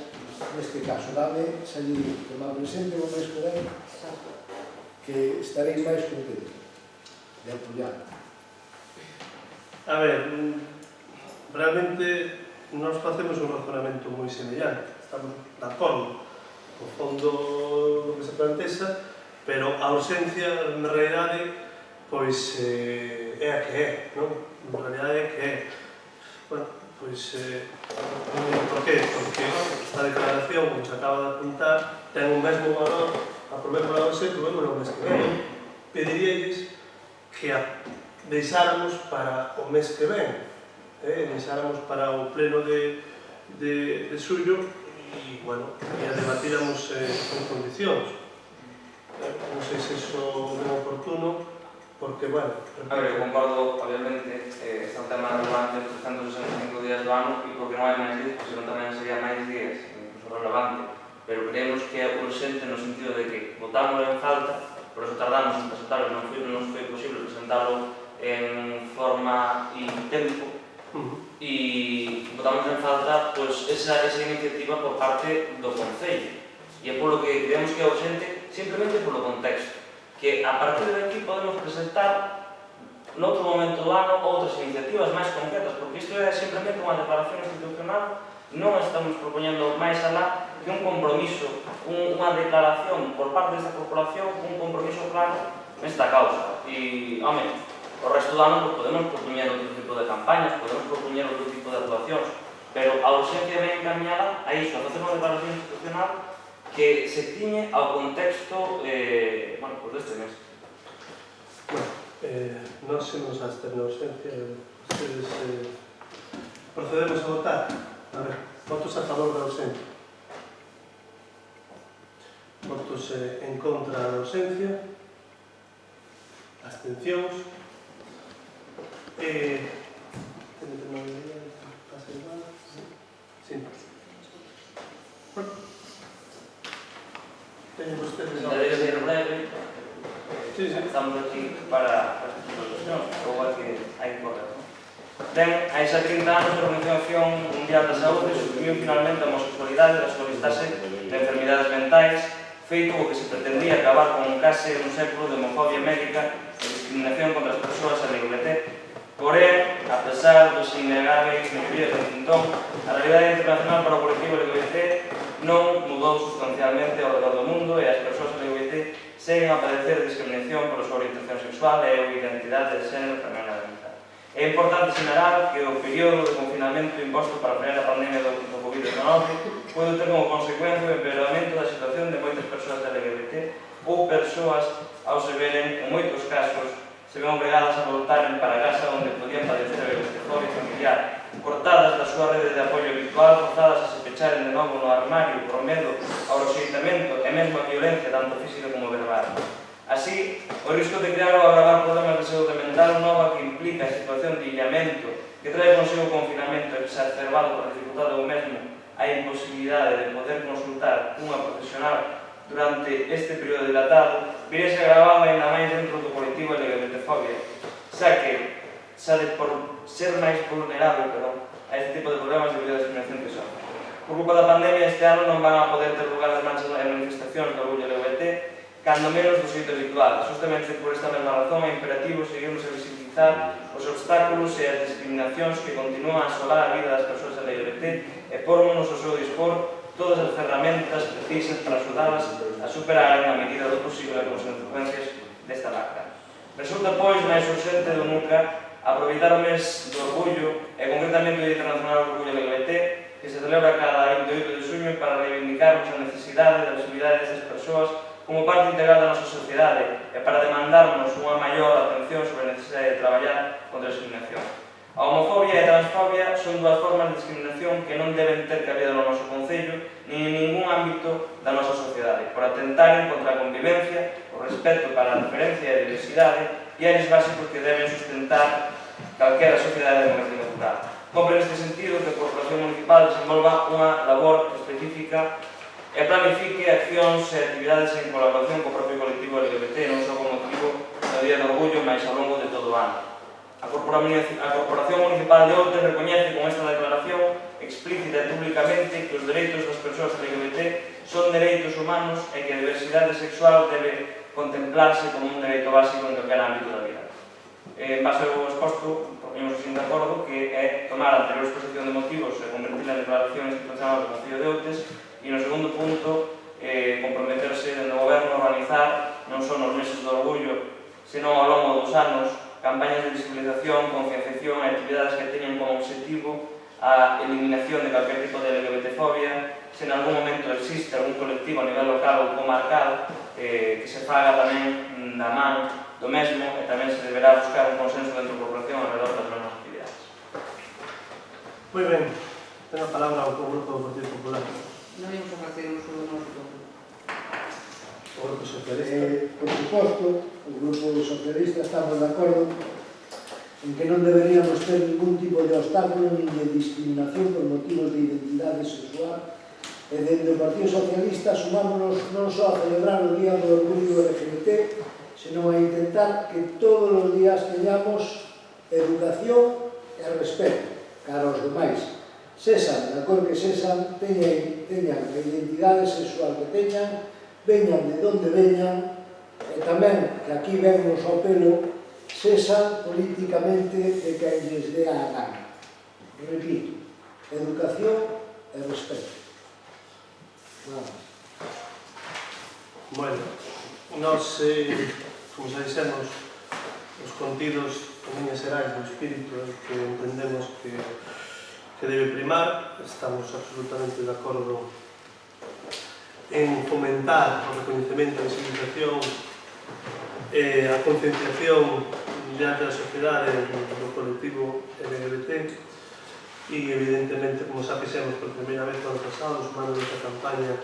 neste caso. Dame, se lle digo, que me presente o mes que ven, que estarei máis contento de apoiar. A ver, realmente nós facemos un razonamento moi semellante. Estamos de acordo co fondo do que se plantexa, pero a urxencia, na realidade, pois é a que é, non? Na realidade é que é. Bueno, pois, por qué? Porque esta declaración, como se acaba de apuntar, ten un mesmo valor, aprobemos a urxencia, vemos no mes que ven. Pediríais que a deixáramos para o mes que ven, deixáramos para o pleno de xullo e, bueno, e a debatíramos en condicións. Non sei se iso é oportuno, porque, bueno... A ver, eu concordo, obviamente, este é un tema relevante os 365 días do ano e porque non hai máis días, porque non tamén sería máis días, incluso relevante, pero creemos que é urxente no sentido de que votamos en falta, por eso tardamos en presentarlo, non foi posible presentarlo en forma e tempo, e votamos en falta pois, esa iniciativa por parte do Concello. E é polo que creemos que é urxente, simplemente polo contexto, que a partir de aquí podemos presentar noutro momento do ano outras iniciativas máis concretas, porque isto é simplemente unha declaración institucional, non estamos propoñendo máis alá que un compromiso, unha declaración por parte desta corporación, un compromiso claro nesta causa. E, home, o resto do ano podemos propoñer outro tipo de campañas, podemos propoñer outro tipo de actuacións, pero a urxencia ven encaminhada a iso, a facer unha declaración institucional que se ciñe ao contexto deste mes. Bueno, nós imos a esta urxencia, procedemos a votar. A ver, votos a favor da urxencia. Votos en contra da urxencia. Abstencións. Sí. Teñen vostedes Intentarei ser breve. Sí. Estamos aquí para as solucións, ou a que hai que correr. Ben, hai xa 30 anos a Organización Mundial da Saúde suprimiu finalmente a homosexualidade da súa listaxe de enfermidades mentais feito o que se pretendía acabar con case un século de homofobia médica e discriminación contra as persoas LGBT. Porén, a pesar dos innegáveis mellores de Tintón, a realidade internacional para o colectivo LGBT non mudou sustancialmente ao redor do mundo e as persoas LGBT seguen a padecer discriminación por súa orientación sexual e ou identidade de xénero femenina. É importante sinalar que o período de confinamento imposto para frear a pandemia do Covid-19 pode ter como consecuencia o empeoramento da situación de moitas persoas LGBT ou persoas ao se veren, en moitos casos, se ven obrigadas a voltar para casa onde podían padecer a LGBTfobia familiar, cortadas da súa rede de apoio habitual, forzadas a se pecharen de novo no armario por medo ao rexeitamento e mesmo a violencia tanto física como verbal. Así, o risco de crear ou agravar problemas de saúde mental nova que implica a situación de illamento que trae consigo o confinamento exacerbado por a dificultade ou mesmo a imposibilidade de poder consultar unha profesional durante este período dilatado, virese agravado ainda máis dentro do colectivo LGBTfobia, xa que, por ser máis vulnerável a este tipo de problemas debido a discriminación que sofre. Por culpa da pandemia, este ano non van a poder ter lugar as marchas e manifestacións do orgullo LGBT, cando menos do xeito habitual. Justamente por esta mesma razón é imperativo seguirnos a visibilizar os obstáculos e as discriminacións que continúan a asolar a vida das persoas LGBT e pormos ao seu dispor todas as ferramentas precisas para axudalas a superar na medida do posible as consecuencias desta lacra. Resulta, pois, máis urxente do nunca aproveitar o mes do orgullo e concretamente o Día Internacional do Orgullo LGBT que se celebra cada 28 de xuño para reivindicarnos a necesidade da visibilidade destas persoas como parte integral da nosa sociedade e para demandarnos unha maior atención sobre a necesidade de traballar contra a discriminación. A homofobia e a transfobia son dúas formas de discriminación que non deben ter cabida no noso concello nin en ningún ámbito da nosa sociedade, por atentaren contra a convivencia, o respeto para a diferencia e a diversidade e eles básicos que deben sustentar calquera sociedade democrática plural. Compre neste sentido que a Corporación Municipal desenvolva unha labor específica e planifique accións e actividades en colaboración co propio colectivo LGBT, non só con motivo do Día do Orgullo, mas ao longo de todo o ano. A Corporación Municipal de Outes recoñece con esta declaración explícita e públicamente que os dereitos das persoas LGBT son dereitos humanos e que a diversidade sexual debe contemplarse como un dereito básico en calquer ámbito da vida. En base ao exposto, poñemos así de acordo que é tomar a anterior exposición de motivos e convertirla en declaración institucional do Concello de Outes e no segundo punto, comprometerse dentro do goberno a organizar non só nos meses do orgullo, senón ao longo dos anos, campañas de visibilización, concienciación e actividades que teñen como objetivo a eliminación de calquer tipo de LGBTfobia, se en algún momento existe algún colectivo a nivel local ou comarcal que se faga tamén da man do mesmo e tamén se deberá buscar un consenso dentro da corporación alrededor das mesmas actividades. Moi ben, ten a palabra o Grupo do Partido Popular. Non íamos a facer uso do noso grupo. O Grupo Socialista. Por suposto, o Grupo Socialista estamos de acordo en que non deberíamos ter ningún tipo de obstáculo nin de discriminación por motivos de identidade sexual e dentro do Partido Socialista sumámonos non só a celebrar o Día do Orgullo LGBT, senón a intentar que todos os días teñamos educación e respeto cara aos demais. Sesan, da cor que sesan, teñan a identidade sexual que teñan, veñan de onde veñan, e tamén, que aquí vemos ao pelo, sesan políticamente de que lles dé a gana. Repito, educación e respeto. Nada. Bueno, nós, como xa dixemos, os contidos en líneas xerais do espírito que entendemos que debe primar, estamos absolutamente de acordo en fomentar o recoñecemento, a visibilización e a concienciación diante da sociedade do colectivo LGBT e evidentemente, como xa fixemos por primeira vez no ano pasado, sumando esta campaña,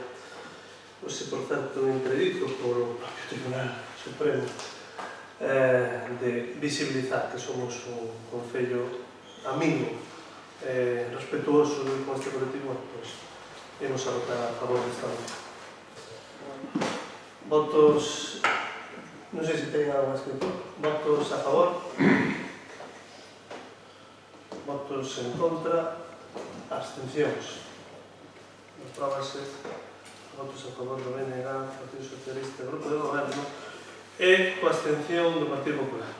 por certo interdito por o propio Tribunal Supremo, de visibilizar que somos un concello amigo, respetuoso con este colectivo, pois imos a votar a favor desta lei. Votos, non sei se teñen algo máis que decir. Votos a favor, votos en contra, abstencións. Apróbase votos a favor do BNG, Partido Socialista, Grupo de Goberno, e coa abstención do Partido Popular.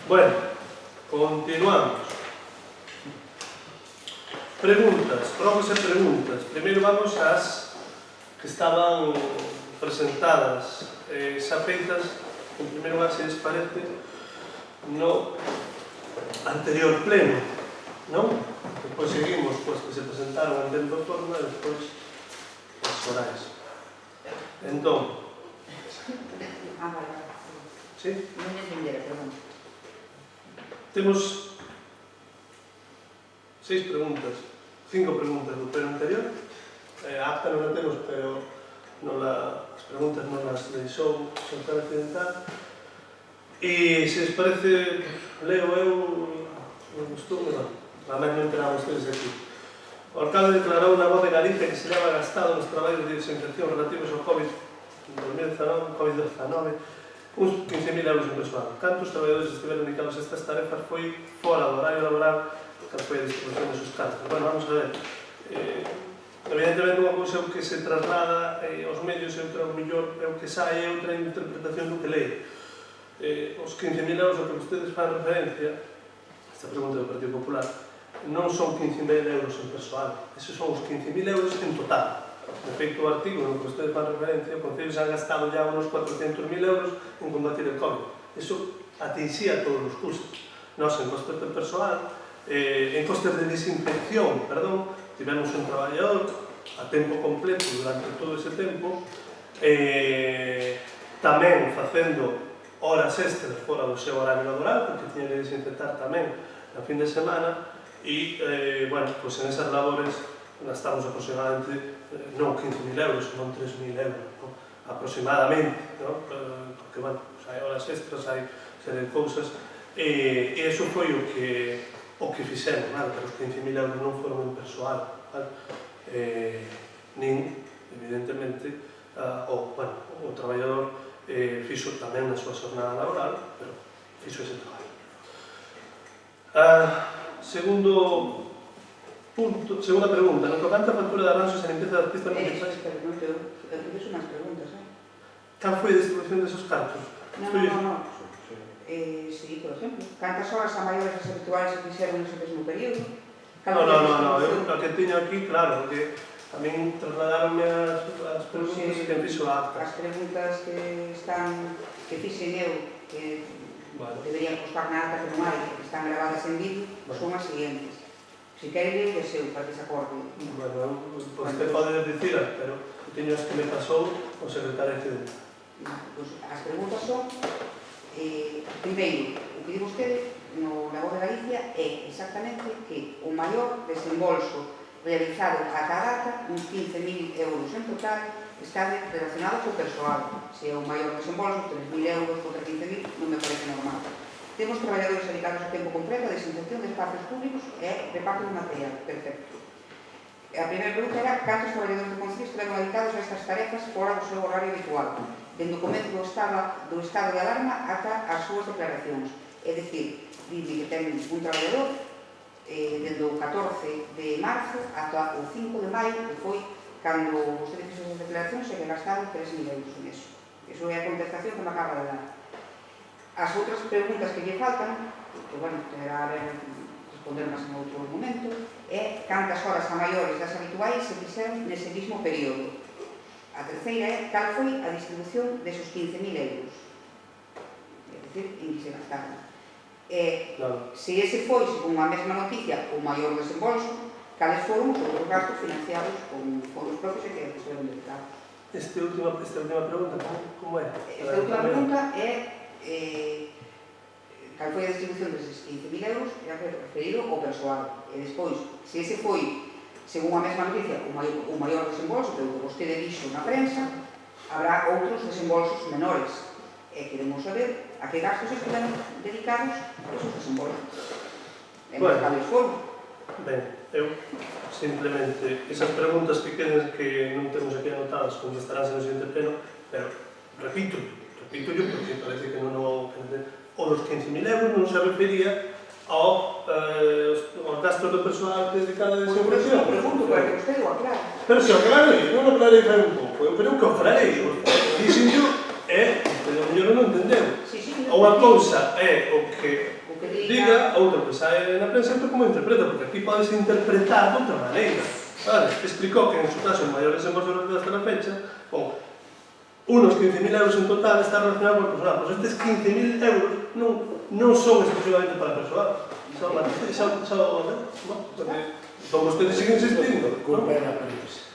Bueno, continuamos. Preguntas, probas e preguntas. Primeiro vamos ás que estaban presentadas, xa feitas, en primeiro lugar, se les parece, no anterior pleno, non? Depois seguimos coas que se presentaron en dentro forma e depois as orais. Entón, Vale. sí? Non me entendera, perdón. Temos 6 preguntas, 5 preguntas do pleno anterior. A acta non a temos, pero as preguntas non as deixou sentar accidental. E se les parece, leo eu, non gustou, non. Realmente non terán ustedes aquí. O alcalde declarou na voz de Galicia que se leva gastado nos traballos de desinfección relativos ao COVID-19 uns 15.000 euros en persoal. Cantos traballadores estiveron dedicados a estas tarefas foi fora do horario laboral que foi a distribución de sus cartos. Bueno, vamos a ver. Evidentemente, unha cousa é o que se traslada aos medios e outra, o mellor, é o que sai, é outra interpretación do que lee. Os 15.000 euros ao que vostedes fan referencia, esta pregunta do Partido Popular, non son 15.000 euros en persoal, esos son os 15.000 euros en total. De feito, o artigo no que vostedes fan referencia, o Concello se han gastado ya unos 400.000 euros en combatir el COVID. Eso atinxía todos os custos. Nos, en costes de persoal, en costes de desinfección, perdón, tivemos un traballador a tempo completo durante todo ese tempo, tamén facendo horas extras fora do seu horario laboral, porque tiña que desinfectar tamén na fin de semana, e, bueno, pois en esas labores gastamos aproximadamente non 15.000 euros, non 3.000 euros, ¿no? Aproximadamente, ¿no? Porque, bueno, pues hai horas extras, hai serie de cousas, e iso foi o que fixemos, claro, que os 15.000 euros non foron en persoal, ¿vale? Nin, evidentemente, o traballador fixo tamén na súa xornada laboral, pero fixo ese traballo. Segunda pregunta, no tocante a factura de arranxos e limpeza de artistas municipais. Pero non te fiz unhas preguntas, Cal foi a distribución desos cartos? No. Sí, por exemplo, cantas horas a maiores das habituales se fixeron nese mesmo período? No, eu o que teño aquí, claro, que tamén trasladaronme as preguntas que fixo a acta. As preguntas que fixen eu, que deberían constar na acta que non hai, que están gravadas en vídeo, son as seguintes. Si quere, eu deseo para que se acorde. Bueno, vostede pode dicirlas, pero teño as que me pasou o secretario excedente. As preguntas son, primeiro, o que di vostede na voz de Galicia é exactamente que o maior desembolso realizado a cada data, uns 15.000 euros en total, está relacionado co persoal. Se é o maior desembolso, 3.000 euros contra 15.000, non me parece normal. Temos traballadores dedicados a tempo completo a desinfección de espacios públicos e reparto de material. Perfecto. A primeira pregunta era cantos traballadores do Concello estiveron dedicados a estas tarefas fora do seu horario habitual, dende o comezo do estado de alarma ata as súas declaracións. É dicir, dime que ten un traballador dende o 14 de marzo ata o 5 de maio, que foi cando vostede fixo as declaracións e que gastaron 3.000 euros en eso. Iso é a contestación que me acaba de dar. As outras preguntas que lle faltan, que, bueno, terá a ver respondermas en outro momento, é cantas horas a maiores das habituais se fixeron nese mismo período. A terceira é cal foi a distribución desos 15.000 euros. É dicir, en que se gastaron. Se ese foi, según a mesma noticia, o maior desembolso, cales foron os outros gastos financiados con fondos propios e que estiveron dedicados. Esta última pregunta, como é? Esta última pregunta é cal foi a distribución deses 15.000 euros referido ao persoal. E despois, se ese foi, según a mesma noticia, o maior desembolso, que o que vostede dixo na prensa, habrá outros desembolsos menores. E queremos saber a que gastos estiveron dedicados esos desembolsos. E máis cales foron. Ben, eu simplemente esas preguntas que queden que non temos aquí anotadas contestaránse no seguinte pleno, pero repito yo porque parece que non o dos 15.000 euros non se refería aos gastos do persoal dedicado a esa operación. Pregunto para que vostede o aclare. Pero se o aclarei, non o aclarei fai un pouco, eu creo que o aclarei. Dixenllo pero o mellor non entendeu. Unha cousa é o que diga, outra que sae na prensa, pero como interpreta, porque aquí pode ser interpretar de outra maneira. Vale, explicou que en su caso el mayor desembolso recibido hasta la fecha, con unos 15.000 euros en total está relacionado con el personal. Pues estes 15.000 euros non son exclusivamente para el personal. Como ustedes siguen insistindo. Culpa é da prensa.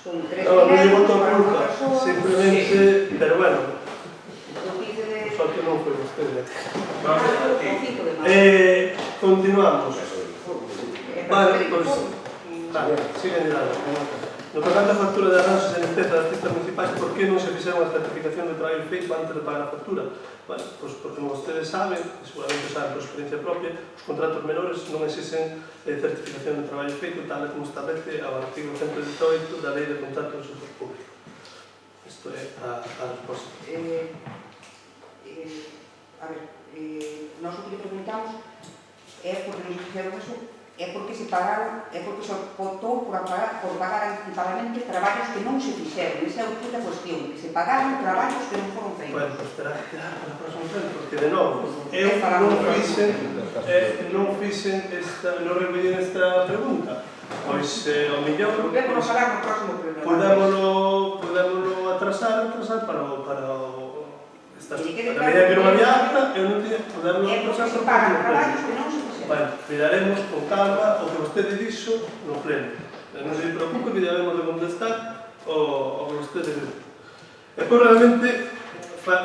Son 3.000 Non lle euros boto a para culpa, unha persoa. simplemente, pero bueno, O 15 de... só que non foi vostede. O 5 de marzo. Continuamos. Vale, Pues... vale, siguen de lado. No tocante a factura de arranxos e limpeza das pistas municipais, por que non se fixeron a certificación de traballo feito antes de pagar a factura? Bueno, pues porque como ustedes saben, e seguramente saben por experiencia propia, os contratos menores non existen certificación de traballo feito tal como establece o artigo 118 da Lei de Contratos do Sector Público. Isto é a resposta. A ver, nós o que le preguntamos é porque nos fixeron eso, é porque se pagaron, é porque se optou por pagar anticipadamente traballos que non se fixeron. Esa é o que é a cuestión, que se pagaron traballos que non foron feitos. Bueno, pues terá que quedar para a próxima vez, porque de novo, eu non recollín esta pregunta. Pois, ao millón, Podemos falar no próximo programa. podémolo atrasar para a medida que non había acta, eu non tiña, podémolo atrasar se para o pagan próximo traballos pleno. que non se fixeron. Bueno, miraremos con calma o que vostede dixo no pleno. Non se preocupe que debemos de contestar o que vostede dixo. E pois realmente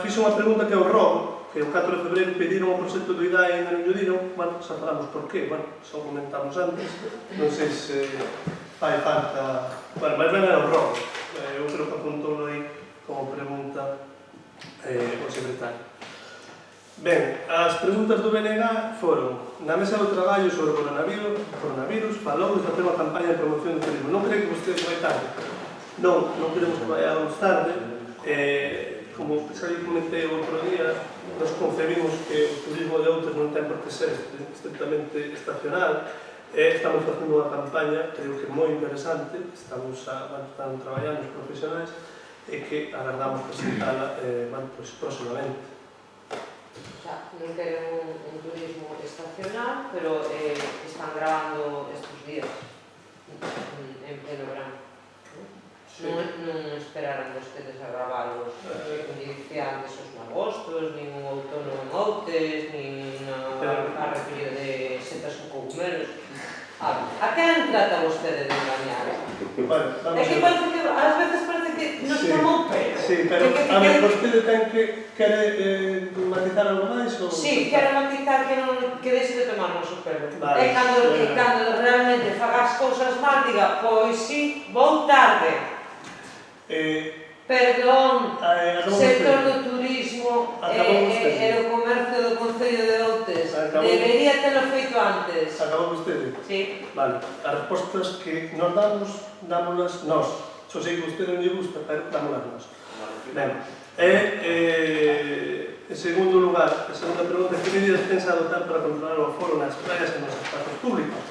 fixo unha pregunta que é o robo, que o 4 de febreiro pediron o proxecto do IDAE e ainda non lle diron. Bueno, xa falamos por qué, bueno, xa comentamos antes, non sei se fai falta. Bueno, máis ben era o robo. Eu creo que apuntou aí como pregunta o secretario. Ben, as preguntas do BNG foron: na mesa do traballo sobre o coronavirus falou de facer unha campaña de promoción do turismo. Non creo que vostede vai tarde. Non queremos que vayamos tarde. Como xa lhe comentei o outro día, nos concebimos que o turismo de outros non ten por que ser estrictamente estacional. Estamos facendo unha campaña, creo que moi interesante, están traballando os profesionais e que agardamos presentala próximamente. Non queren un turismo estacional, pero están grabando estes días en pleno verano. Non esperaran vostedes a gravar os iniciantes os magostos, nin un outono en Outes, nin a recollida de setas ou cogumelos. A quen trata vostede de engañar? É que parece que, ás veces parece que nos toma o pelo. Sí, pero a ver, vostede quere matizar algo máis? Sí, quero matizar que deixe de tomarnos o pelo. Vale. E cando realmente fagas cousas mal, diga, pois sí, vou tarde. Perdón, sector do turismo e o comercio do Concello de Outes. Debería telo feito antes. Acabou vostede? Sí. Vale, as respostas que nos dámolas nós. Xo sei que vostede non lle gusta, pero dámolas nós. Ben, en segundo lugar, a segunda pregunta: que medidas pensa adoptar para controlar o aforo nas praias e nos espazos públicos?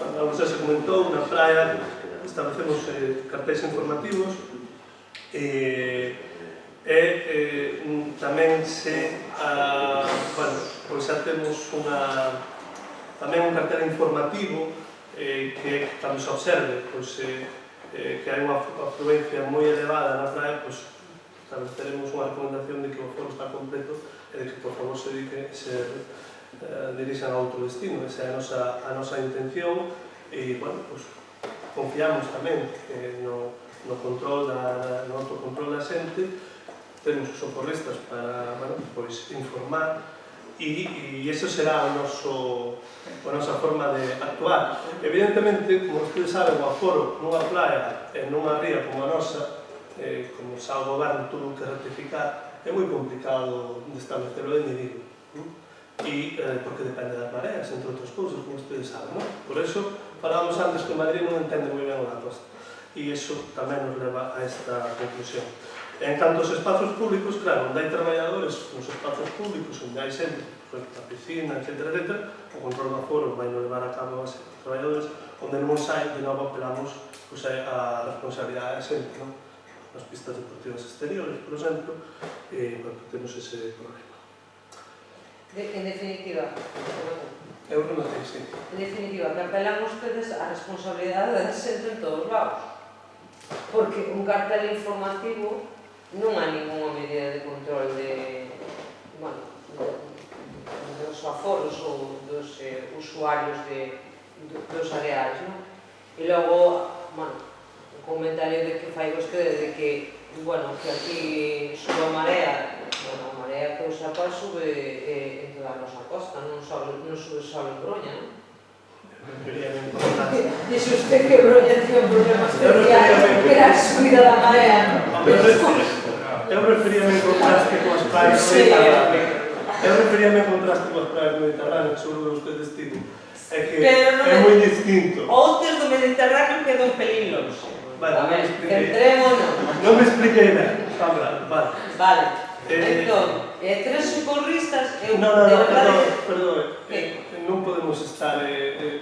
Como xa se comentou, na praia establecemos cartéis informativos tamén xa temos tamén un cartel informativo que cando se observe que hai unha afluencia moi elevada na praia, estableceremos unha recomendación de que o foro está completo e de que por favor se dirixan a outro destino. Esa é a nosa intención e, bueno, confiamos tamén no autocontrol da xente. Temos os socorristas para informar e iso será a nosa forma de actuar. Evidentemente, como ustedes saben, o aforo nunha playa e nunha ría como a nosa, como xa o goberno tuvo que ratificar, é moi complicado de establecerlo e medirlo. Porque depende das mareas, entre outras cousas, como ustedes saben. Por eso, falábamos antes que Madrid non entende moi ben o da costa. E iso tamén nos leva a esta conclusión. En canto aos espazos públicos, claro, onde hai traballadores nos espazos públicos, onde hai xente a piscina, etc. O control do aforo vai no levar a cabo os traballadores, onde non sai, de novo apelamos a responsabilidade da xente, non? Nas pistas deportivas exteriores, por exemplo, temos ese problema. En definitiva, Eu rematei, sí. En definitiva, que apelan ustedes a responsabilidade da xente en todos os lados. Porque un cartel informativo non hai ninguna medida de control dos aforos ou dos usuarios dos areais, non? E logo, o comentario de que fai vostede de que, que aquí sube a marea, a marea que eu sapa sube en toda a nosa costa, non sube só en Broña, non? Dixe usted que Broña tiña un problema especial, que era a subida da marea. Eu referíame en contraste coas praias do Mediterráneo. Eu referíame en contraste coas praias do Mediterráneo, que seguro que ustedes tivo. É que é moi distinto. Outros do Mediterráneo quedan un pelín longe. Vale, non me expliquei. Entrémonos. Non me expliquei ben. Vale. Vale. Entón, tres socorristas, eu No, de verdade... perdón. Que? Non podemos estar...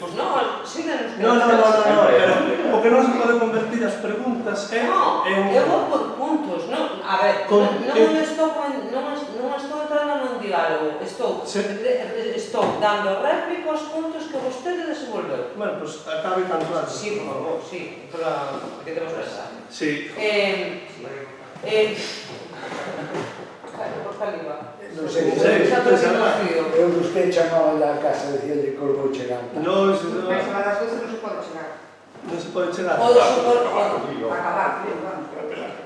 Pois non, síganos. No, pero o que non se pode convertir as preguntas é... No, eu vou por puntos, non? A ver, non estou entrando nun diálogo, estou dando réplica aos puntos que vostede desenvolveu. Bueno, pois acabe canto antes. Sí, por favor, sí, porque temos pensar. Sí. Por caliba. Non sei, eu busquei chamaba a casa, dicíalle que vou chegando. Non, Mas a das 12 non se pode chegar. non se pode chegar. O do socorro... Acabar, vamos.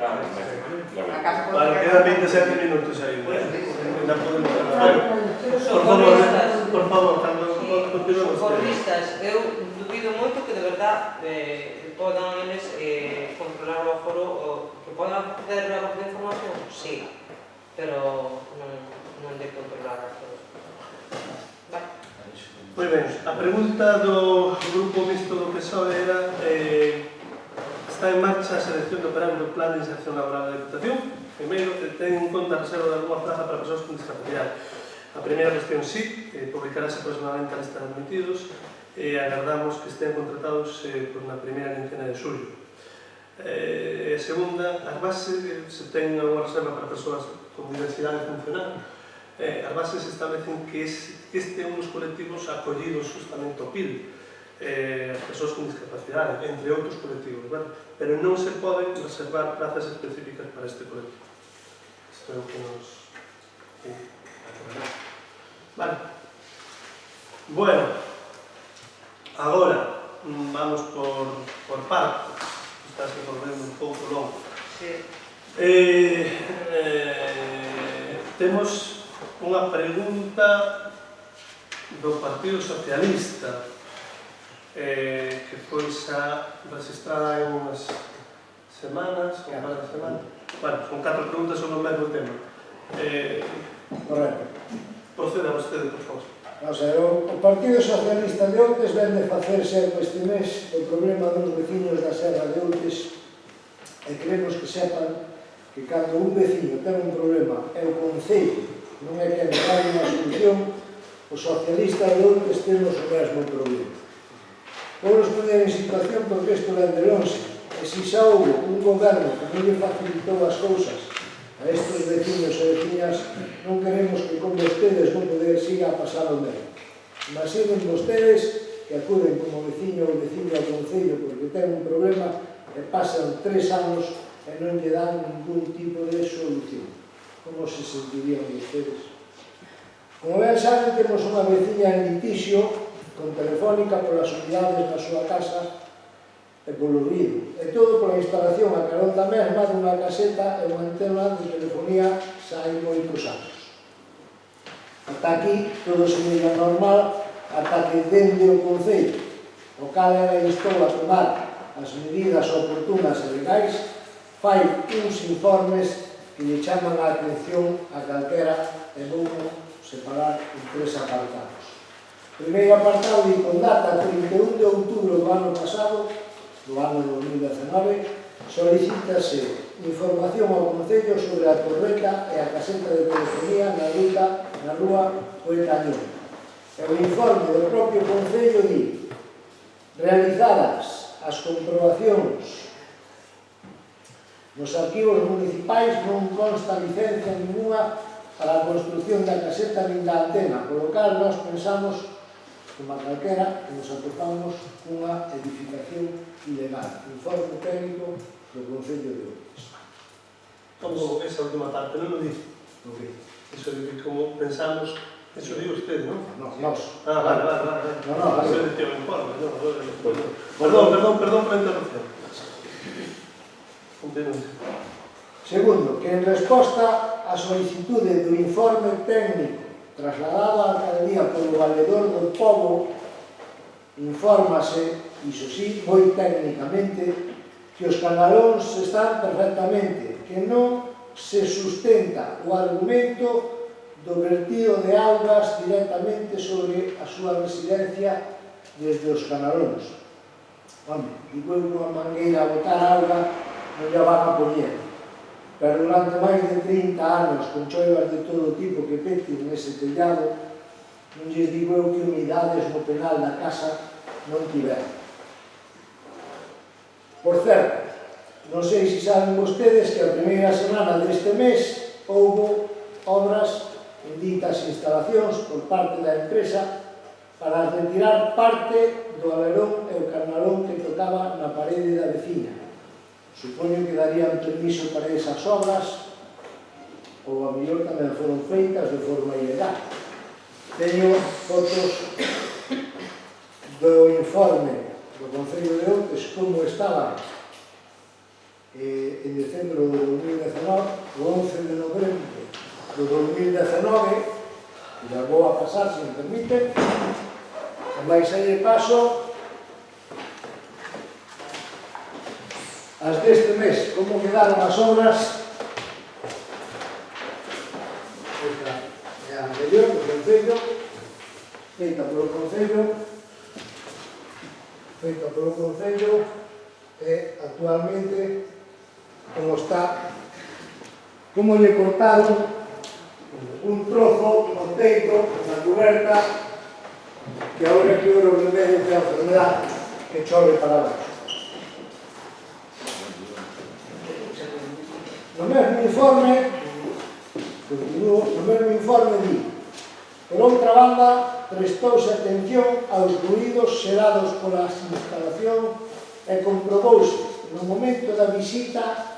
A casa pode Vale, chegar. quedan 27 minutos aí. Ainda podemos... Socorristas. Por favor, cando continuamos. Socorristas, eu dubido moito que de verdad podan eles controlar o aforo, que podan facer a voz de información, sí, pero non de controlar o aforo. Vale. Moi ben, a pregunta do grupo mixto do PSOE era está en marcha a selección de operarios do Plan de Inserción Laboral da Diputación. Primeiro, ten en conta a reserva de alguna plaza para persoas con discapacidade. A primeira cuestión sí, publicarase próximamente a lista de admitidos e agardamos que estén contratados na primeira quincena de xullo. A segunda, as bases, se ten unha reserva para persoas con diversidade funcional, as bases establecen que este é un dos colectivos acollidos justamente ao PIL, as persoas con discapacidade, entre outros colectivos, pero non se poden reservar plazas específicas para este colectivo. Isto é o que nos... Vale. Bueno, agora vamos por partes. Está se volvendo un pouco longo. Sí. Temos unha pregunta do Partido Socialista que foi xa registrada en unhas semanas, un par de semanas. Bueno, son 4 preguntas sobre o mesmo tema. Correcto. Proceda vostede, por favor. O Partido Socialista de Outes ven de facerse este mes o problema dos veciños da Serra de Outes e queremos que sepan que cando un veciño ten un problema e o Concello non é que dá unha solución, os socialistas de Outes temos o mesmo problema. Vamos poñer en situación porque isto é de longe e se xa houve un goberno que non lle facilitou as cousas a estes veciños e veciñas, non queremos que con vostedes non poder siga a pasar o mesmo. Imaginen vostedes que acuden como veciño ou veciño ao Concello porque ten un problema e pasan 3 anos e non lle dan ningún tipo de solución. Como se sentirían vostedes? Como ben saben, temos unha veciña en litixio con Telefónica polas unidades na súa casa e polo ruido. E todo pola instalación a carón da mesma dunha caseta e unha antena de telefonía xa hai moitos anos. Ata aquí todo se mira normal ata que dende o Concello, o cal era instou a tomar as medidas oportunas e legais, fai uns informes que lle chaman a atención a calquera e vou separar en 3 apartados. O primeiro apartado de con data 31 de outubro do ano pasado, do ano 2019, solicítase información ao Concello sobre a torreta e a caseta de telefonía na ruta na rúa Oetañón. E o informe do propio Concello di: realizadas as comprobacións nos arquivos municipais non consta licencia ninguna para a construcción da caseta nin da antena, polo cal nós pensamos, como a calquera, que nos atopamos unha edificación ilegal. Informe técnico do Concello de Outes. Como esa última parte, non lo dice. Eso de que como pensamos, eso digo usted, ¿no? Nos. Vale. No, Eso decía el informe, no. Perdón por la interrupción. Continúe. Segundo, que en resposta á solicitude do informe técnico trasladado á alcaldía polo valedor do pobo, infórmase, iso sí, moi técnicamente, que os canalóns están perfectamente, que non se sustenta o argumento do vertido de augas directamente sobre a súa residencia desde os canalóns. Home, digo eu unha mangueira a botar auga non lla van a poñer, pero durante máis de 30 anos con choivas de todo tipo que peten nese tellado, non lles digo eu que humidades no penal da casa non tiveron. Por certo, non sei se saben vostedes que a primeira semana deste mes houbo obras en ditas instalacións por parte da empresa para retirar parte do alerón e o canalón que tocaba na parede da veciña. Supoño que darían permiso para esas obras ou a mellor tamén foron feitas de forma ilegal. Teño fotos do informe do Concello de Outes como estaba en decembro de 2019, o 11 de novembro do 2019, e a vou a pasar, se me permite, e máis aí de paso as deste mes, como quedaron as obras. Esta é a anterior do Concello, feita polo Concello, e actualmente como está, como lle cortaron un trozo no teito, na cuberta, que agora que o remedio que a enfermedad que chove para abaixo. No mesmo informe, di: por outra banda, prestouse atención aos ruídos xerados polas instalacións e comprobouse no momento da visita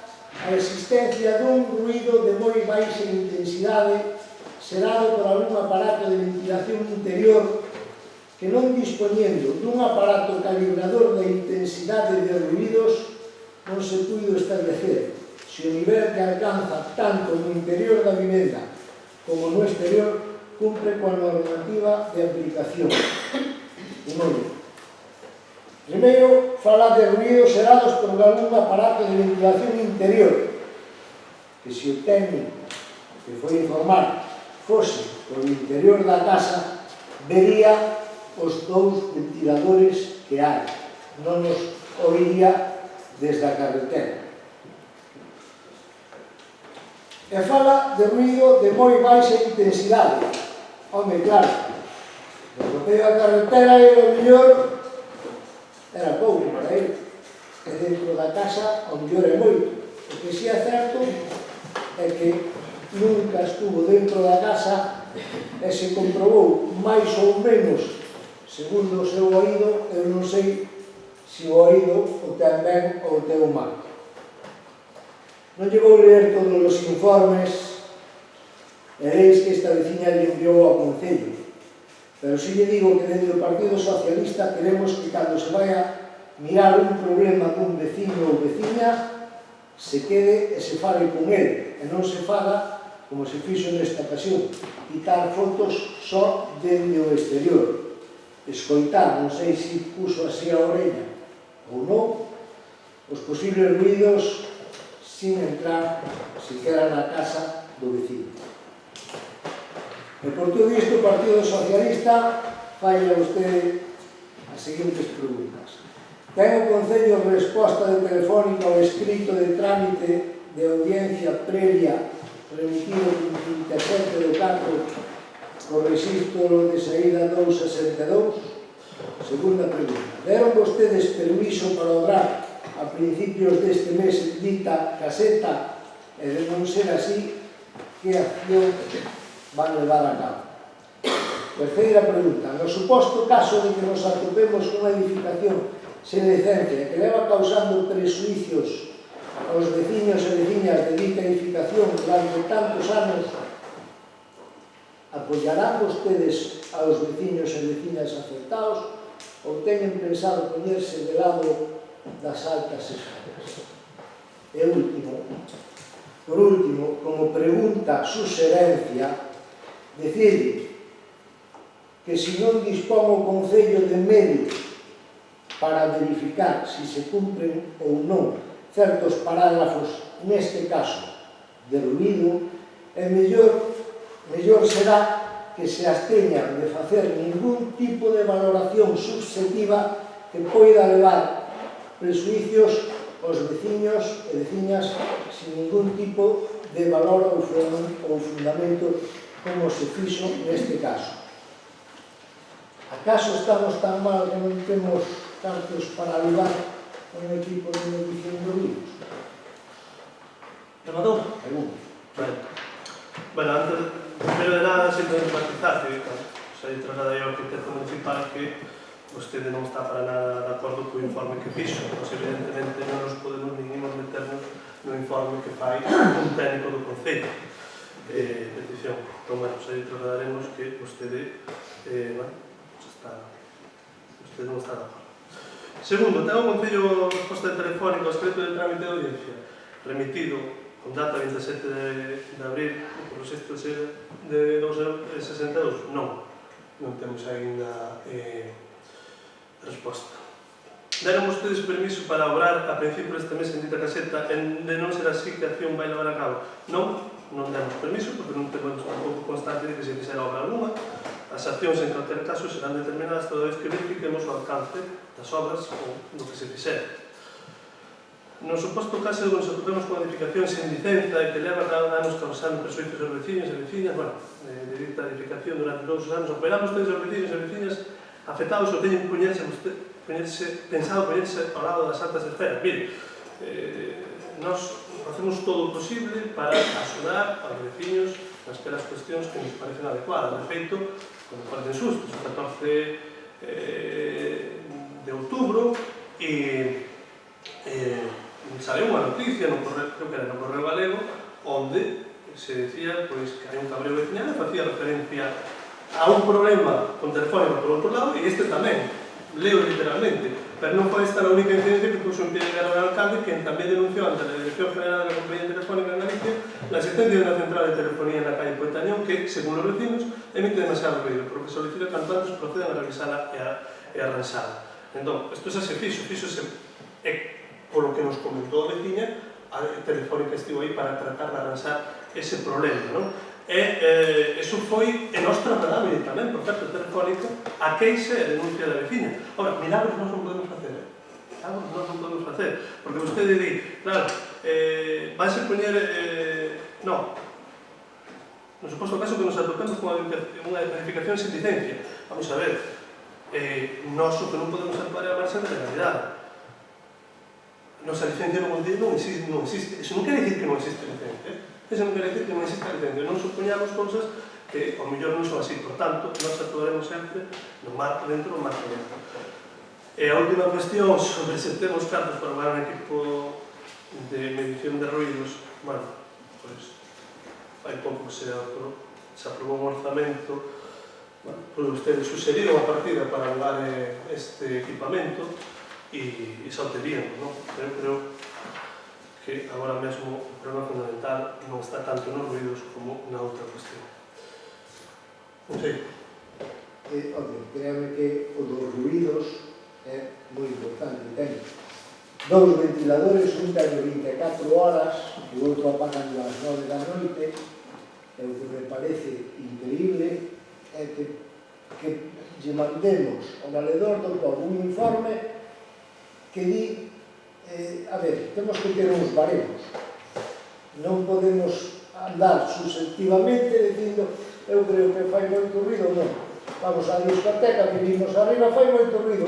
a existencia dun ruído de moi baixa intensidade xerado por algún aparato de ventilación interior que non dispoñendo dun aparato calibrador da intensidade de ruídos non se puido establecer se o nivel que alcanza tanto no interior da vivenda como no exterior cumpre coa normativa de aplicación. Primeiro, fala de ruídos xerados por algún aparato de ventilación interior, que se o técnico que foi informar fose por interior da casa, vería os dous ventiladores que hai, non os oiría desde a carretera. E fala de ruído de moi baixa intensidade. Home, claro, o bloqueo da carretera e o mellor era pouco para ele, e dentro da casa o mellor é moito. O que si é certo é que nunca estuvo dentro da casa e se comprobou máis ou menos segundo o seu oído. Eu non sei se o oído o ten ben ou o ten mal. Non lle vou ler todos os informes e veis que esta veciña lle enviou ao Concello, pero si lle digo que dentro do Partido Socialista queremos que cando se vai a mirar un problema dun veciño ou veciña se quede e se fale con ele e non se faga como se fixo nesta ocasión, quitar fotos só dende o exterior, escoitar, non sei se puso así a orella ou non, os posibles ruídos sin entrar siquiera na casa do veciño. E por todo isto o Partido Socialista fai a vostede as seguintes preguntas. Ten o Concello resposta de telefónica ao escrito de trámite de audiencia previa remitido 27 de 4 co rexistro de saída 262? Segunda pregunta. Deron vostedes permiso para obrar a principios deste mes en dita caseta e de non ser así, que acción van levar a cabo? Terceira pregunta. No suposto caso de que nos atopemos unha edificación sen licencia que leva causando presuicios aos veciños e veciñas de dita edificación durante tantos anos, apoiarán vostedes aos veciños e veciñas afectados ou teñen pensado poñerse de lado das altas esferas? E por último, como pregunta suxerencia, decir que se non dispón o Concello de medios para verificar se se cumpren ou non certos parágrafos, neste caso de ruído, é mellor será que se absteñan de facer ningún tipo de valoración subjetiva que poida levar presuicios aos veciños e veciñas sin ningún tipo de valor ou fundamento como se fixo neste caso. Acaso estamos tan mal que non temos cartos para levar un equipo de medición de ruídos? Rematou? Bueno, antes, primero de nada, sempre matizar que xa trasladei ao arquitecto municipal que vostede non está para nada de acordo co informe que fixo, pois evidentemente non nos podemos nin imos meternos no informe que fai un técnico do Concello. Petición. Entón, bueno, xa trasladaremos que vostede, vostede non está de acordo. Segundo, ten o Concello resposta telefónica ao escrito de trámite de audiencia remitido con data 27 de abril por o sexto de 262? Non temos ainda resposta. Deron vostedes permiso para obrar a principio deste mes en dita caseta e de non ser así que a acción vai levar a cabo? Non demos permiso porque non temos tampouco constante de que se quixera obra alguna. As accións en calquer caso serán determinadas toda vez que verifiquemos o alcance das obras ou do que se fixera. No suposto caso de que nos atopemos con edificación sen licenza e que leva anos causando presuicios aos veciños e veciñas, bueno, de dita edificación durante 2 anos, apoiamos todos os veciños e veciñas afectados ou teñen pensado poñerse ao lado das altas esferas. Mire, nos facemos todo o posible para axudar aos veciños nas pelas cuestións que nos parecen adecuadas. De feito, quando parecen sustos, o 14 de outubro, saliu unha noticia no Correo, creo que era no Correo Galego, onde se decía pois, que hai un cabreo veciñal e facía referencia a un problema con Telefónica por outro lado, e este tamén, leo literalmente, pero non foi esta a única incidencia que puso en pie de guerra ao alcalde, que tamén denunciou ante a Dirección General da Compañía Telefónica en Galicia la existencia de unha central de telefonía en la calle Poetañón que, según os vecinos, emite demasiado ruido, por lo que solicita que cuanto antes procedan a revisala e a arranxala. Entón, isto xa se fixose, polo que nos comentou a veciña, a Telefónica estivo aí para tratar de arranxar ese problema, non? E iso foi, e nos trasladamos tamén, por parte Telefónica, a queixa e a denuncia da veciña. Ora, milagros non podemos facer, milagros non podemos facer, porque vostede di, claro, vais a poñer, non, no suposto caso que nos atopemos con unha edificación sen licencia. Vamos a ver, nós o que non podemos actuar é a marxa de legalidade. Nosa licencia non existe. Eso non quere dicir que non existe licencia. Eso non quere dicir que non existe licencia. Non supoñamos cousas que ao mellor non son así. Por tanto, nós actuaremos sempre no marco dentro do marco dentro. E a última cuestión sobre se temos cartos para levar un equipo de medición de ruídos, bueno, pois hai pouco que se aprobou un orzamento, bueno, pois ustedes suxeriron a partida para levar este equipamento e xa o teríamos, non? Eu creo que agora mesmo o problema fundamental non está tanto nos ruídos como na outra cuestión. Non sei. Créame que o dos ruídos é moi importante. Ten 2 ventiladores, un ten 24 horas, o outro apagan ás 9 da noite, e o que me parece increíble é que lle mandemos ao valedor do povo un informe que di, a ver, temos que ter uns baremos. Non podemos andar susceptivamente dicindo eu creo que fai moito ruido, non. Vamos á discoteca, vivimos arriba, fai moito ruido.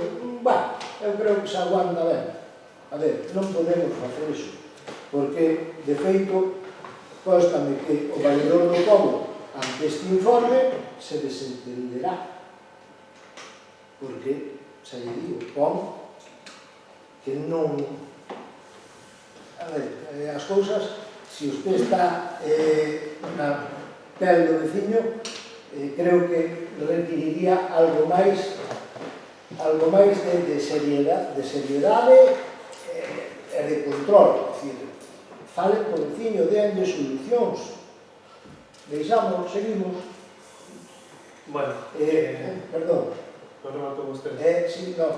Eu creo que se aguanta ben. A ver, non podemos facer iso, porque, de feito, constame que o valedor do povo, ante este informe, se desentenderá. Porque, xa lle digo, pon que non... A ver, as cousas, se usted está na pel do veciño, creo que requiriría algo máis de seriedade e de control. É dicir, falen co veciño, déanlle solucións. Deixamos, seguimos. Bueno, Perdón. non rematou vostede. Sí, no,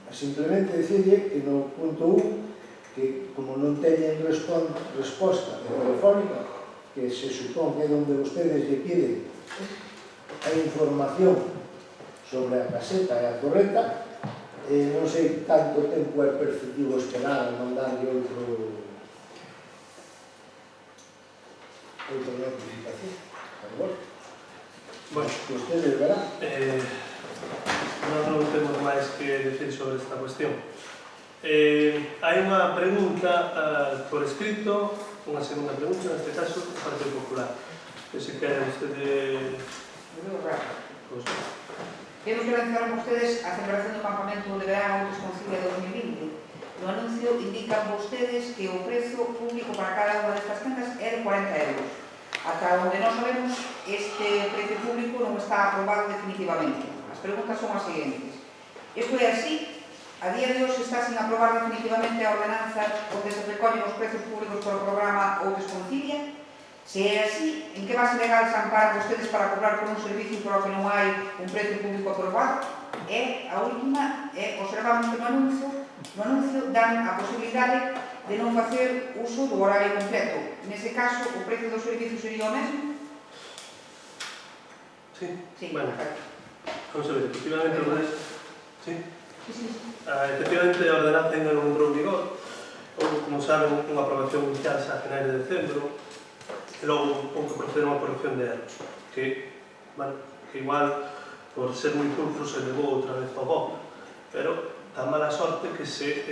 simplemente dicirlle que no punto 1, que como non teñen resposta telefónica, que se supón que é onde vostedes lle piden a información sobre a caseta e a torreta, non sei tanto tempo é perceptivo esperar a mandarlle outra notificación. Bueno, que ustedes verán. Non temos máis que decir sobre esta cuestión. Hai unha pregunta por escrito, unha segunda pregunta, neste caso, do Partido Popular. Que se queren ustedes... Vemos que lanzaron ustedes a celebración do campamento de verano Outes Concilia 2020. No anuncio indican vostedes que o prezo público para cada unha destas tendas é de 40 euros. Ata onde non sabemos, este precio público non está aprobado definitivamente. As preguntas son as seguintes. Isto é así? A día de hoxe está sin aprobar definitivamente a ordenanza onde se recollen os prezos públicos para o programa Outes Concilia? Se é así, en que base legal se amparan vostedes para cobrar por un servicio por o que non hai un precio público aprobado? E a última, observamos que no anuncio dan a posibilidade de non facer uso do horario completo. Nese caso, o precio do servicio sería o mesmo? Sí, bueno, perfecto. vamos a ver, efectivamente, sí. Sí. Efectivamente, a ordenanza ainda non entrou en vigor. Como saben, unha aprobación inicial xa a finais de decembro, e logo un pouco proceder a unha corrección de erros, que igual, por ser moi pulso, se levou outra vez ao BOP, pero tan mala sorte que se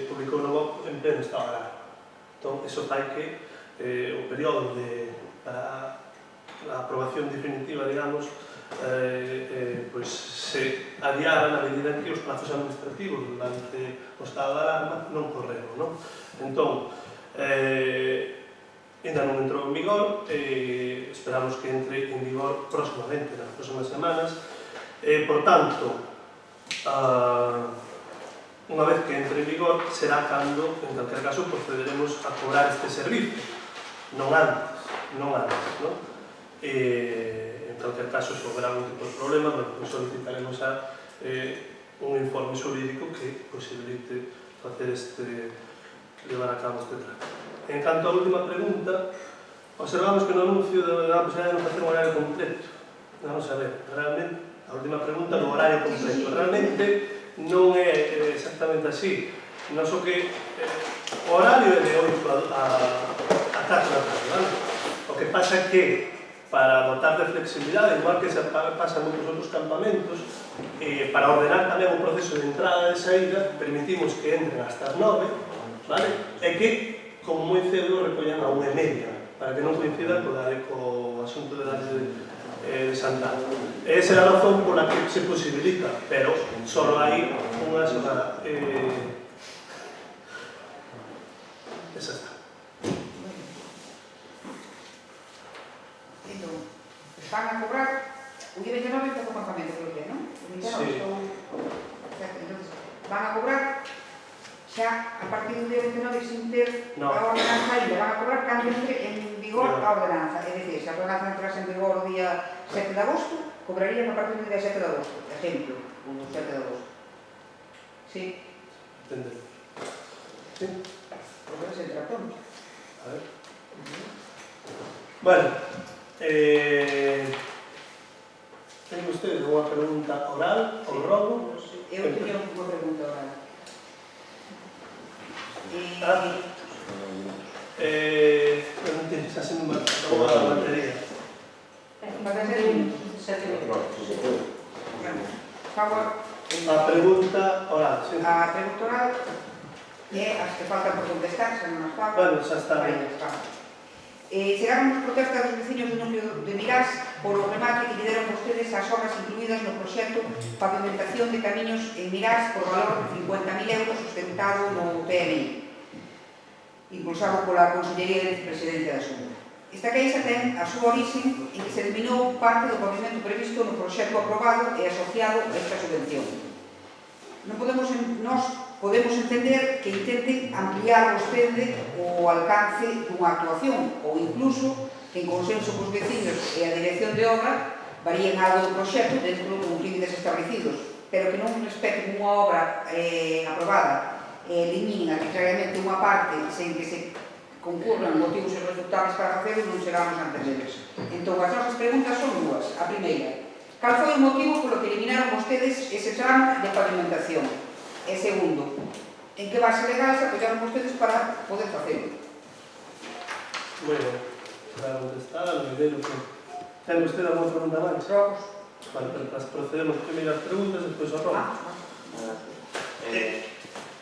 publicou no BOP en pleno estado de alarma. Entón, iso fai que o período para a aprobación definitiva, digamos, pois se adiara na medida en que os plazos administrativos durante o estado de alarma non correron, non? Entón, ainda non entrou en vigor, esperamos que entre en vigor próximamente, nas próximas semanas, por tanto, unha vez que entre en vigor, será cando, en calquer caso, procederemos a cobrar este servicio, non antes, non? En calquer caso, se houver algún tipo de problema, solicitaremos un informe xurídico que posibilite levar a cabo este trato. En canto á última pregunta, observamos que no anuncio da posibilidade de non facer un horario completo. Vamos a ver, realmente, a última pregunta do horario completo. Realmente non é exactamente así. Non só que o horario é de 8 a 4 da tarde, ¿vale? O que pasa é que, para dotar de flexibilidade, igual que se pasa en moitos outros campamentos, para ordenar tamén o proceso de entrada e de saída, permitimos que entren hasta as 9, vale? E que, como moi cedo, recollan a 1:30, para que non coincida co asunto de las de Santa. Esa é a razón pola que se posibilita, pero só hai unha sola... Esa está. Van a cobrar o día 29 empezou o campamento, creo que, non? O 29 estou... Entonces, van a cobrar xa a partir do día 29 sin ter a ordenanza ainda. Van a cobrar cando entre en vigor a ordenanza. É dicir, se a ordenanza entrase en vigor o día 7 de agosto, cobrarían a partir do día 7 de agosto. Ejemplo, o 7 de agosto. Sí? Entendeu. Sí? Pois se entra pronto. A ver. Bueno, ten usted unha pregunta oral ao robo? Eu teño unha pregunta oral. Non te está sendo unha batería. pregunta oral, sí. A pregunta oral é as que faltan por contestar, se non as faltan. Bueno, xa está Vale, ben. vamos. Chegaron as protestas dos veciños do núcleo de Mirás por o remate que lle deron vostedes as obras incluídas no proxecto pavimentación de camiños en Mirás por valor de 50.000 euros sustentado no PNI, impulsado pola Consellería de Vicepresidencia da Xunta. Esta queixa ten a súa orixe en que se eliminou parte do pavimento previsto no proxecto aprobado e asociado a esta subvención. Nós podemos entender que intenten ampliar vostede o alcance dunha actuación ou incluso que en consenso cos vecinos e a dirección de obra varíen algo do proxecto dentro dos límites establecidos, pero que non respeten unha obra aprobada e eliminen arbitrariamente unha parte sen que se concurran motivos irrefutables para facelo, non chegamos a entenderes. Entón, as nosas preguntas son dúas. A primeira, cal foi o motivo polo que eliminaron vostedes ese tramo de pavimentación? E segundo, en que base legal se apoyaron vostedes para poder facelo? Bueno, para contestar, lo primero que... Ten vostede alguna pregunta máis? Rogos? Vale, pero procedemos primeiro as preguntas, despois ao rogo.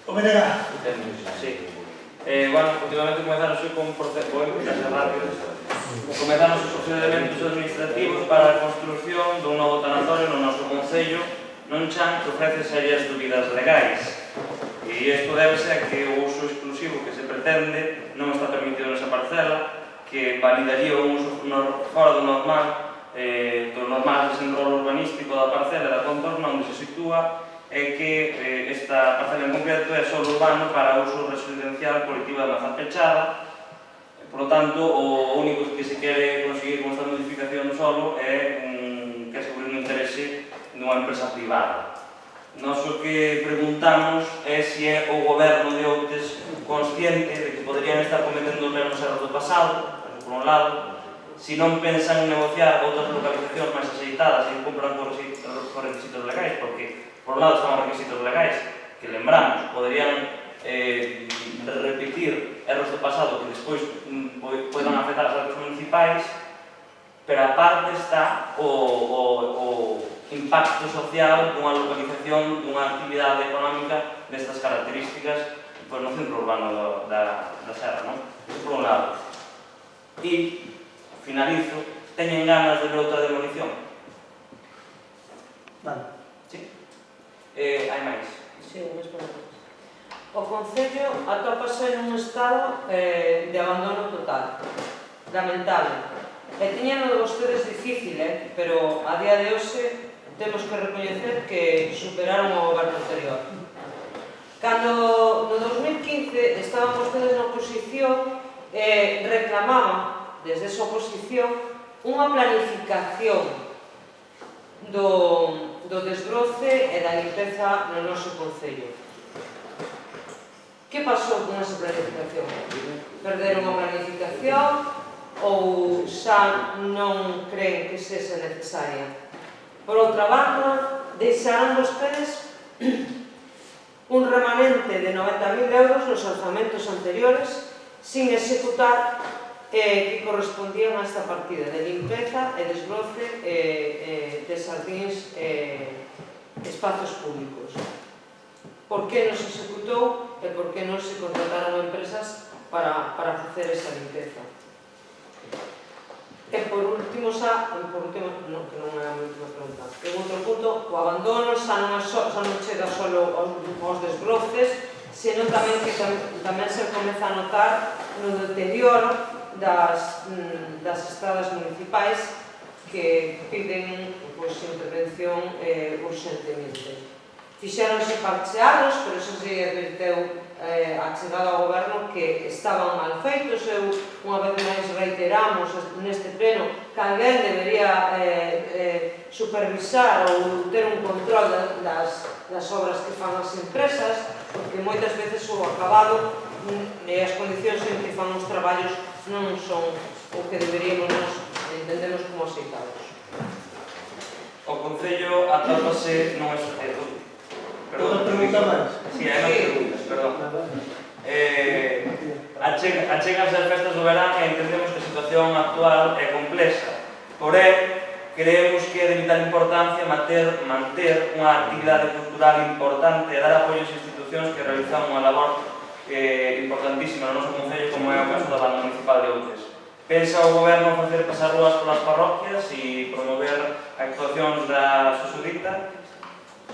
O Menega. Sí. Bueno, últimamente comezaron con comezaron os procedimentos administrativos para a construción dun novo tanatorio no noso concello non chan que ofrece serias dúbidas legais. E isto débese a que o uso exclusivo que se pretende non está permitido nesa parcela, que validaría o uso fora do normal desenrolo urbanístico da parcela e da contorna onde se sitúa é que esta parcela en concreto é só urbano para uso residencial colectivo de maza pechada. Por lo tanto, o único que se quere conseguir con esta modificación do solo é que asegure un interese dunha empresa privada. Nós o que preguntamos é se é o goberno de Outes consciente de que poderían estar cometendo os mesmos erros do pasado, por un lado, se non pensan en negociar outras localizacións máis aceitadas e cumpran con requisitos legais, porque por un lado están os requisitos legais, que lembramos, poderían repetir erros do pasado que despois poden afectar as arcas municipais, pero a parte está o impacto social dunha localización, dunha actividade económica destas características no centro urbano da Serra, non? Isto por un lado. E, finalizo, teñen ganas de ver outra demolición? Vale. Sí? Hai máis? Sí, unhas preguntas. O Concello atópase nun estado de abandono total, lamentable. E tiñan vostedes difícil, pero a día de hoxe temos que recoñecer que superaron o goberno anterior. Cando no 2015 estaban vostedes na oposición, reclamaban desde esa oposición unha planificación do desbroce e da limpeza no noso Concello. Que pasou con esa planificación? Perderon a planificación ou xa non creen que sexa necesaria? Por outra banda, deixaron vostedes un remanente de 90.000 euros nos orzamentos anteriores sin executar que correspondían a esta partida de limpeza e desbroce de xardíns e espazos públicos. Por que non se executou e por que non se contrataron empresas para facer esa limpeza? E por último, non, que non é a última pregunta, en outro punto, o abandono xa non chega só aos desbroces, senón tamén que tamén se comeza a notar no deterioro das estradas municipais que piden intervención urgentemente. Fixéronse parcheados, pero eso se adverteu a chegada ao goberno que estaban mal feitos. Eu, unha vez máis, reiteramos neste pleno que alguén debería supervisar ou ter un control das obras que fan as empresas, porque moitas veces o acabado e as condicións en que fan os traballos non son o que deberíamos entendemos como aceitados. O Concello atópase non é sujeto. Outra pregunta máis? Si, hai máis preguntas, perdón. Acheganse as festas do verán e entendemos que a situación actual é complexa. Porén, creemos que é de vital importancia manter unha actividade cultural importante e dar apoio ás institucións que realizan unha labor importantísima no noso concello, como é o caso da Banda Municipal de Outes. Pensa o Goberno facer pasar rúas polas parroquias e promover actuacións da susudita.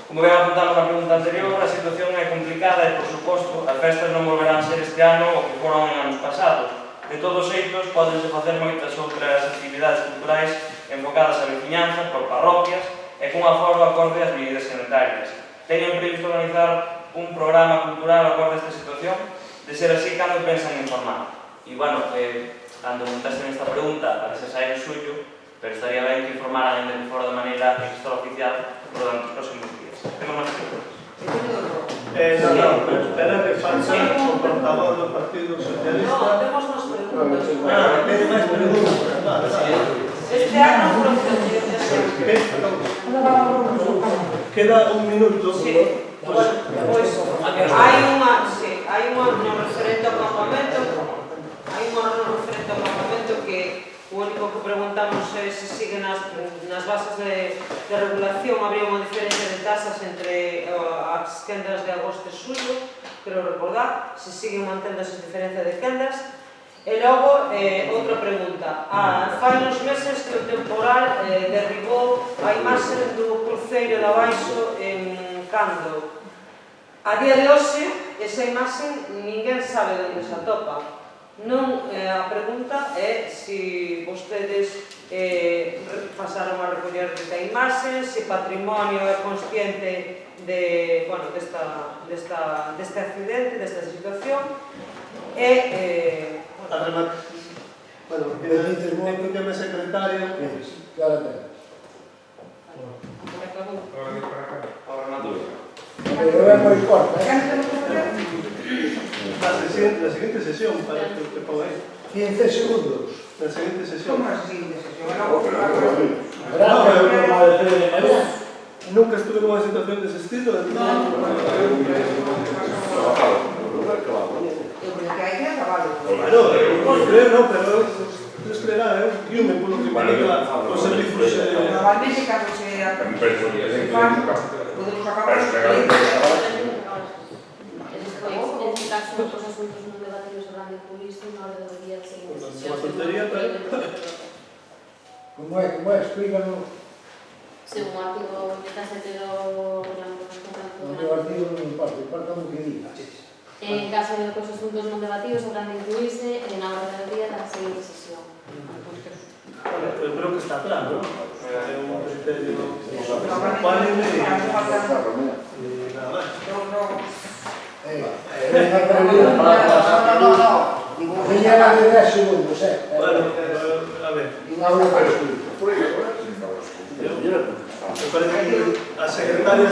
Como ben apuntamos na pregunta anterior, a situación é complicada e, por suposto, as festas non volverán ser este ano o que foron en anos pasados. De todos xeitos, podense facer moitas outras actividades culturais enfocadas á veciñanza, por parroquias e cun aforo acorde ás medidas sanitarias. Teñen previsto organizar un programa cultural acorde a esta situación? De ser así, cando pensan en formar? E, bueno, cando montaste nesta pregunta, parece sair en suyo, pero estaría ben que informaran ainda que fora de maneira extraoficial durante os próximos días. Temos máis preguntas. Espera que falta o portavoz do Partido Socialista. No, temos máis preguntas. Ten máis preguntas. Este ano procede. Queda un minuto. Sí. Pois hai unha no referente ao campamento, que o único que preguntamos é se sigue nas bases de regulación habría unha diferencia de tasas entre as quendas de agosto e xullo, creo recordar, se siguen mantendo esa diferencia de quendas. E logo, outra pregunta. Fai uns meses que o temporal derribou a imaxe do cruceiro de abaixo en Cando. A día de hoxe, esa imaxe ninguén sabe onde se atopa. Non, a pregunta é se vostedes pasaron a recoller esta imaxe, se Patrimonio é consciente deste accidente, desta situación, e... Bueno, permíteme, secretario. Claro, ten. Ahora mato. Pero é moi corta, La siguiente sesión, para que te ponga ahí. 15 segundos. La siguiente sesión. Como a siguiente sesión? Nunca estuve en una situación de ese estilo. Pero es crear un guión por lo que me diga los servicios. Normalmente, cando se fan, podemos acabar En caso, os asuntos non debatidos serán de isto na hora do día de seguinte sesión. Como é? Explícanos. Según o artigo 17 do Reglamento O teu artigo non importa o que diga. En caso de que os asuntos non debatidos habrán de incluirse na hora do día da seguinte sesión. Yo creo que está claro, ¿no? Es un criterio y nada más. Señala de 10 segundos, Bueno, a ver. Hablo para escribir. Me parece que a secretaria...